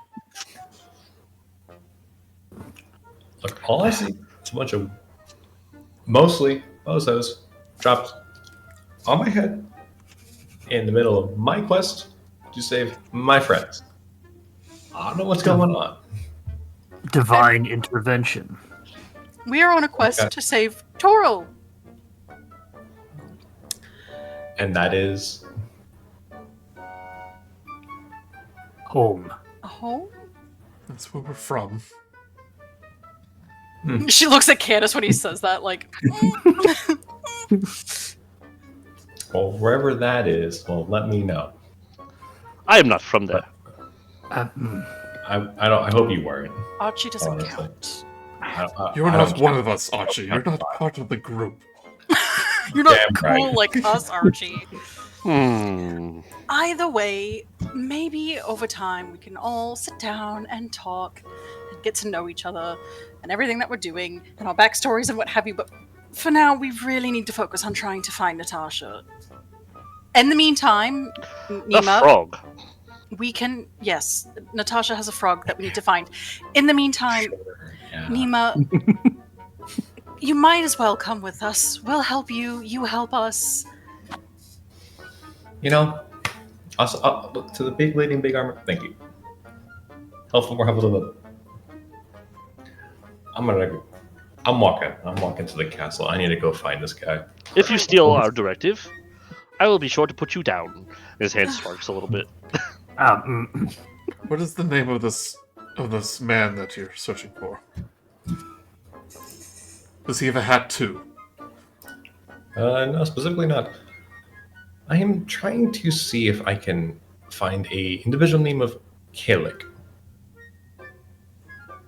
[SPEAKER 1] Look, all I see is a bunch of mostly bozos dropped on my head in the middle of my quest to save my friends. I don't know what's going on.
[SPEAKER 3] Divine intervention.
[SPEAKER 4] We are on a quest to save Toro.
[SPEAKER 1] And that is
[SPEAKER 3] Home.
[SPEAKER 4] A home?
[SPEAKER 5] That's where we're from.
[SPEAKER 4] She looks at Canis when he says that, like.
[SPEAKER 1] well, wherever that is. Well, let me know.
[SPEAKER 2] I am not from there.
[SPEAKER 1] I hope you weren't.
[SPEAKER 4] Archie doesn't
[SPEAKER 1] Honestly.
[SPEAKER 4] count.
[SPEAKER 5] You're
[SPEAKER 1] I
[SPEAKER 5] not
[SPEAKER 1] don't
[SPEAKER 5] one
[SPEAKER 1] care.
[SPEAKER 5] of us, Archie. You're not part of the group.
[SPEAKER 4] You're not
[SPEAKER 1] Damn
[SPEAKER 4] cool
[SPEAKER 1] right.
[SPEAKER 4] like us, Archie.
[SPEAKER 2] Hmm.
[SPEAKER 4] Either way, maybe over time we can all sit down and talk and get to know each other and everything that we're doing and our backstories and what have you. But for now, we really need to focus on trying to find Natasha. In the meantime,
[SPEAKER 2] The
[SPEAKER 4] Nima,
[SPEAKER 2] frog.
[SPEAKER 4] we can. Yes, Natasha has a frog that we need to find. In the meantime,
[SPEAKER 1] Yeah.
[SPEAKER 4] Nima, you might as well come with us. We'll help you. You help us.
[SPEAKER 1] You know, I'll look to the big lady in big armor. Thank you. Helpful, more helpful than I'm walking to the castle. I need to go find this guy.
[SPEAKER 2] If you steal our directive, I will be sure to put you down. His hand sparks a little bit.
[SPEAKER 5] What is the name of this man that you're searching for? Does he have a hat too?
[SPEAKER 1] No, specifically not. I am trying to see if I can find a individual name of Cleric.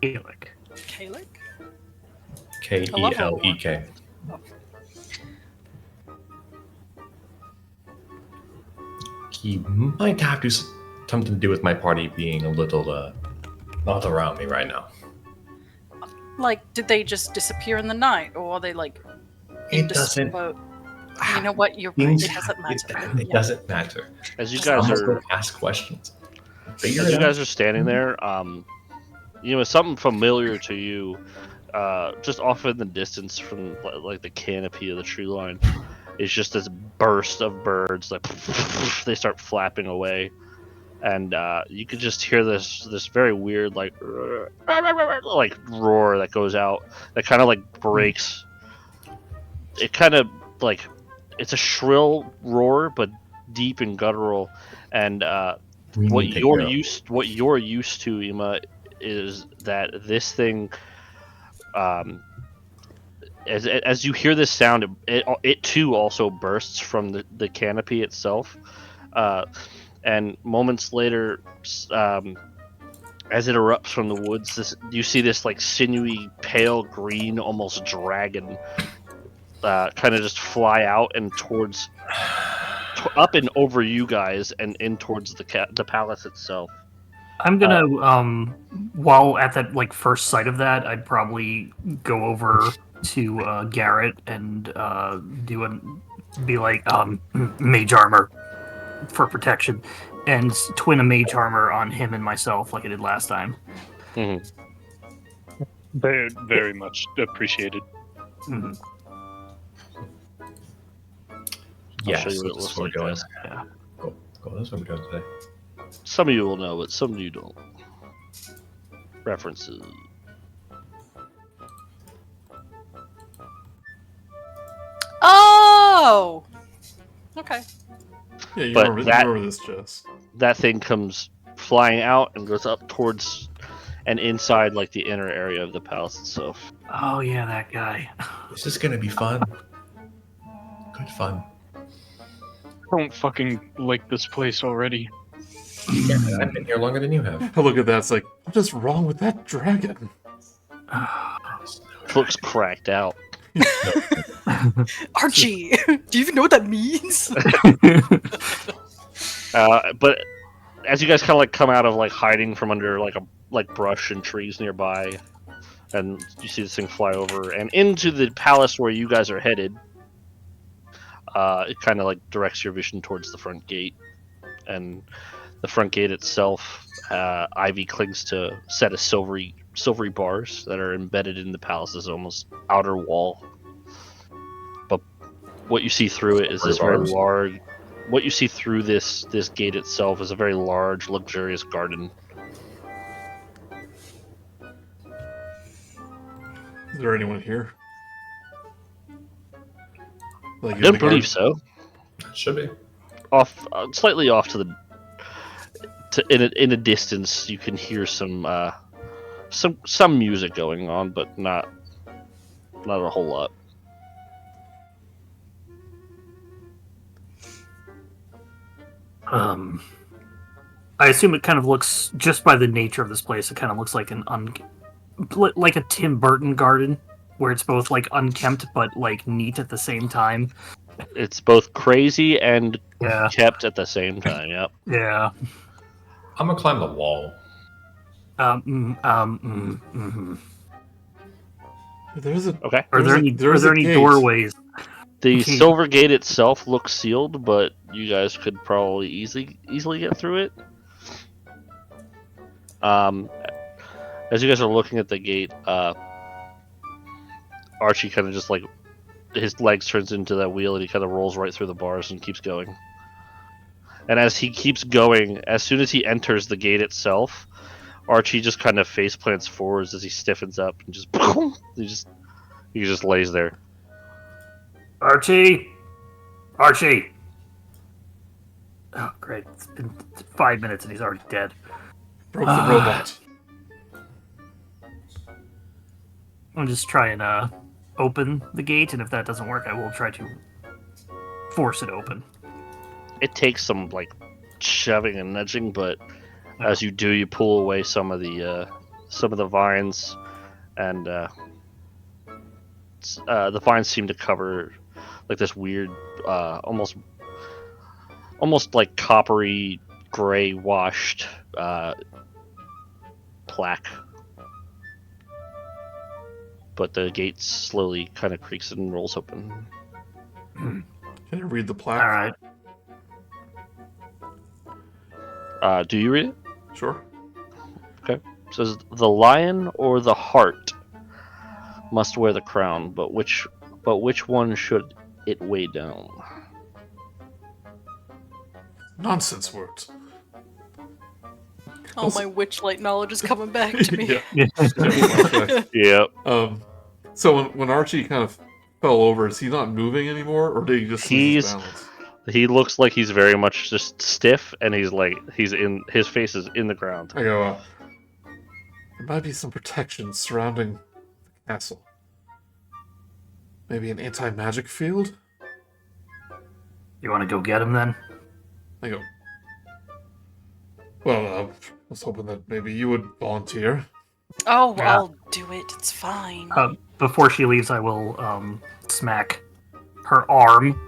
[SPEAKER 3] Gaelic.
[SPEAKER 4] Cleric?
[SPEAKER 1] Kelek. He might have to something to do with my party being a little not around me right now.
[SPEAKER 4] Like, did they just disappear in the night, or are they like?
[SPEAKER 1] It doesn't.
[SPEAKER 4] You know what? You're right.
[SPEAKER 1] Things
[SPEAKER 4] It doesn't matter.
[SPEAKER 1] It doesn't matter.
[SPEAKER 2] As you
[SPEAKER 1] I'm
[SPEAKER 2] guys
[SPEAKER 1] just
[SPEAKER 2] are
[SPEAKER 1] going to ask questions. Figure
[SPEAKER 2] As
[SPEAKER 1] it
[SPEAKER 2] you
[SPEAKER 1] out.
[SPEAKER 2] guys are standing there, something familiar to you, just off in the distance from like the canopy of the tree line, is just this burst of birds. Like they start flapping away, and you could just hear this very weird like roar that goes out. That kind of like breaks. It kind of like it's a shrill roar, but deep and guttural, and what you're used to, Ima, is that this thing as you hear this sound, it too also bursts from the canopy itself, and moments later, as it erupts from the woods, you see this like sinewy, pale green, almost dragon, kind of just fly out and towards, up and over you guys, and in towards the palace itself.
[SPEAKER 3] I'm gonna, while at that like first sight of that, I'd probably go over to Garret and be like, mage armor for protection, and twin a mage armor on him and myself like I did last time.
[SPEAKER 2] Mm-hmm.
[SPEAKER 6] Very, very much appreciated.
[SPEAKER 3] Mm-hmm.
[SPEAKER 2] I'll show you what it looks like, guys.
[SPEAKER 3] Yeah.
[SPEAKER 1] Cool. That's what we're doing today.
[SPEAKER 2] Some of you will know, but some of you don't. References.
[SPEAKER 4] Oh! Okay.
[SPEAKER 5] Yeah, you
[SPEAKER 2] But
[SPEAKER 5] remember this, Jess.
[SPEAKER 2] That thing comes flying out and goes up towards and inside like the inner area of the palace itself.
[SPEAKER 3] Oh yeah, that guy.
[SPEAKER 1] This is gonna be fun. Good fun.
[SPEAKER 6] I don't fucking like this place already.
[SPEAKER 1] Yeah, I've been here longer than you have.
[SPEAKER 5] I look at that, it's like, what is wrong with that dragon?
[SPEAKER 2] Looks cracked out.
[SPEAKER 4] Archie, do you even know what that means?
[SPEAKER 2] But as you guys kind of like come out of like hiding from under like brush and trees nearby, and you see this thing fly over and into the palace where you guys are headed, it kind of like directs your vision towards the front gate, and the front gate itself, ivy clings to a set of silvery bars that are embedded in the palace's almost outer wall. But what you see through it is this very large. What you see through this gate itself is a very large, luxurious garden.
[SPEAKER 5] Is there anyone here? Like
[SPEAKER 2] I don't believe so.
[SPEAKER 1] Should be.
[SPEAKER 2] Off, slightly off in a distance, you can hear some music going on, but not a whole lot.
[SPEAKER 3] I assume it kind of looks, just by the nature of this place, it kind of looks like like a Tim Burton garden, where it's both like unkempt but like neat at the same time.
[SPEAKER 2] It's both crazy and
[SPEAKER 3] Yeah.
[SPEAKER 2] kept at the same time. Yep.
[SPEAKER 3] Yeah.
[SPEAKER 1] I'm gonna climb the wall.
[SPEAKER 5] There's a
[SPEAKER 2] Okay.
[SPEAKER 3] Are there any
[SPEAKER 5] gate.
[SPEAKER 3] doorways?
[SPEAKER 2] The
[SPEAKER 3] Okay.
[SPEAKER 2] silver gate itself looks sealed, but you guys could probably easily get through it. As you guys are looking at the gate, Archie kind of just like his legs turns into that wheel, and he kind of rolls right through the bars and keeps going. And as he keeps going, as soon as he enters the gate itself, Archie just kind of face plants forwards as he stiffens up and just he just lays there.
[SPEAKER 3] Archie! Oh, great. It's been 5 minutes and he's already dead.
[SPEAKER 5] broke the robot.
[SPEAKER 3] I'll just try and open the gate, and if that doesn't work, I will try to force it open.
[SPEAKER 2] It takes some like shoving and nudging, but as you do, you pull away some of the vines, and the vines seem to cover like this weird, almost like coppery gray washed plaque. But the gate slowly kind of creaks and rolls open.
[SPEAKER 5] Can you read the plaque?
[SPEAKER 3] Alright.
[SPEAKER 2] Do you read it?
[SPEAKER 5] Sure.
[SPEAKER 2] It says, "The lion or the hart must wear the crown, but which one should it weigh down?"
[SPEAKER 5] Nonsense words.
[SPEAKER 4] Oh, my witchlight knowledge is coming back to me.
[SPEAKER 5] Yeah.
[SPEAKER 2] Yep.
[SPEAKER 5] So when Archie kind of fell over, is he not moving anymore, or did he just lose his balance?
[SPEAKER 2] He looks like he's very much just stiff, and his face is in the ground.
[SPEAKER 5] I go, there might be some protection surrounding the castle. Maybe an anti-magic field?
[SPEAKER 3] You want to go get him then?
[SPEAKER 5] I go, well, I was hoping that maybe you would volunteer.
[SPEAKER 4] Oh,
[SPEAKER 3] Yeah.
[SPEAKER 4] I'll do it. It's fine.
[SPEAKER 3] Before she leaves, I will smack her arm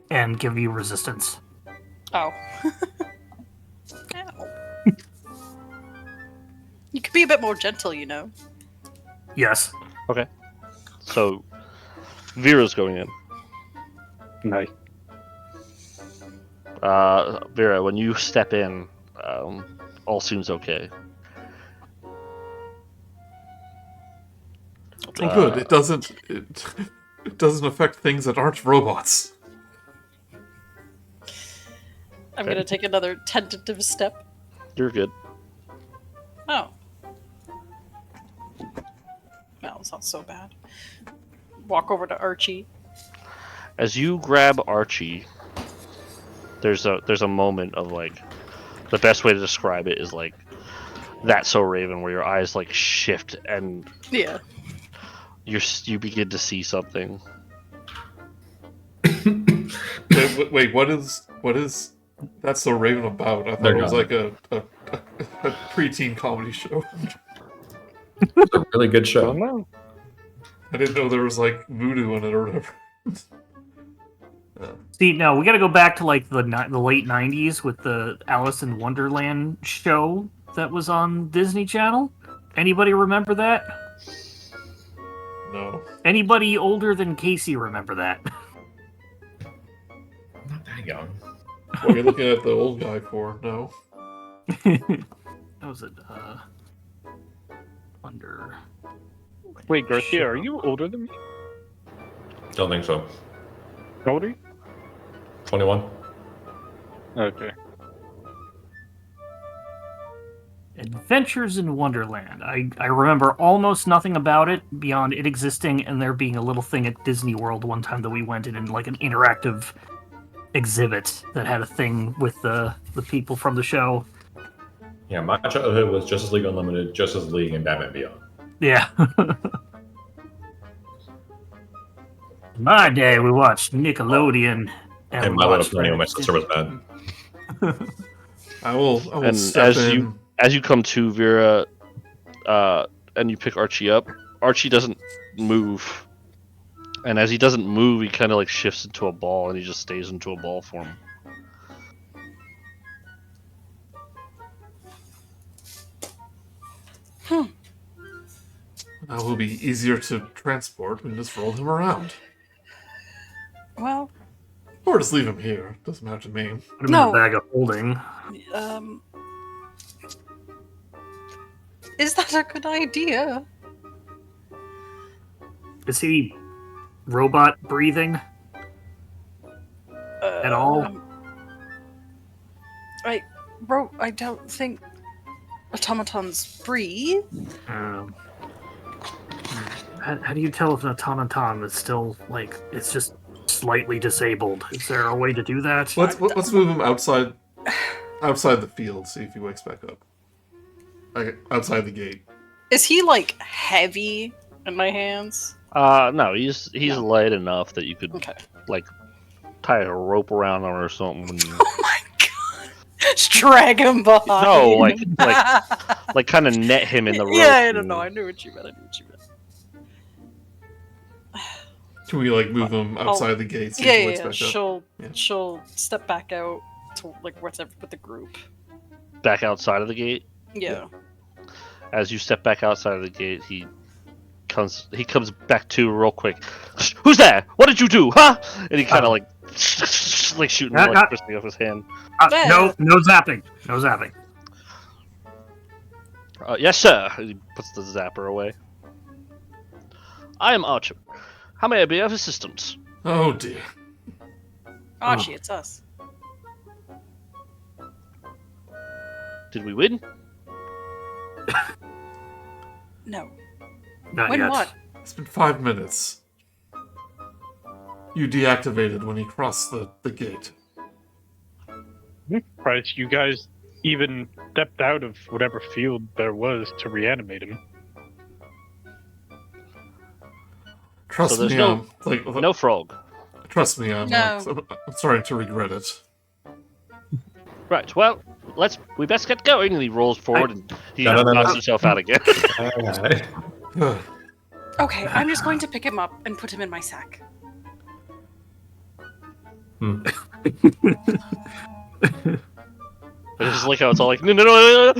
[SPEAKER 3] and give you resistance.
[SPEAKER 4] Oh. Ow. You could be a bit more gentle, you know.
[SPEAKER 3] Yes.
[SPEAKER 2] So, Vera's going in.
[SPEAKER 6] Nice.
[SPEAKER 2] Vera, when you step in, all seems okay.
[SPEAKER 5] Oh, good. It doesn't affect things that aren't robots.
[SPEAKER 4] I'm gonna take another tentative step.
[SPEAKER 2] You're good.
[SPEAKER 4] Oh. Well, it's not so bad. Walk over to Archie.
[SPEAKER 2] As you grab Archie, there's a moment of like, the best way to describe it is like, That's So Raven, where your eyes like shift and
[SPEAKER 4] Yeah.
[SPEAKER 2] you begin to see something.
[SPEAKER 5] Wait, what is That's So Raven about? I thought
[SPEAKER 1] They're
[SPEAKER 5] it was
[SPEAKER 1] gone.
[SPEAKER 5] like a preteen comedy show.
[SPEAKER 1] It's a really good
[SPEAKER 6] Don't
[SPEAKER 1] show.
[SPEAKER 6] know.
[SPEAKER 5] I didn't know there was like voodoo in it or whatever.
[SPEAKER 3] See, no, we got to go back to like the late '90s with the Alice in Wonderland show that was on Disney Channel. Anybody remember that?
[SPEAKER 5] No.
[SPEAKER 3] Anybody older than Kasey remember that?
[SPEAKER 1] Not that young.
[SPEAKER 5] What are you looking at the old guy for? No.
[SPEAKER 3] That was it. Wonder.
[SPEAKER 6] Wait, Garcia, are you older than me?
[SPEAKER 1] Don't think so.
[SPEAKER 6] How old are you?
[SPEAKER 1] 21.
[SPEAKER 6] Okay.
[SPEAKER 3] Adventures in Wonderland. I remember almost nothing about it beyond it existing and there being a little thing at Disney World one time that we went in and like an interactive exhibit that had a thing with the people from the show.
[SPEAKER 1] Yeah, my childhood was Justice League Unlimited, Justice League, and Batman Beyond.
[SPEAKER 3] Yeah. In my day, we watched Nickelodeon.
[SPEAKER 1] And
[SPEAKER 3] we
[SPEAKER 1] My Little
[SPEAKER 3] watched
[SPEAKER 1] Pony when my sister was bad.
[SPEAKER 5] I will
[SPEAKER 2] And
[SPEAKER 5] step
[SPEAKER 2] as
[SPEAKER 5] in.
[SPEAKER 2] As you come to Vera, and you pick Archie up, Archie doesn't move. And as he doesn't move, he kind of like shifts into a ball, and he just stays into a ball form.
[SPEAKER 5] Now will be easier to transport. We just roll him around.
[SPEAKER 4] Well,
[SPEAKER 5] Or just leave him here. Doesn't matter to me.
[SPEAKER 3] Put him in
[SPEAKER 4] No.
[SPEAKER 3] a bag of holding.
[SPEAKER 4] Is that a good idea?
[SPEAKER 3] Is he robot breathing at all?
[SPEAKER 4] I don't think automatons breathe.
[SPEAKER 3] How do you tell if an automaton is still like it's just slightly disabled? Is there a way to do that?
[SPEAKER 5] Let's move him outside the field. See if he wakes back up. Like, outside the gate.
[SPEAKER 4] Is he like heavy in my hands?
[SPEAKER 2] No, he's
[SPEAKER 4] No.
[SPEAKER 2] light enough that you could
[SPEAKER 4] Okay.
[SPEAKER 2] like tie a rope around him or something.
[SPEAKER 4] Oh my god! Just drag him behind.
[SPEAKER 2] No, like kind of net him in the rope.
[SPEAKER 4] Yeah, I don't know. I knew what you meant.
[SPEAKER 5] Can we like move him outside the gate? See if he wakes
[SPEAKER 4] Yeah.
[SPEAKER 5] back up?
[SPEAKER 4] She'll step back out to like whatever with the group.
[SPEAKER 2] Back outside of the gate.
[SPEAKER 4] Yeah.
[SPEAKER 2] As you step back outside of the gate, he comes back to real quick. Who's there? What did you do, huh? And he kind of like shooting electricity off his hand.
[SPEAKER 3] No zapping. No zapping.
[SPEAKER 2] Yes, sir. He puts the zapper away. I am Archer. How may I be of assistance?
[SPEAKER 5] Oh dear.
[SPEAKER 4] Archie, it's us.
[SPEAKER 2] Did we win?
[SPEAKER 4] No.
[SPEAKER 3] Not
[SPEAKER 4] When
[SPEAKER 3] yet.
[SPEAKER 4] what?
[SPEAKER 5] It's been 5 minutes. You deactivated when he crossed the gate.
[SPEAKER 6] Surprised you guys even stepped out of whatever field there was to reanimate him.
[SPEAKER 5] Trust
[SPEAKER 2] there's
[SPEAKER 5] me,
[SPEAKER 2] no frog.
[SPEAKER 5] Trust me, I'm starting to regret it.
[SPEAKER 2] Right. Well, we best get going. And he rolls forward and he knocks himself out again.
[SPEAKER 4] Okay, I'm just going to pick him up and put him in my sack.
[SPEAKER 2] It's just like how it's all like no.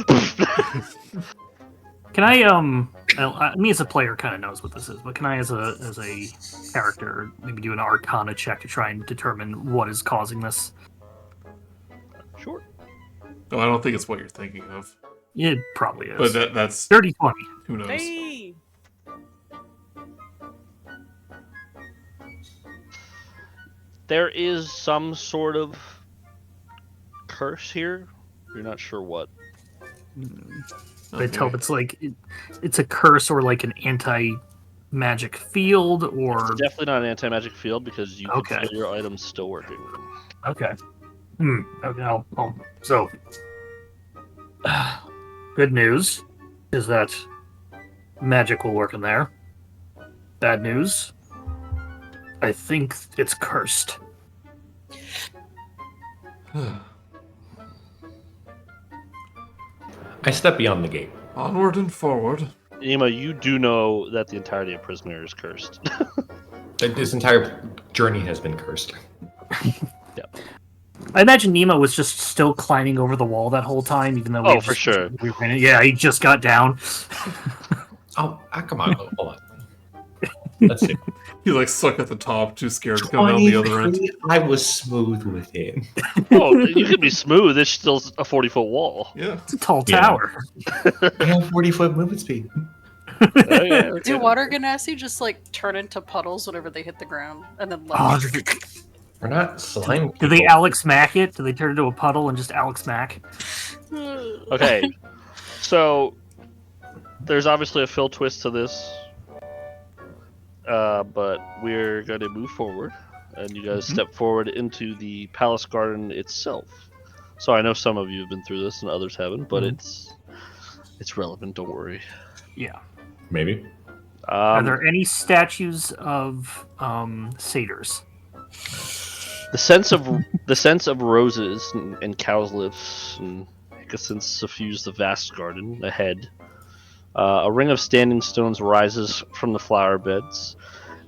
[SPEAKER 3] Can I me as a player kind of knows what this is, but can I as a character maybe do an Arcana check to try and determine what is causing this?
[SPEAKER 2] Sure.
[SPEAKER 5] No, I don't think it's what you're thinking of.
[SPEAKER 3] It probably is.
[SPEAKER 5] But that's
[SPEAKER 3] dirty 20.
[SPEAKER 5] Who knows?
[SPEAKER 4] Hey!
[SPEAKER 2] There is some sort of curse here. You're not sure what.
[SPEAKER 3] They tell if it's like it's a curse or like an anti-magic field, or
[SPEAKER 2] It's definitely not an anti-magic field because you can feel your items still working.
[SPEAKER 3] Okay. Okay. So, good news is that magic will work in there. Bad news, I think it's cursed.
[SPEAKER 7] I step beyond the gate.
[SPEAKER 5] Onward and forward.
[SPEAKER 2] Nima, you do know that the entirety of Prismere is cursed.
[SPEAKER 7] This entire journey has been cursed.
[SPEAKER 2] Yep.
[SPEAKER 3] I imagine Nima was just still climbing over the wall that whole time, even though
[SPEAKER 2] for sure.
[SPEAKER 3] We were in it. Yeah, he just got down.
[SPEAKER 7] Come on, hold on. Let's see.
[SPEAKER 5] He like stuck at the top, too scared to come down the other end.
[SPEAKER 7] I was smooth with him.
[SPEAKER 2] Oh, you can be smooth. It's still a 40-foot wall.
[SPEAKER 5] Yeah,
[SPEAKER 3] it's a tall tower.
[SPEAKER 7] I have 40-foot movement speed.
[SPEAKER 4] Do water Genasi just like turn into puddles whenever they hit the ground, and then
[SPEAKER 7] we're not slime.
[SPEAKER 3] Do they Alex Mack it? Do they turn into a puddle and just Alex Mack?
[SPEAKER 2] Okay, so there's obviously a Phil twist to this. But we're going to move forward, and you guys step forward into the palace garden itself. So I know some of you have been through this and others haven't, but it's relevant. Don't worry.
[SPEAKER 3] Yeah,
[SPEAKER 7] maybe.
[SPEAKER 3] Are there any statues of satyrs?
[SPEAKER 2] The sense of roses and cowslips and hyacinths suffuse the vast garden ahead. A ring of standing stones rises from the flower beds,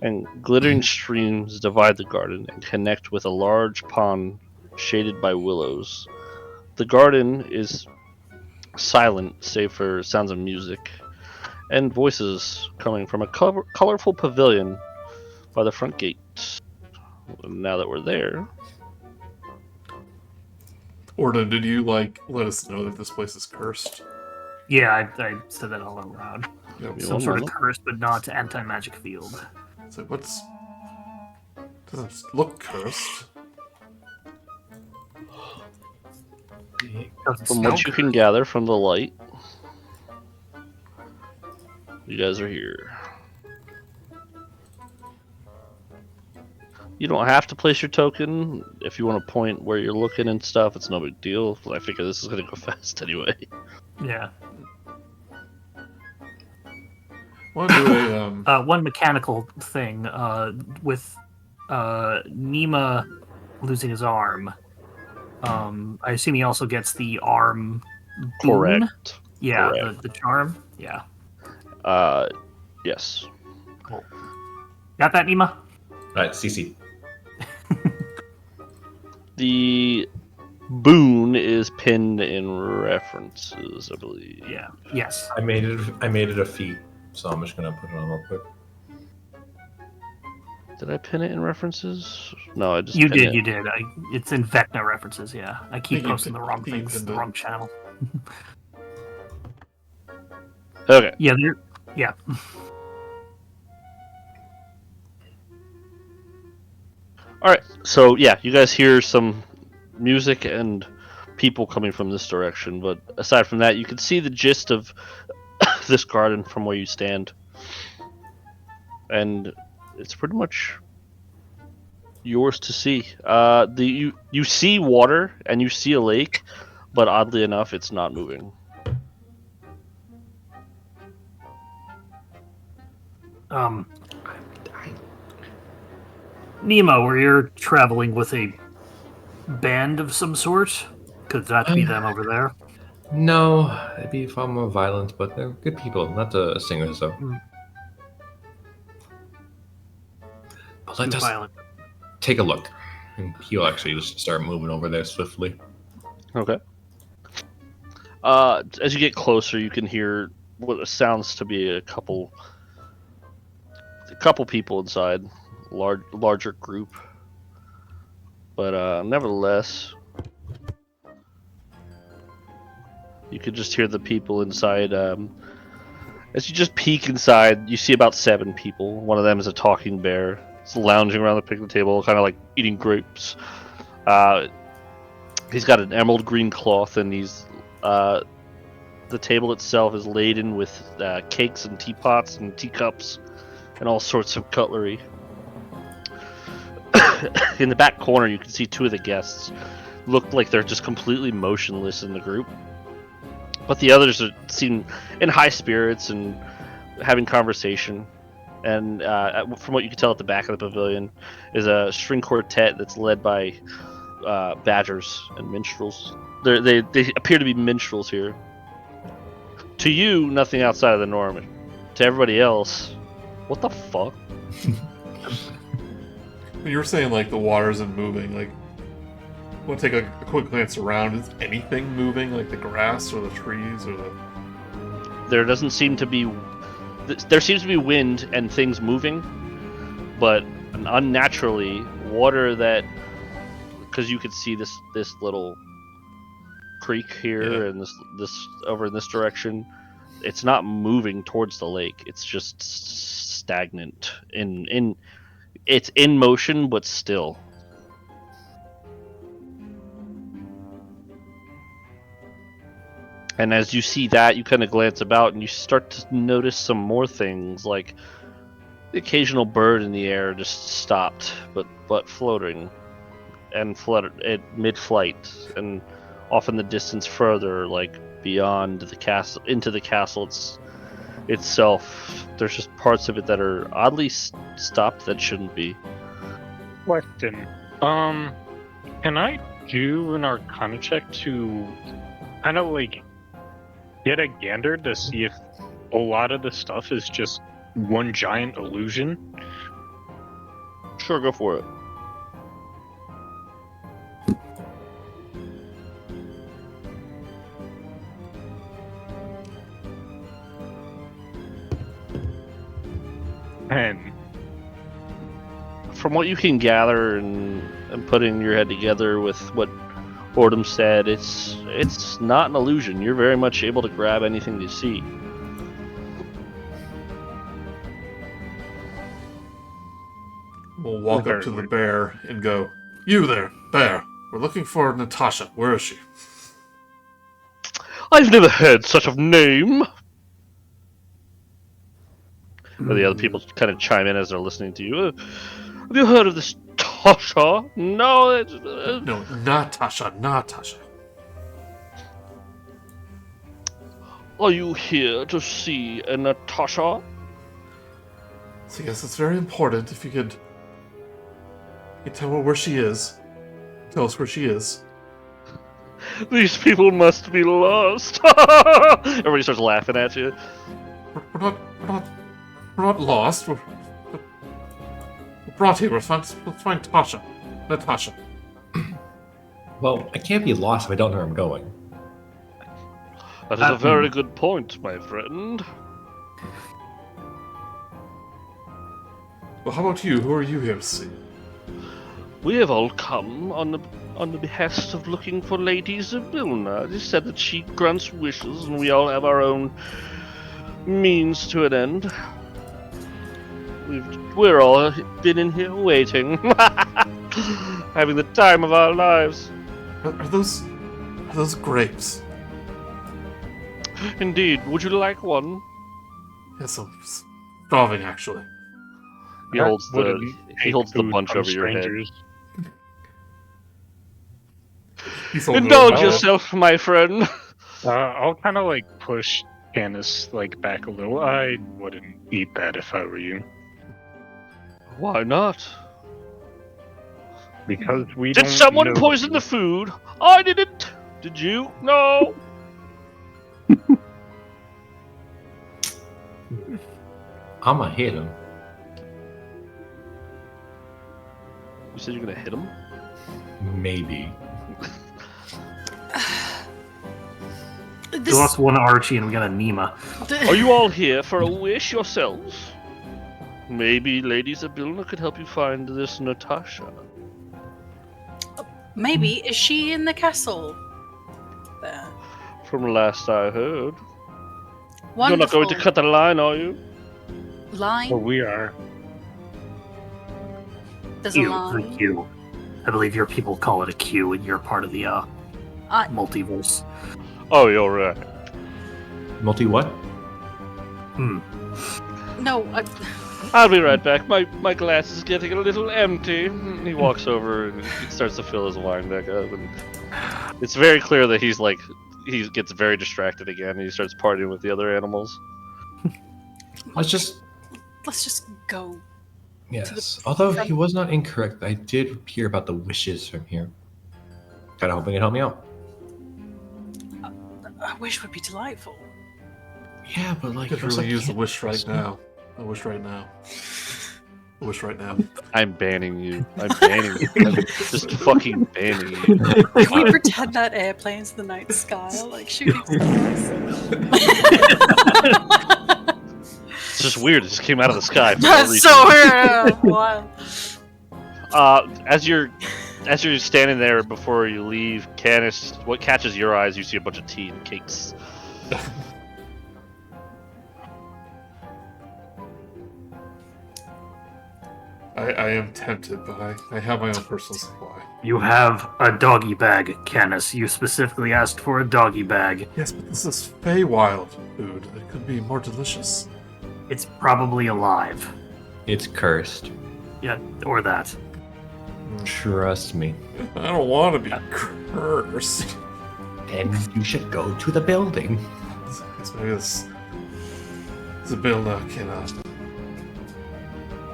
[SPEAKER 2] and glittering streams divide the garden and connect with a large pond shaded by willows. The garden is silent, save for sounds of music and voices coming from a colorful pavilion by the front gate. Now that we're there...
[SPEAKER 5] Oordem, did you let us know that this place is cursed?
[SPEAKER 3] Yeah, I said that all out loud.
[SPEAKER 5] Yep.
[SPEAKER 3] Some sort of curse, but not anti-magic field.
[SPEAKER 5] So doesn't look cursed.
[SPEAKER 2] From what you can gather from the light, you guys are here. You don't have to place your token. If you want to point where you're looking and stuff, it's no big deal. I figure this is going to go fast anyway.
[SPEAKER 3] Yeah.
[SPEAKER 5] One
[SPEAKER 3] mechanical thing with Nima losing his arm. I assume he also gets the arm boon?
[SPEAKER 2] Correct.
[SPEAKER 3] Yeah,
[SPEAKER 2] Correct.
[SPEAKER 3] The charm. Yeah.
[SPEAKER 2] Yes.
[SPEAKER 3] Cool. Got that, Nima?
[SPEAKER 7] Right, CC.
[SPEAKER 2] The boon is pinned in references, I believe.
[SPEAKER 3] Yeah. Yes.
[SPEAKER 7] I made it a feat, so I'm just gonna put it on real quick.
[SPEAKER 2] Did I pin it in references? No, I just.
[SPEAKER 3] You
[SPEAKER 2] pinned
[SPEAKER 3] did.
[SPEAKER 2] it.
[SPEAKER 3] You did. It's in Vecna references. Yeah. I keep posting the wrong things to the wrong channel.
[SPEAKER 2] Okay.
[SPEAKER 3] Yeah. Yeah.
[SPEAKER 2] All right. So yeah, you guys hear some music and people coming from this direction, but aside from that, you can see the gist of this garden from where you stand, and it's pretty much yours to see. You see water and you see a lake, but oddly enough, it's not moving.
[SPEAKER 3] Nima, were you traveling with a band of some sort? Could that be them over there?
[SPEAKER 7] No, it'd be far more violent, but they're good people, not the singers though. But let
[SPEAKER 3] Too
[SPEAKER 7] us
[SPEAKER 3] violent.
[SPEAKER 7] take a look. And he'll actually just start moving over there swiftly.
[SPEAKER 2] Okay. As you get closer, you can hear what sounds to be a couple people inside, larger group. But nevertheless, you could just hear the people inside. As you just peek inside, you see about 7 people. One of them is a talking bear. It's lounging around the picnic table, kind of like eating grapes. He's got an emerald green cloth, and the table itself is laden with cakes and teapots and teacups and all sorts of cutlery. In the back corner, you can see 2 of the guests look like they're just completely motionless in the group. But the others seem in high spirits and having conversation. And from what you can tell at the back of the pavilion is a string quartet that's led by badgers and minstrels. They appear to be minstrels here. To you, nothing outside of the norm. To everybody else, what the fuck?
[SPEAKER 5] When you were saying, like, the water isn't moving, like, I want to take a quick glance around. Is anything moving, like the grass or the trees or the...
[SPEAKER 2] There doesn't seem to be... There seems to be wind and things moving, but unnaturally, water that... Because you could see this little creek here, and this over in this direction. It's not moving towards the lake. It's just stagnant. It's in motion, but still. And as you see that, you kind of glance about and you start to notice some more things, like the occasional bird in the air just stopped, but floating, and fluttered at mid-flight, and off in the distance further, like beyond the castle, into the castle itself. There's just parts of it that are oddly stopped that shouldn't be.
[SPEAKER 6] Question. Can I do an Arcana check to kind of like get a gander to see if a lot of the stuff is just one giant illusion?
[SPEAKER 2] Sure, go for it.
[SPEAKER 6] And
[SPEAKER 2] from what you can gather and putting your head together with what Oordem said, it's not an illusion. You're very much able to grab anything you see.
[SPEAKER 5] We'll walk up to the bear and go, "You there, bear. We're looking for Natasha. Where is she?"
[SPEAKER 2] I've never heard such a name. And the other people kind of chime in as they're listening to you. Have you heard of this Tasha? No.
[SPEAKER 5] No, Natasha.
[SPEAKER 2] Are you here to see a Natasha?
[SPEAKER 5] So yes, it's very important if you could tell her where she is. Tell us where she is.
[SPEAKER 2] These people must be lost. Everybody starts laughing at you.
[SPEAKER 5] We're not lost. We're brought here. Let's find Natasha.
[SPEAKER 7] Well, I can't be lost if I don't know where I'm going.
[SPEAKER 2] That is a very good point, my friend.
[SPEAKER 5] Well, how about you? Who are you here to see?
[SPEAKER 2] We have all come on the behest of looking for Lady Zabilna. She said that she grants wishes, and we all have our own means to an end. We're all been in here waiting, having the time of our lives.
[SPEAKER 5] Are those grapes?
[SPEAKER 2] Indeed. Would you like one?
[SPEAKER 5] Yes, I'm starving actually.
[SPEAKER 2] He holds the bunch over your head. Indulge yourself, my friend.
[SPEAKER 6] I'll kind of like push Canis like back a little. I wouldn't eat that if I were you.
[SPEAKER 2] Why not?
[SPEAKER 6] Because we
[SPEAKER 2] Did
[SPEAKER 6] don't
[SPEAKER 2] someone
[SPEAKER 6] know
[SPEAKER 2] poison
[SPEAKER 6] you.
[SPEAKER 2] the food? I didn't. Did you? No.
[SPEAKER 7] I'ma hit him.
[SPEAKER 2] You said you're gonna hit him?
[SPEAKER 7] Maybe.
[SPEAKER 3] We lost one Archie and we got a Nima.
[SPEAKER 2] Are you all here for a wish yourselves? Maybe Lady Zabilna could help you find this Natasha.
[SPEAKER 4] Maybe. Is she in the castle? There.
[SPEAKER 2] From last I heard.
[SPEAKER 4] Wonderful.
[SPEAKER 2] You're not going to cut the line, are you?
[SPEAKER 4] Line?
[SPEAKER 6] Well, we are.
[SPEAKER 4] There's a
[SPEAKER 3] Q, the
[SPEAKER 4] line.
[SPEAKER 3] Q. I believe your people call it a Q, and you're part of the multiverse.
[SPEAKER 2] Oh, you're right.
[SPEAKER 7] Multi what?
[SPEAKER 4] No,
[SPEAKER 2] I'll be right back. My glass is getting a little empty. He walks over and he starts to fill his wine back up. And it's very clear that he gets very distracted again. And he starts partying with the other animals.
[SPEAKER 7] Let's just.
[SPEAKER 4] let's just go.
[SPEAKER 7] Yes. Although he was not incorrect, I did hear about the wishes from here. Kinda hoping it'd help me out.
[SPEAKER 4] A wish would be delightful.
[SPEAKER 7] Yeah, but
[SPEAKER 5] I
[SPEAKER 7] like.
[SPEAKER 5] could
[SPEAKER 7] it was
[SPEAKER 5] really
[SPEAKER 7] like
[SPEAKER 5] use a
[SPEAKER 7] can't-
[SPEAKER 5] wish right now. A wish right now. A wish right now.
[SPEAKER 2] I'm banning you. I'm banning you. I'm just fucking banning you.
[SPEAKER 4] Can we pretend that airplane's the night sky, like shooting stars?
[SPEAKER 2] It's just weird. It just came out of the sky. For no
[SPEAKER 4] That's
[SPEAKER 2] reason.
[SPEAKER 4] so weird. Wow.
[SPEAKER 2] As you're standing there before you leave, Canis, what catches your eyes? You see a bunch of tea and cakes.
[SPEAKER 5] I am tempted, but I have my own personal supply.
[SPEAKER 3] You have a doggy bag, Canis. You specifically asked for a doggy bag.
[SPEAKER 5] Yes, but this is Feywild food. It could be more delicious.
[SPEAKER 3] It's probably alive.
[SPEAKER 7] It's cursed.
[SPEAKER 3] Yeah, or that.
[SPEAKER 7] Trust me.
[SPEAKER 5] I don't want to be cursed.
[SPEAKER 7] And you should go to the building.
[SPEAKER 5] Guess maybe this Zabilna can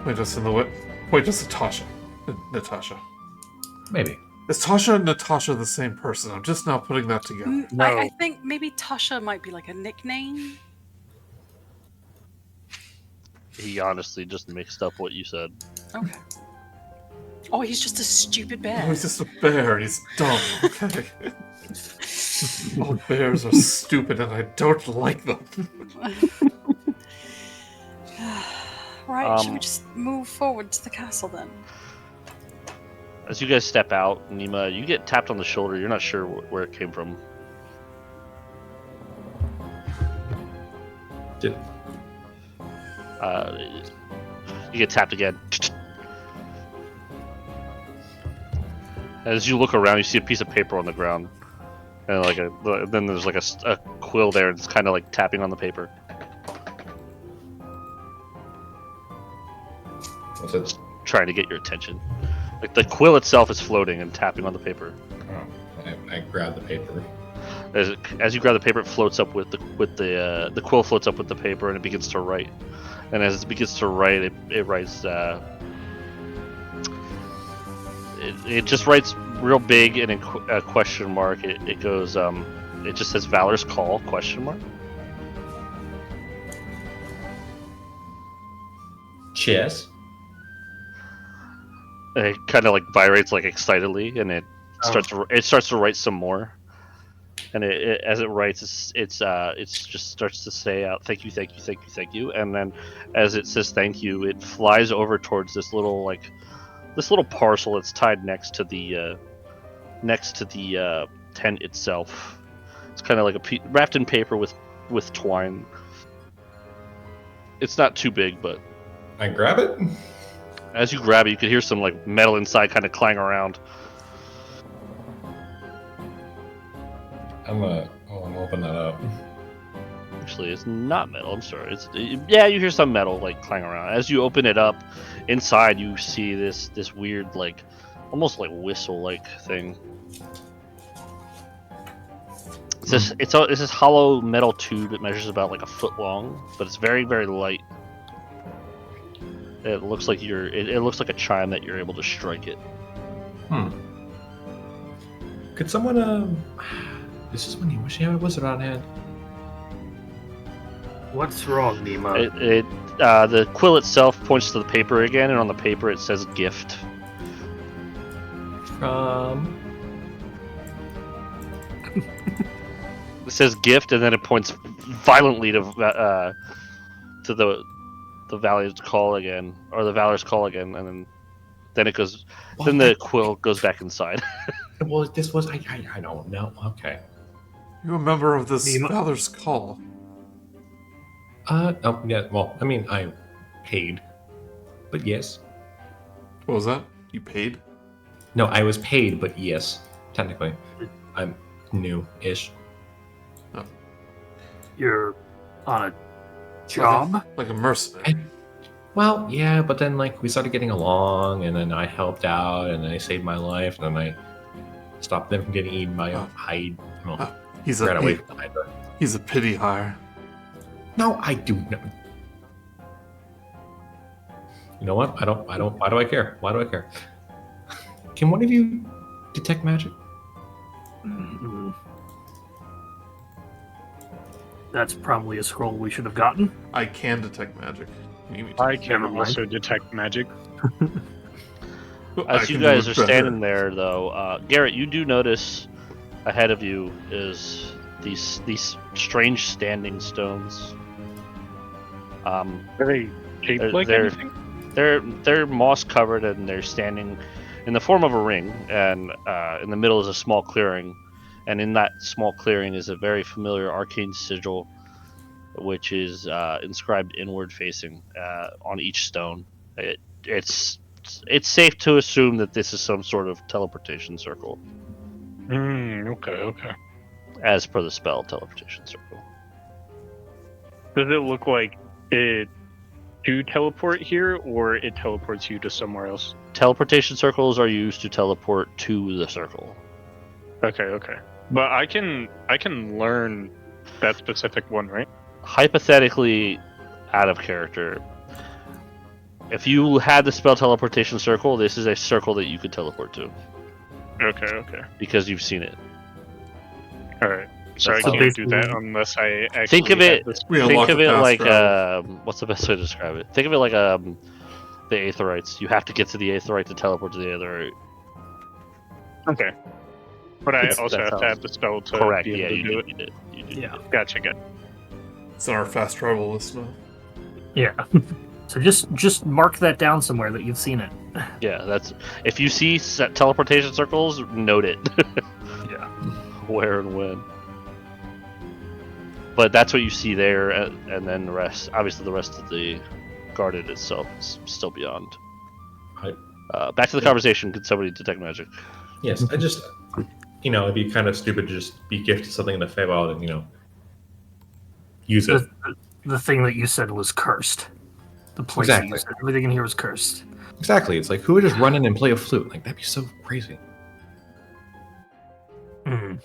[SPEAKER 5] point us in the way. Wait, just Natasha.
[SPEAKER 7] Maybe.
[SPEAKER 5] Is Tasha and Natasha the same person? I'm just now putting that together.
[SPEAKER 4] I think maybe Tasha might be like a nickname.
[SPEAKER 2] He honestly just mixed up what you said.
[SPEAKER 4] Okay. Oh, he's just a stupid bear.
[SPEAKER 5] Oh, he's just a bear. He's dumb. Okay. All bears are stupid, and I don't like them.
[SPEAKER 4] Right, should we just move forward to the castle then?
[SPEAKER 2] As you guys step out, Nima, you get tapped on the shoulder. You're not sure where it came from.
[SPEAKER 7] Did
[SPEAKER 2] You get tapped again. As you look around, you see a piece of paper on the ground, and then there's like a quill there. And it's kind of like tapping on the paper.
[SPEAKER 7] what's it?
[SPEAKER 2] Trying to get your attention. Like the quill itself is floating and tapping on the paper.
[SPEAKER 7] Oh, I grabbed the paper.
[SPEAKER 2] As you grab the paper, it floats up with the quill floats up with the paper, and it begins to write. And as it begins to write, it writes. It just writes real big and in a question mark. It goes. It just says Valor's Call ?
[SPEAKER 7] Chess.
[SPEAKER 2] And it kind of like vibrates like excitedly, and it starts to write some more. And as it writes, it's just starts to say out thank you, and then as it says thank you, it flies over towards this little parcel that's tied next to the tent itself. It's kind of like wrapped in paper with twine. It's not too big, but
[SPEAKER 7] I grab it.
[SPEAKER 2] as you grab it, you could hear some like metal inside kind of clang around.
[SPEAKER 7] I'm gonna open that up.
[SPEAKER 2] Actually, it's not metal. I'm sorry. Yeah, you hear some metal like clang around. As you open it up, inside you see this weird like, almost like whistle like thing. It's this hollow metal tube that measures about like a foot long, but it's very very light. It looks like it looks like a chime that you're able to strike it.
[SPEAKER 7] Could someone this is when you wish you had a wizard on hand.
[SPEAKER 3] What's wrong, Nima?
[SPEAKER 2] The quill itself points to the paper again, and on the paper it says gift. It says gift, and then it points violently to the Valor's call again, or the Valor's call again, and then it goes.
[SPEAKER 7] Well,
[SPEAKER 2] then the quill goes back inside.
[SPEAKER 7] Well, this was I don't know. Okay.
[SPEAKER 5] You a member of this
[SPEAKER 3] Nima-
[SPEAKER 5] Valor's Call?
[SPEAKER 7] Oh yeah. Well, I mean, I paid, but yes.
[SPEAKER 5] What was that? You paid?
[SPEAKER 7] No, I was paid, but yes, technically, I'm new-ish.
[SPEAKER 3] You're on a job?
[SPEAKER 5] Like a mercenary.
[SPEAKER 7] Well, yeah, but then like we started getting along, and then I helped out, and then I saved my life, and then I stopped them from getting eaten by a hide. Well,
[SPEAKER 5] He's
[SPEAKER 7] ran away
[SPEAKER 5] a
[SPEAKER 7] from the hydra.
[SPEAKER 5] he's a pity hire.
[SPEAKER 7] No, I do not. You know what? I don't. Why do I care? Why do I care? Can one of you detect magic?
[SPEAKER 3] Mm-mm. That's probably a scroll we should have gotten.
[SPEAKER 5] I can detect magic. You need me to-
[SPEAKER 6] I can
[SPEAKER 3] Never mind.
[SPEAKER 6] also detect magic.
[SPEAKER 5] I
[SPEAKER 2] As you
[SPEAKER 5] can do
[SPEAKER 2] guys
[SPEAKER 5] it
[SPEAKER 2] are
[SPEAKER 5] better.
[SPEAKER 2] standing there, though, Garret, you do notice ahead of you is these strange standing stones.
[SPEAKER 6] Are they shaped
[SPEAKER 2] They're-
[SPEAKER 6] like
[SPEAKER 2] they're-
[SPEAKER 6] anything?
[SPEAKER 2] They're moss covered, and they're standing in the form of a ring, and in the middle is a small clearing, and in that small clearing is a very familiar arcane sigil, which is inscribed inward facing on each stone. It's safe to assume that this is some sort of teleportation circle,
[SPEAKER 6] Okay.
[SPEAKER 2] as per the spell teleportation circle.
[SPEAKER 6] Does it look like it do teleport here, or it teleports you to somewhere else?
[SPEAKER 2] Teleportation circles are used to teleport to the circle.
[SPEAKER 6] Okay. But I can learn that specific one, right?
[SPEAKER 2] Hypothetically, out of character, if you had the spell teleportation circle, this is a circle that you could teleport to
[SPEAKER 6] Okay.
[SPEAKER 2] because you've seen it.
[SPEAKER 6] All right. So
[SPEAKER 2] That's
[SPEAKER 6] I
[SPEAKER 2] all.
[SPEAKER 6] can't do that unless I actually
[SPEAKER 2] Think of it-
[SPEAKER 6] have this-
[SPEAKER 5] We
[SPEAKER 2] Think
[SPEAKER 5] unlock
[SPEAKER 2] of
[SPEAKER 5] the
[SPEAKER 2] it
[SPEAKER 5] path
[SPEAKER 2] like
[SPEAKER 5] travel.
[SPEAKER 2] what's the best way to describe it? Think of it like the Aetherites. You have to get to the Aetherite to teleport to the Aetherite.
[SPEAKER 6] Okay. But I
[SPEAKER 2] It's-
[SPEAKER 6] also
[SPEAKER 2] that's
[SPEAKER 6] have to
[SPEAKER 2] how-
[SPEAKER 6] have the spell to
[SPEAKER 2] Correct.
[SPEAKER 6] be able
[SPEAKER 2] Yeah,
[SPEAKER 6] to
[SPEAKER 2] you
[SPEAKER 6] do
[SPEAKER 2] do
[SPEAKER 6] it.
[SPEAKER 2] need it. You do
[SPEAKER 3] Yeah.
[SPEAKER 2] need it.
[SPEAKER 6] Gotcha.
[SPEAKER 5] It's on our fast travel list now.
[SPEAKER 3] Yeah. So just mark that down somewhere that you've seen it.
[SPEAKER 2] Yeah, that's if you see teleportation circles, note it.
[SPEAKER 3] Yeah.
[SPEAKER 2] Where and when. But that's what you see there, and then the rest. Obviously, the rest of the garden itself is still beyond.
[SPEAKER 7] Right.
[SPEAKER 2] Back to the conversation. Could somebody detect magic?
[SPEAKER 7] Yes, I just, it'd be kind of stupid to just be gifted something in the Feywild and use it.
[SPEAKER 3] The thing that you said was cursed. The place that you
[SPEAKER 7] Exactly.
[SPEAKER 3] said everything in here was cursed.
[SPEAKER 7] Exactly. It's like who would just run in and play a flute? Like that'd be so crazy.
[SPEAKER 3] Mm.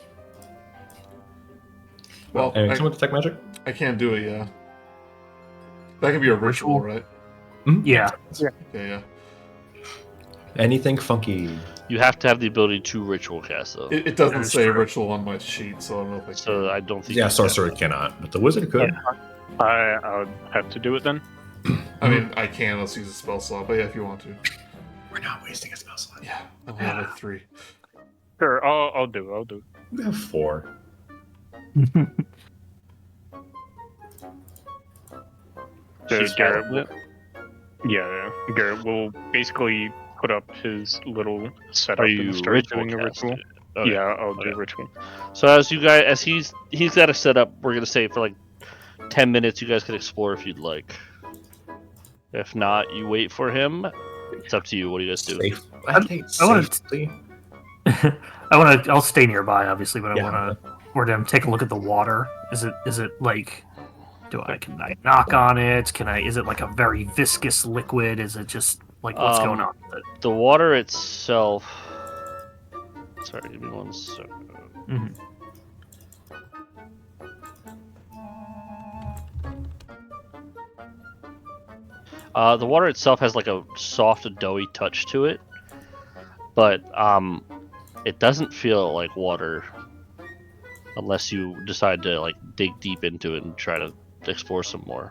[SPEAKER 5] Well,
[SPEAKER 7] Anyway, someone detect magic?
[SPEAKER 5] I can't do it, yeah. That could be a ritual, right?
[SPEAKER 3] Yeah.
[SPEAKER 5] Yeah.
[SPEAKER 7] Anything funky?
[SPEAKER 2] You have to have the ability to ritual cast, though.
[SPEAKER 5] It doesn't
[SPEAKER 3] That is
[SPEAKER 5] say
[SPEAKER 3] true.
[SPEAKER 5] ritual on my sheet, so I don't know if I can.
[SPEAKER 2] So I don't think.
[SPEAKER 7] Yeah,
[SPEAKER 2] you
[SPEAKER 7] sorcerer cannot, but the wizard could.
[SPEAKER 6] I would have to do it then.
[SPEAKER 5] I mean, I can. Let's use a spell slot, but yeah, if you want to.
[SPEAKER 7] We're not wasting a spell slot.
[SPEAKER 5] Yeah, I only have like 3.
[SPEAKER 6] Sure, I'll do it.
[SPEAKER 7] We have 4.
[SPEAKER 6] So
[SPEAKER 2] She's
[SPEAKER 6] Garret
[SPEAKER 2] fine
[SPEAKER 6] will,
[SPEAKER 2] with it.
[SPEAKER 6] yeah, Garret will basically put up his little setup
[SPEAKER 2] Are you
[SPEAKER 6] and start
[SPEAKER 2] ritual
[SPEAKER 6] doing a
[SPEAKER 2] casting
[SPEAKER 6] ritual.
[SPEAKER 2] it? Okay.
[SPEAKER 6] Yeah, I'll do
[SPEAKER 2] Okay.
[SPEAKER 6] ritual.
[SPEAKER 2] So as he's got a setup, we're gonna say for like 10 minutes. You guys can explore if you'd like. If not, you wait for him. It's up to you. What do you guys do?
[SPEAKER 7] Safe.
[SPEAKER 3] I wanna-
[SPEAKER 7] Safely.
[SPEAKER 3] I'll stay nearby, obviously, but
[SPEAKER 7] Yeah.
[SPEAKER 3] I want to Oordem take a look at the water. Is it like, can I knock on it? Is it like a very viscous liquid? Is it just like what's going on with it?
[SPEAKER 2] The water itself. Sorry, give me one second.
[SPEAKER 3] Mhm.
[SPEAKER 2] The water itself has like a soft, doughy touch to it, but it doesn't feel like water unless you decide to like dig deep into it and try to explore some more.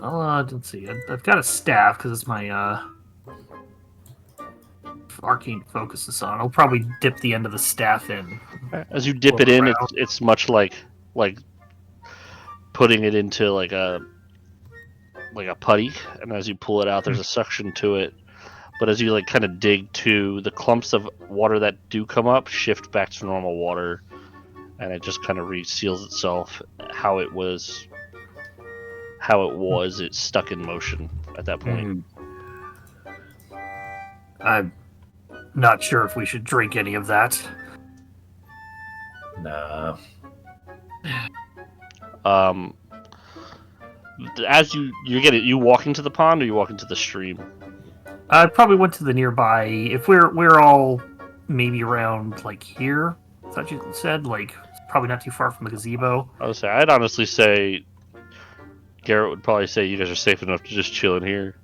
[SPEAKER 3] Well, let's see. I've got a staff because it's my arcane focus is on. I'll probably dip the end of the staff in.
[SPEAKER 2] As you dip it in, it's much like putting it into like a putty, and as you pull it out, there's a suction to it. But as you like kind of dig to, the clumps of water that do come up shift back to normal water, and it just kind of reseals itself how it was. It's stuck in motion at that point.
[SPEAKER 3] I'm not sure if we should drink any of that.
[SPEAKER 7] Nah.
[SPEAKER 2] As you walking to the pond, or you walking to the stream?
[SPEAKER 3] I probably went to the nearby. If we're all maybe around like here, I thought you said like probably not too far from the gazebo.
[SPEAKER 2] I'd honestly say Garret would probably say you guys are safe enough to just chill in here.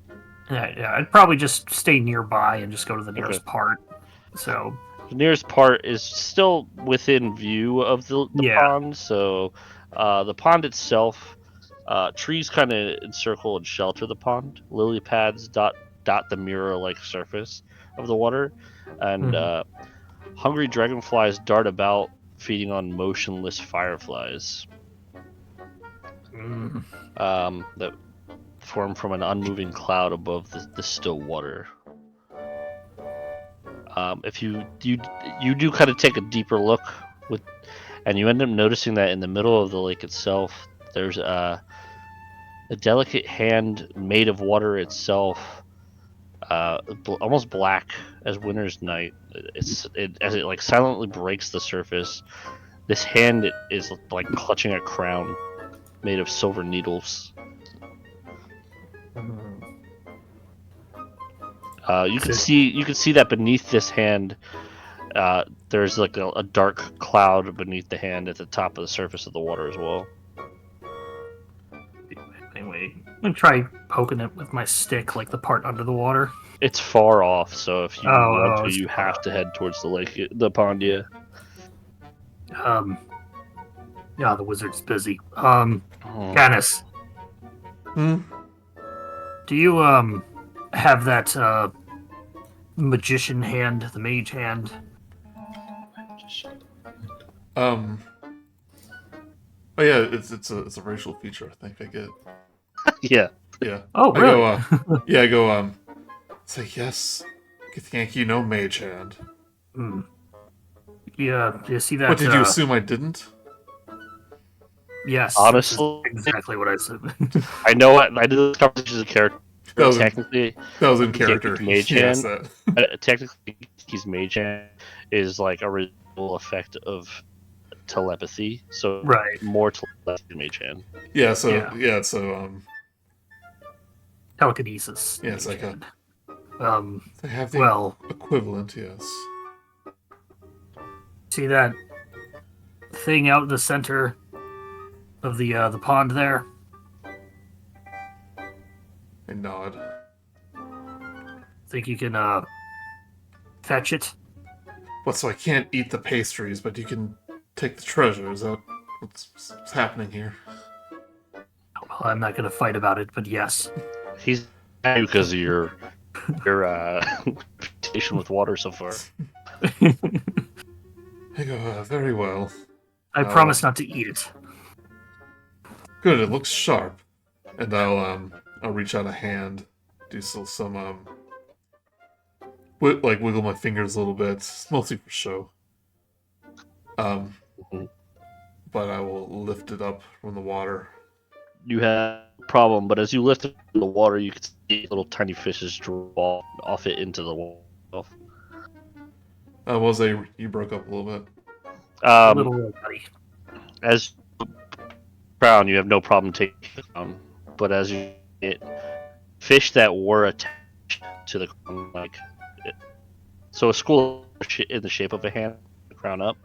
[SPEAKER 3] Yeah, I'd probably just stay nearby and just go to the nearest part. So
[SPEAKER 2] the nearest part is still within view of the pond. So the pond itself, trees kind of encircle and shelter the pond. Lily pads dot the mirror-like surface of the water, and hungry dragonflies dart about, feeding on motionless fireflies. That form from an unmoving cloud above the still water. If you do kind of take a deeper look and you end up noticing that in the middle of the lake itself, there's a delicate hand made of water itself, almost black as winter's night. As it like silently breaks the surface. This hand is like clutching a crown made of silver needles. You can see that beneath this hand, there's like a dark cloud beneath the hand at the top of the surface of the water as well.
[SPEAKER 3] Anyway, I'm gonna try poking it with my stick, like the part under the water.
[SPEAKER 2] It's far off, so if you want to, you have to head towards the lake, the pond. Yeah.
[SPEAKER 3] Yeah, the wizard's busy. Canis. Do you have that magician hand, the mage hand?
[SPEAKER 5] Oh yeah, it's a racial feature. I think I get.
[SPEAKER 2] Yeah.
[SPEAKER 5] Yeah.
[SPEAKER 3] Oh really?
[SPEAKER 5] I go. Say yes, Githyanki, no mage hand.
[SPEAKER 3] Yeah. Do you see that?
[SPEAKER 5] What did you assume I didn't?
[SPEAKER 3] Yes.
[SPEAKER 2] Honestly,
[SPEAKER 3] exactly what I said.
[SPEAKER 2] I know what I did. This conversation as a character.
[SPEAKER 5] That was in character.
[SPEAKER 2] Mage
[SPEAKER 5] yes,
[SPEAKER 2] hand. Technically, his mage hand is like a residual effect of telepathy, so more telepathy than mage hand.
[SPEAKER 5] Yeah. So
[SPEAKER 3] telekinesis.
[SPEAKER 5] Yeah, it's like
[SPEAKER 3] hand.
[SPEAKER 5] They have the equivalent. Yes.
[SPEAKER 3] See that thing out in the center of the pond there?
[SPEAKER 5] I nod.
[SPEAKER 3] Think you can fetch it?
[SPEAKER 5] What? So I can't eat the pastries, but you can take the treasure. Is that what's happening here?
[SPEAKER 3] Well, I'm not going to fight about it, but yes.
[SPEAKER 2] He's because of your reputation with water so far.
[SPEAKER 5] I go very well.
[SPEAKER 3] I promise not to eat it.
[SPEAKER 5] Good. It looks sharp, and I'll reach out a hand, do some wiggle my fingers a little bit. It's mostly for show. But I will lift it up from the water.
[SPEAKER 2] You have a problem, but as you lift it from the water, you can see little tiny fishes draw off it into the water.
[SPEAKER 5] You broke up a little bit.
[SPEAKER 3] A little buddy.
[SPEAKER 2] As crown, you have no problem taking the crown, but as you get fish that were attached to the crown, so a school in the shape of a hand, the crown up.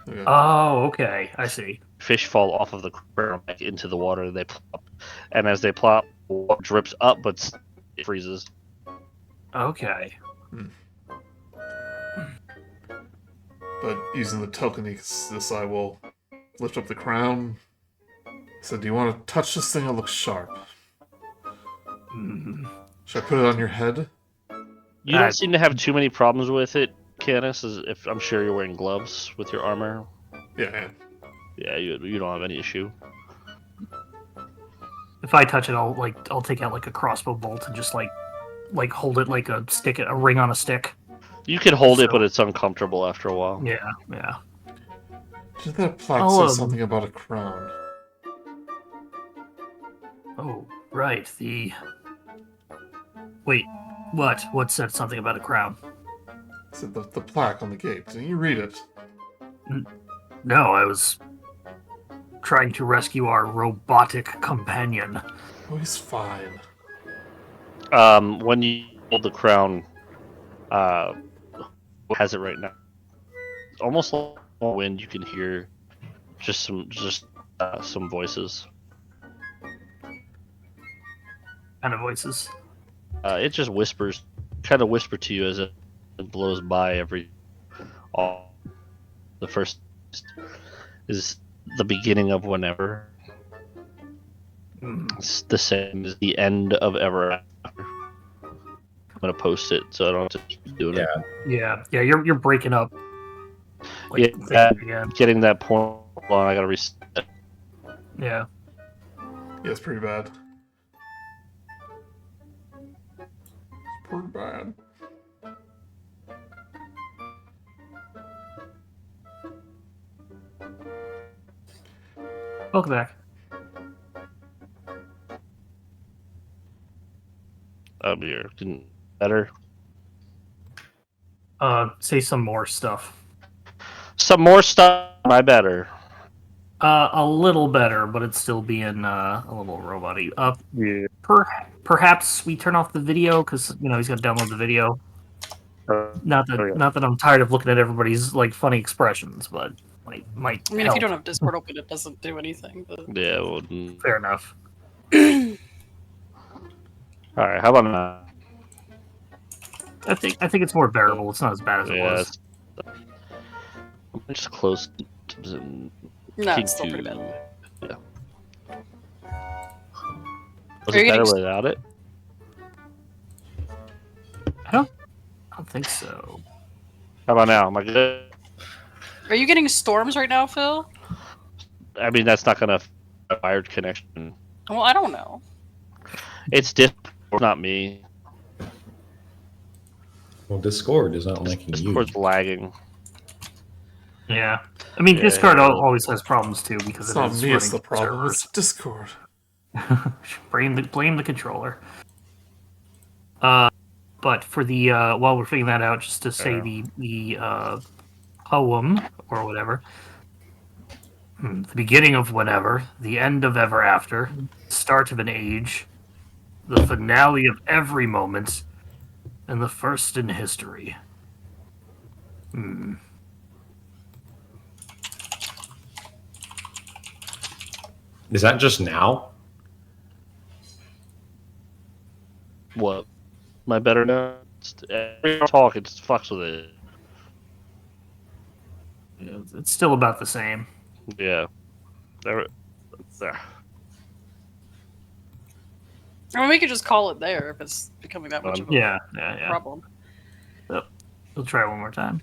[SPEAKER 5] Okay.
[SPEAKER 3] Oh, okay, I see.
[SPEAKER 2] Fish fall off of the crown back into the water. They plop, and as they plop, water drips up, but it freezes.
[SPEAKER 3] Okay.
[SPEAKER 5] but using the telekinesis, I will lift up the crown. So, do you want to touch this thing? It looks sharp. Should I put it on your head?
[SPEAKER 2] You don't seem to have too many problems with it, Canis. If I'm sure you're wearing gloves with your armor.
[SPEAKER 5] Yeah, I am.
[SPEAKER 2] Yeah, you don't have any issue.
[SPEAKER 3] If I touch it, I'll take out like a crossbow bolt and just like hold it like a ring on a stick.
[SPEAKER 2] You can hold it, but it's uncomfortable after a while.
[SPEAKER 3] Yeah, yeah.
[SPEAKER 5] Did that plaque say something about a crown?
[SPEAKER 3] Oh, right. Wait, what? What said something about a crown?
[SPEAKER 5] It said the plaque on the gate. Didn't you read it?
[SPEAKER 3] No, I was trying to rescue our robotic companion.
[SPEAKER 5] Oh, he's fine.
[SPEAKER 2] When you hold the crown, has it right now? Almost like wind, you can hear just some voices.
[SPEAKER 3] Kind of voices.
[SPEAKER 2] It just whispers, kind of whisper to you as it blows by the first is the beginning of whenever. It's the same as the end of ever after. I'm gonna post it so I don't have to keep doing it.
[SPEAKER 3] Yeah. You're breaking up.
[SPEAKER 2] Getting that point on, I gotta reset.
[SPEAKER 3] Yeah.
[SPEAKER 5] Yeah, it's pretty bad. It's pretty bad.
[SPEAKER 3] Welcome back.
[SPEAKER 2] You're getting better.
[SPEAKER 3] Say some more stuff.
[SPEAKER 2] Some more stuff. Am I better?
[SPEAKER 3] A little better, but it's still being a little robot-y.
[SPEAKER 2] Yeah.
[SPEAKER 3] Perhaps we turn off the video because he's got to download the video. Not that I'm tired of looking at everybody's like funny expressions, but might.
[SPEAKER 4] I mean, if you don't have Discord open, it doesn't do anything. But...
[SPEAKER 2] Yeah. Well,
[SPEAKER 3] fair enough.
[SPEAKER 2] All right. How about now?
[SPEAKER 3] I think it's more bearable. It's not as bad as it was.
[SPEAKER 2] I'm just close.
[SPEAKER 4] No, it's still pretty bad.
[SPEAKER 2] Yeah. Was it better without it?
[SPEAKER 3] I don't think so.
[SPEAKER 2] How about now? Am I good?
[SPEAKER 4] Are you getting storms right now, Phil?
[SPEAKER 2] I mean, that's not gonna a wired connection.
[SPEAKER 4] Well, I don't know.
[SPEAKER 2] It's Discord, not me.
[SPEAKER 7] Well, Discord is not liking you.
[SPEAKER 2] Discord's lagging.
[SPEAKER 3] Yeah. I mean, Discord always has problems too because
[SPEAKER 5] it's not me. It's the problem. It's Discord.
[SPEAKER 3] blame the controller. But for the while we're figuring that out, just to say the poem or whatever, the beginning of whenever, the end of ever after, start of an age, the finale of every moment, and the first in history.
[SPEAKER 7] Is that just now?
[SPEAKER 2] What? Am I better now? Every talk, it just fucks with it.
[SPEAKER 3] It's still about the same.
[SPEAKER 2] Yeah.
[SPEAKER 4] I mean, we could just call it there if it's becoming that much of a problem.
[SPEAKER 3] So, we'll try one more time.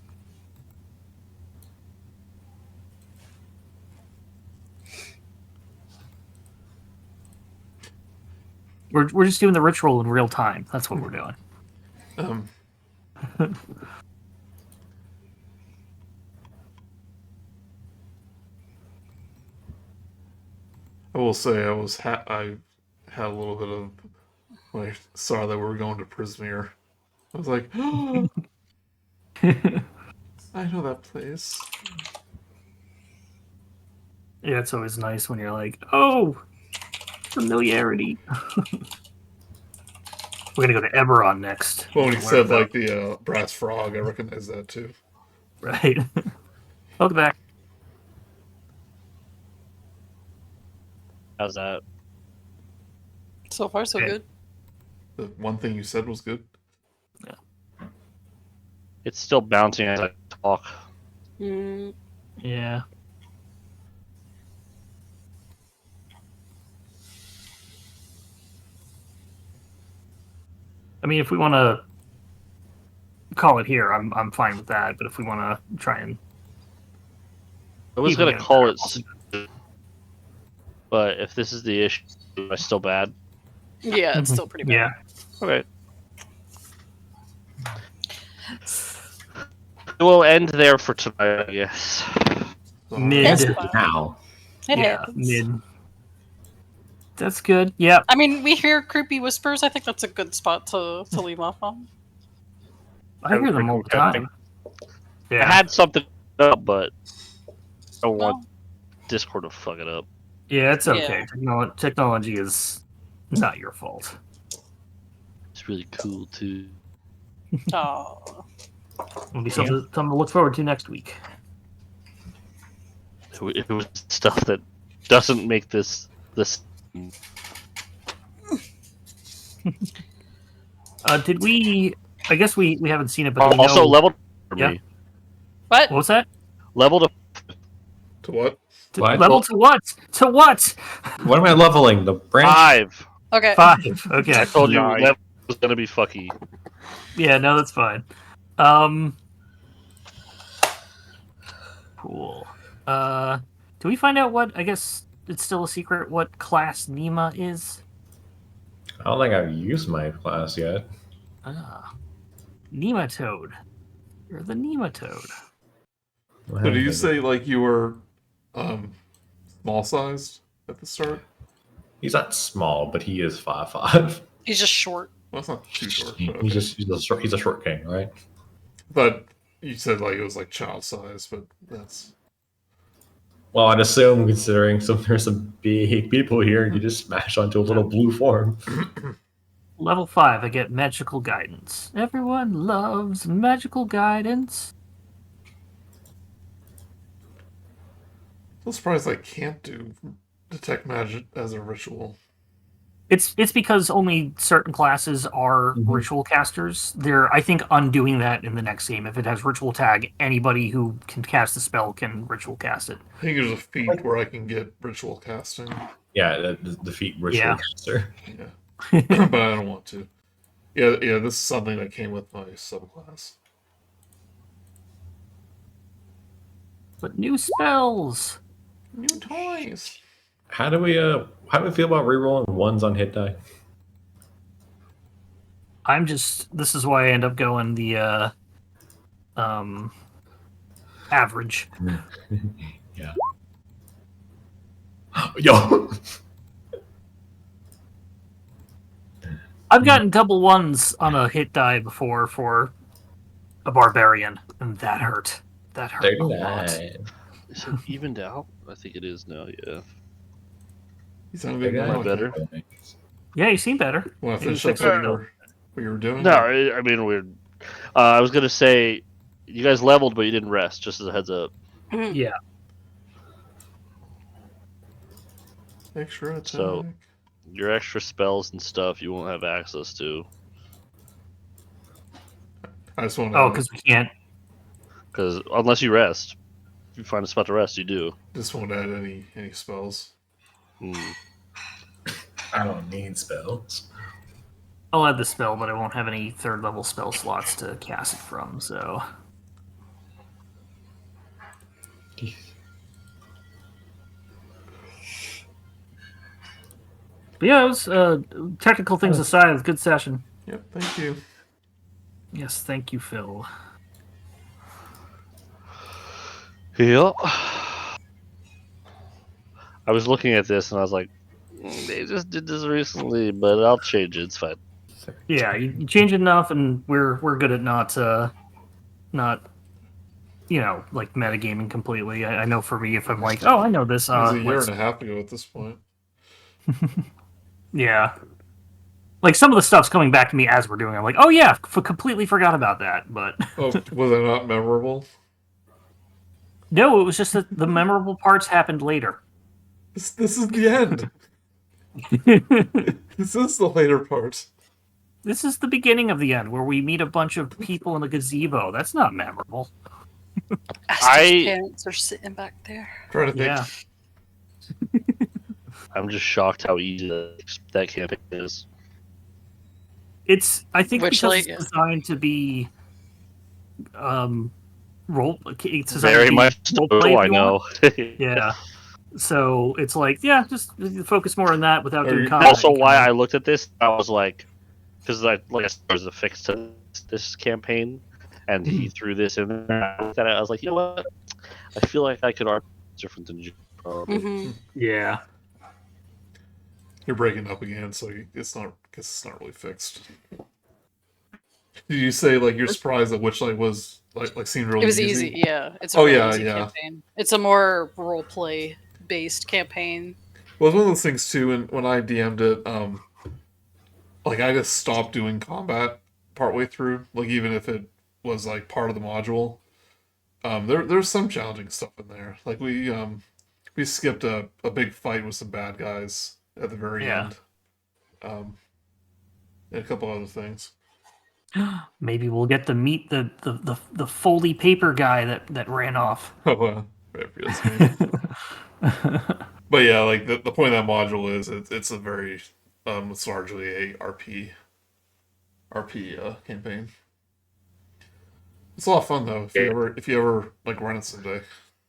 [SPEAKER 3] We're just doing the ritual in real time. That's what we're doing.
[SPEAKER 5] I will say I had a little bit of when I saw that we were going to Prismere. I was like, oh, I know that place.
[SPEAKER 3] Yeah, it's always nice when you're like, oh, familiarity. We're gonna go to Eberron next.
[SPEAKER 5] Well, when he said like the brass frog, I recognize that too.
[SPEAKER 3] Right. Welcome back.
[SPEAKER 2] How's that?
[SPEAKER 4] So far, so good.
[SPEAKER 5] The one thing you said was good.
[SPEAKER 3] Yeah.
[SPEAKER 2] It's still bouncing as I talk.
[SPEAKER 4] Mm,
[SPEAKER 3] Yeah. I mean, if we want to call it here, I'm fine with that. But if we want to try and
[SPEAKER 2] I was
[SPEAKER 3] People
[SPEAKER 2] gonna
[SPEAKER 3] get
[SPEAKER 2] call
[SPEAKER 3] better
[SPEAKER 2] it, but if this is the issue, am I still bad?
[SPEAKER 4] yeah, it's still pretty bad.
[SPEAKER 3] yeah,
[SPEAKER 2] Okay. We'll end there for tonight, I guess.
[SPEAKER 3] Mid.
[SPEAKER 4] That's
[SPEAKER 7] That's
[SPEAKER 4] fine.
[SPEAKER 7] now.
[SPEAKER 4] It
[SPEAKER 3] yeah,
[SPEAKER 4] happens.
[SPEAKER 3] mid. That's good. Yeah,
[SPEAKER 4] I mean, we hear creepy whispers. I think that's a good spot to leave off on.
[SPEAKER 3] I hear them all the time.
[SPEAKER 2] I
[SPEAKER 3] Yeah,
[SPEAKER 2] had something up, but I don't
[SPEAKER 4] Well,
[SPEAKER 2] want Discord to fuck it up.
[SPEAKER 3] yeah, it's okay.
[SPEAKER 4] Yeah.
[SPEAKER 3] Technology is not your fault.
[SPEAKER 2] It's really cool too.
[SPEAKER 4] oh,
[SPEAKER 3] It'll be something to look forward to next week.
[SPEAKER 2] It was stuff that doesn't make this.
[SPEAKER 3] Did we? I guess we haven't seen it, but do we
[SPEAKER 2] Also
[SPEAKER 3] know...
[SPEAKER 2] level for
[SPEAKER 3] Yeah.
[SPEAKER 2] me.
[SPEAKER 4] what?
[SPEAKER 3] What was that?
[SPEAKER 2] Level to
[SPEAKER 5] To what?
[SPEAKER 7] What?
[SPEAKER 3] Level to what? To what?
[SPEAKER 7] What am I leveling? The branch?
[SPEAKER 2] 5.
[SPEAKER 4] Okay.
[SPEAKER 3] 5. Okay.
[SPEAKER 2] I told you
[SPEAKER 6] Nine.
[SPEAKER 2] level was gonna be fucky.
[SPEAKER 3] Yeah, no, that's fine. Cool. Do we find out what? I guess it's still a secret. What class Nima is?
[SPEAKER 7] I don't think I've used my class yet.
[SPEAKER 3] Nematode. You're the Nematode.
[SPEAKER 5] So do you say like you were small sized at the start?
[SPEAKER 7] He's not small, but he is 5'5".
[SPEAKER 4] He's just short.
[SPEAKER 5] Well, that's not too short.
[SPEAKER 7] He-
[SPEAKER 5] But okay.
[SPEAKER 7] He's a short king, right?
[SPEAKER 5] But you said like it was like child size, but that's
[SPEAKER 7] Well, I'd assume, considering there's some big people here, you just smash onto a little blue form.
[SPEAKER 3] Level 5, I get magical guidance. Everyone loves magical guidance.
[SPEAKER 5] I'm surprised I can't detect magic as a ritual.
[SPEAKER 3] It's because only certain classes are ritual casters. They're, I think, undoing that in the next game. If it has ritual tag, anybody who can cast the spell can ritual cast it.
[SPEAKER 5] I think there's a feat where I can get ritual casting.
[SPEAKER 7] Yeah, the defeat ritual
[SPEAKER 3] Yeah.
[SPEAKER 7] caster.
[SPEAKER 5] Yeah. But I don't want to. Yeah, this is something that came with my subclass.
[SPEAKER 3] But new spells.
[SPEAKER 5] New toys.
[SPEAKER 7] How do we feel about rerolling ones on hit die?
[SPEAKER 3] This is why I end up going the average.
[SPEAKER 7] Yeah. Yo.
[SPEAKER 3] I've gotten double ones on a hit die before for a barbarian, and that hurt. That hurt a lot.
[SPEAKER 7] 39.
[SPEAKER 2] Is it evened out? I think it is now. Yeah.
[SPEAKER 5] You sound good.
[SPEAKER 2] Am I
[SPEAKER 5] now.
[SPEAKER 2] better?
[SPEAKER 3] Yeah, you seem better.
[SPEAKER 5] Want to finish
[SPEAKER 3] You
[SPEAKER 5] up
[SPEAKER 3] fixed it.
[SPEAKER 5] what you were doing?
[SPEAKER 2] No, I mean we're. I was gonna say, you guys leveled, but you didn't rest. Just as a heads up.
[SPEAKER 3] Yeah.
[SPEAKER 5] Extra attack.
[SPEAKER 2] So- Your extra spells and stuff you won't have access to,
[SPEAKER 5] I just want to.
[SPEAKER 3] Oh, because we can't.
[SPEAKER 2] because unless you rest, if you find a spot to rest, you do.
[SPEAKER 5] Just won't add any spells.
[SPEAKER 2] Hmm.
[SPEAKER 7] I don't need spells.
[SPEAKER 3] I'll add the spell, but I won't have any third level spell slots to cast it from, so. But yeah, it was technical things aside, it was a good session.
[SPEAKER 5] Yep. Thank you.
[SPEAKER 3] Yes, thank you, Phil.
[SPEAKER 2] Yeah. I was looking at this and I was like, they just did this recently, but I'll change it. It's fine.
[SPEAKER 3] Yeah, you change it enough, and we're good at not like metagaming completely. I know for me, if I'm like, oh, I know this.
[SPEAKER 5] It was a year
[SPEAKER 3] let's-
[SPEAKER 5] and a half ago at this point.
[SPEAKER 3] Yeah. Like, some of the stuff's coming back to me as we're doing it. I'm like, oh yeah, completely forgot about that. But
[SPEAKER 5] Oh, was it not memorable?
[SPEAKER 3] no, it was just that the memorable parts happened later.
[SPEAKER 5] This is the end. This is the later part.
[SPEAKER 3] This is the beginning of the end, where we meet a bunch of people in a gazebo. That's not memorable.
[SPEAKER 4] Aster's parents are sitting back there.
[SPEAKER 5] Try to think.
[SPEAKER 3] Yeah.
[SPEAKER 2] I'm just shocked how easy that campaign is.
[SPEAKER 3] I think
[SPEAKER 4] Which,
[SPEAKER 3] because
[SPEAKER 4] like,
[SPEAKER 3] it's designed to be it's designed
[SPEAKER 2] Very
[SPEAKER 3] to be
[SPEAKER 2] much so,
[SPEAKER 3] roleplay, if
[SPEAKER 2] I
[SPEAKER 3] you
[SPEAKER 2] know.
[SPEAKER 3] want. Yeah. So it's like, yeah, just focus more on that without doing combat.
[SPEAKER 2] Also, why I looked at this, I was like, because I said there was a fix to this campaign, and he threw this in there. I looked at it, I was like, you know what? I feel like I could argue it's different than you.
[SPEAKER 4] Mm-hmm.
[SPEAKER 3] Yeah.
[SPEAKER 5] You're breaking up again, so it's not really fixed. Did you say like you're surprised that Witchlight was like seemed really
[SPEAKER 4] It was easy, yeah. It's a really easy campaign. It's a more roleplay based campaign.
[SPEAKER 5] Well, it's one of those things too. And when I DM'd it, like I just stopped doing combat partway through. Like even if it was like part of the module, there's some challenging stuff in there. Like we skipped a big fight with some bad guys at the very end. And a couple other things.
[SPEAKER 3] Maybe we'll get to meet the foldy paper guy that ran off.
[SPEAKER 5] Oh, I forget his name. But yeah, like the point of that module is it's a very it's largely a RP campaign. It's a lot of fun though if you ever like run it someday.